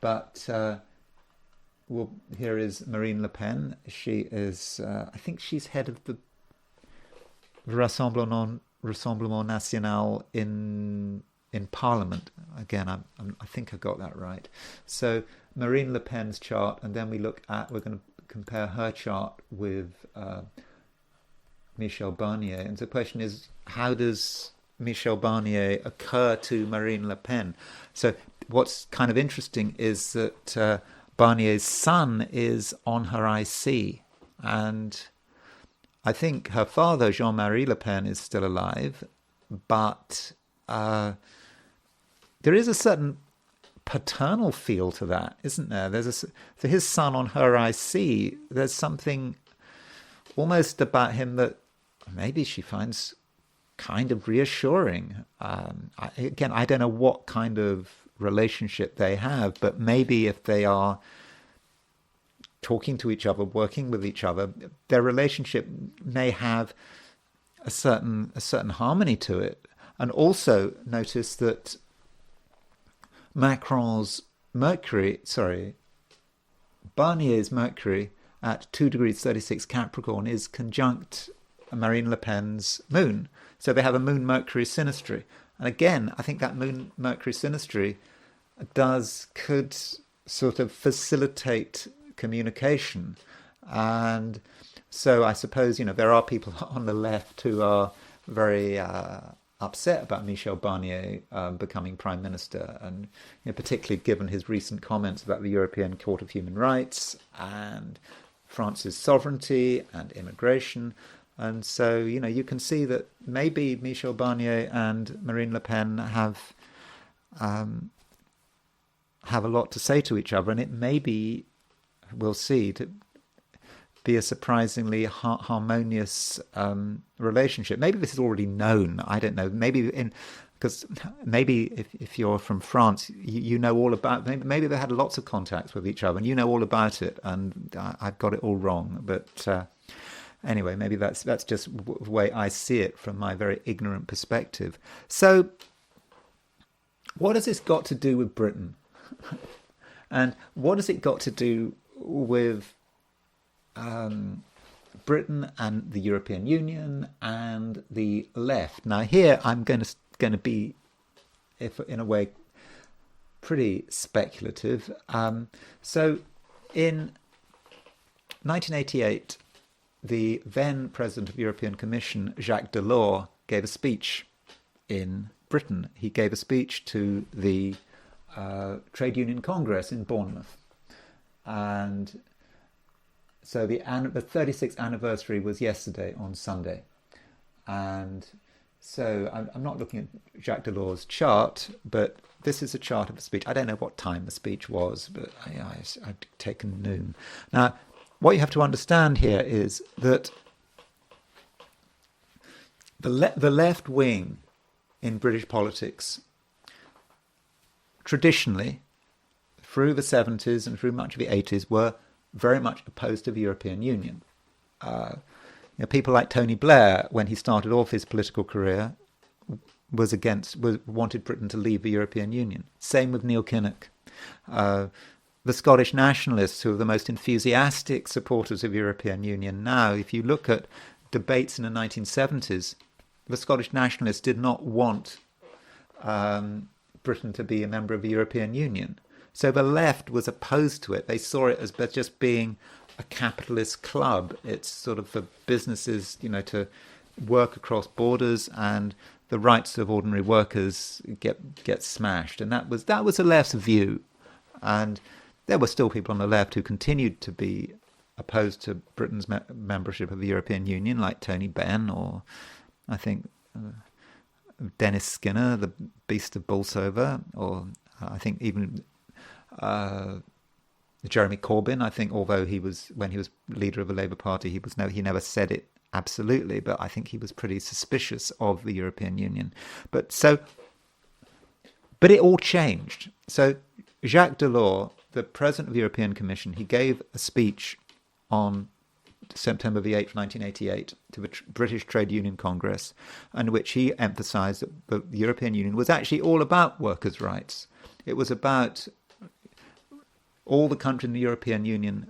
But here is Marine Le Pen. She is, I think she's head of the Rassemblement National in Parliament. Again, I think I got that right. So Marine Le Pen's chart, and then we're going to compare her chart with Michel Barnier. And the question is, how does Michel Barnier occur to Marine Le Pen? So what's kind of interesting is that Barnier's sun is on her IC, and I think her father, Jean-Marie Le Pen, is still alive, but there is a certain paternal feel to that, isn't there? For his son on her IC, there's something almost about him that maybe she finds kind of reassuring. Again, I don't know what kind of relationship they have, but maybe if they are talking to each other, working with each other, their relationship may have a certain harmony to it. And also notice that Barnier's Mercury at 2 degrees 36 Capricorn is conjunct Marine Le Pen's moon. So they have a moon-Mercury synastry. And again, I think that moon-Mercury synastry could sort of facilitate communication. And so I suppose, there are people on the left who are very upset about Michel Barnier becoming Prime Minister, and particularly given his recent comments about the European Court of Human Rights and France's sovereignty and immigration. And so, you can see that maybe Michel Barnier and Marine Le Pen have a lot to say to each other, and it may be, we'll see, to be a surprisingly harmonious relationship. Maybe this is already known. I don't know. Because maybe if you're from France, you know all about. Maybe they had lots of contacts with each other, and you know all about it. And I've got it all wrong. But anyway, maybe that's just the way I see it from my very ignorant perspective. So, what has this got to do with Britain? And what has it got to do with Britain and the European Union and the left? Now, here I'm going to be, in a way, pretty speculative. So, in 1988, the then president of the European Commission, Jacques Delors, gave a speech in Britain. He gave a speech to the Trade Union Congress in Bournemouth, and so the 36th anniversary was yesterday on Sunday. And so I'm not looking at Jacques Delors' chart, but this is a chart of the speech. I don't know what time the speech was, but I've taken noon. Now, what you have to understand here is that the left wing in British politics, traditionally, through the 70s and through much of the 80s, were very much opposed to the European Union. People like Tony Blair, when he started off his political career, wanted Britain to leave the European Union. Same with Neil Kinnock. The Scottish nationalists, who are the most enthusiastic supporters of the European Union now, if you look at debates in the 1970s, the Scottish nationalists did not want Britain to be a member of the European Union. So the left was opposed to it. They saw it as just being a capitalist club. It's sort of for businesses, to work across borders, and the rights of ordinary workers get smashed. And that was the left's view. And there were still people on the left who continued to be opposed to Britain's membership of the European Union, like Tony Benn, or I think Dennis Skinner, the Beast of Bolsover, or I think even Jeremy Corbyn. I think, although when he was leader of the Labour Party, he never said it absolutely, but I think he was pretty suspicious of the European Union. But it all changed. So Jacques Delors, the president of the European Commission, he gave a speech on September the 8th, 1988, to the British Trade Union Congress, in which he emphasised that the European Union was actually all about workers' rights. It was about all the countries in the European Union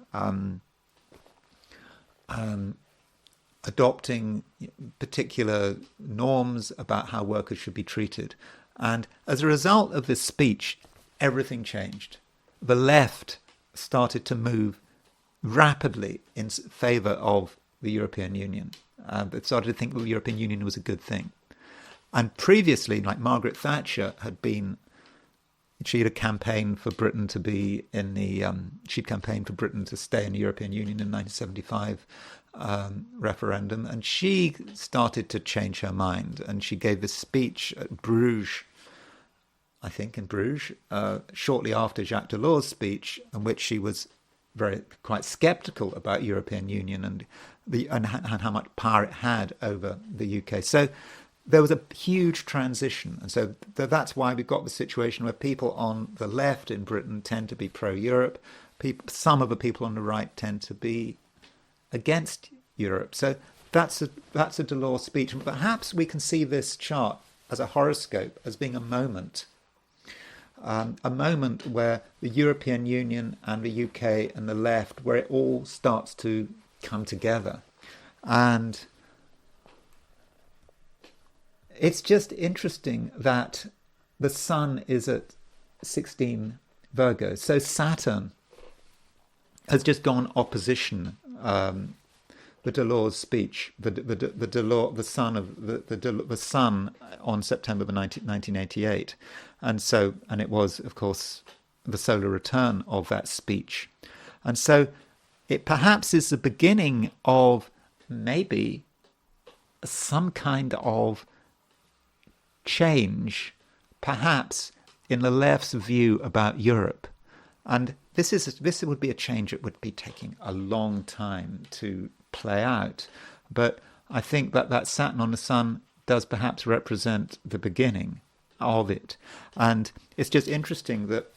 adopting particular norms about how workers should be treated. And as a result of this speech, everything changed. The left started to move rapidly in favour of the European Union. It started to think that the European Union was a good thing. And previously, like Margaret Thatcher she had campaigned for Britain to be in the. She'd campaigned for Britain to stay in the European Union in the 1975 referendum, and she started to change her mind. And she gave this speech at Bruges, I think in Bruges, shortly after Jacques Delors' speech, in which she was quite sceptical about European Union and how much power it had over the UK. So there was a huge transition. And so that's why we've got the situation where people on the left in Britain tend to be pro-Europe. Some of the people on the right tend to be against Europe. So that's a Delors speech. And perhaps we can see this chart as a horoscope, as being a moment where the European Union and the UK and the left, where it all starts to come together. And it's just interesting that the sun is at 16 Virgo. So Saturn has just gone opposition. The Delors speech, the sun on September 1988, and it was, of course, the solar return of that speech, and so it perhaps is the beginning of maybe some kind of change, perhaps in the left's view about Europe, and this would be a change that would be taking a long time to play out, but I think that Saturn on the sun does perhaps represent the beginning of it. And it's just interesting that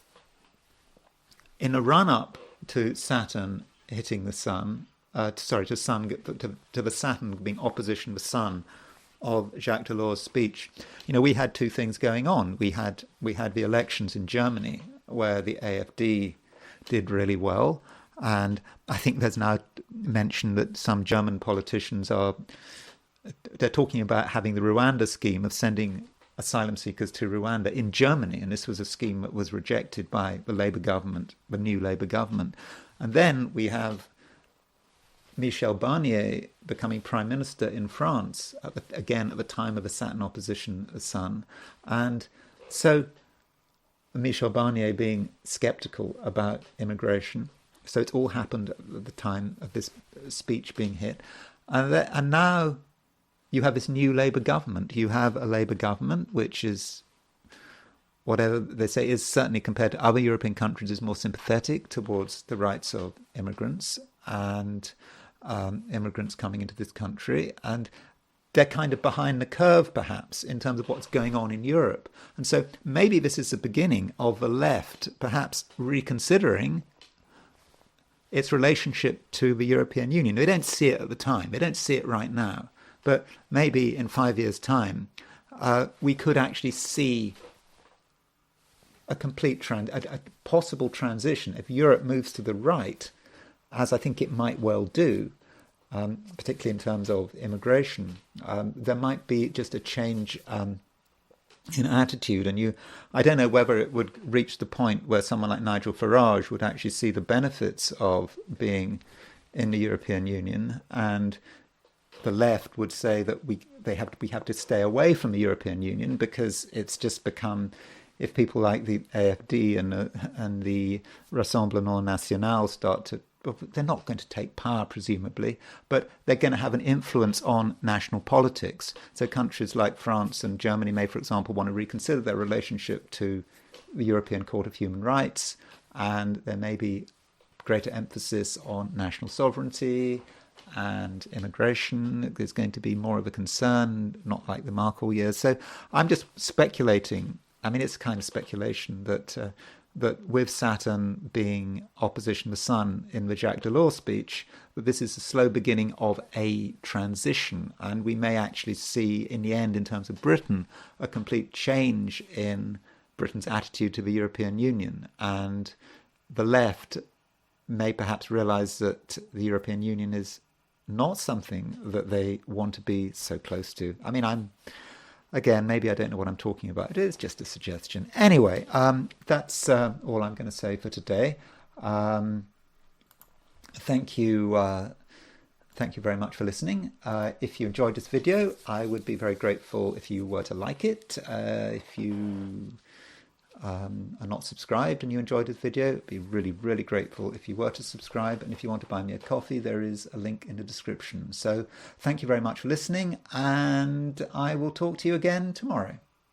in the run-up to Saturn hitting the sun, to the Saturn being opposition to the sun of Jacques Delors' speech, we had two things going on. We had the elections in Germany where the AfD did really well. And I think there's now mention that some German politicians they're talking about having the Rwanda scheme of sending asylum seekers to Rwanda in Germany. And this was a scheme that was rejected by the Labour government, the new Labour government. And then we have Michel Barnier becoming prime minister in France, again at the time of the Saturn opposition sun. And so Michel Barnier being sceptical about immigration. So it's all happened at the time of this speech being hit. And now you have this new Labour government. You have a Labour government which is, whatever they say, is certainly compared to other European countries, is more sympathetic towards the rights of immigrants and immigrants coming into this country. And they're kind of behind the curve, perhaps, in terms of what's going on in Europe. And so maybe this is the beginning of the left perhaps reconsidering its relationship to the European Union. They don't see it at the time. They don't see it right now. But maybe in 5 years' time, we could actually see a complete a possible transition. If Europe moves to the right, as I think it might well do, particularly in terms of immigration, there might be just a change in attitude. And I don't know whether it would reach the point where someone like Nigel Farage would actually see the benefits of being in the European Union, and the left would say that we have to stay away from the European Union because it's just become, if people like the AfD and the Rassemblement National start to, they're not going to take power, presumably, but they're going to have an influence on national politics. So countries like France and Germany may, for example, want to reconsider their relationship to the European Court of Human Rights, and there may be greater emphasis on national sovereignty and immigration. There's going to be more of a concern, not like the Merkel years. So I'm just speculating. I mean, it's a kind of speculation that with Saturn being opposition to the Sun in the Jacques Delors speech, that this is a slow beginning of a transition. And we may actually see, in the end, in terms of Britain, a complete change in Britain's attitude to the European Union. And the left may perhaps realise that the European Union is not something that they want to be so close to. I mean, again, maybe I don't know what I'm talking about. It is just a suggestion. Anyway, that's all I'm going to say for today. Thank you very much for listening. If you enjoyed this video, I would be very grateful if you were to like it. If you are not subscribed and you enjoyed this video, I'd be really, really grateful if you were to subscribe. And if you want to buy me a coffee, there is a link in the description. So thank you very much for listening, and I will talk to you again tomorrow.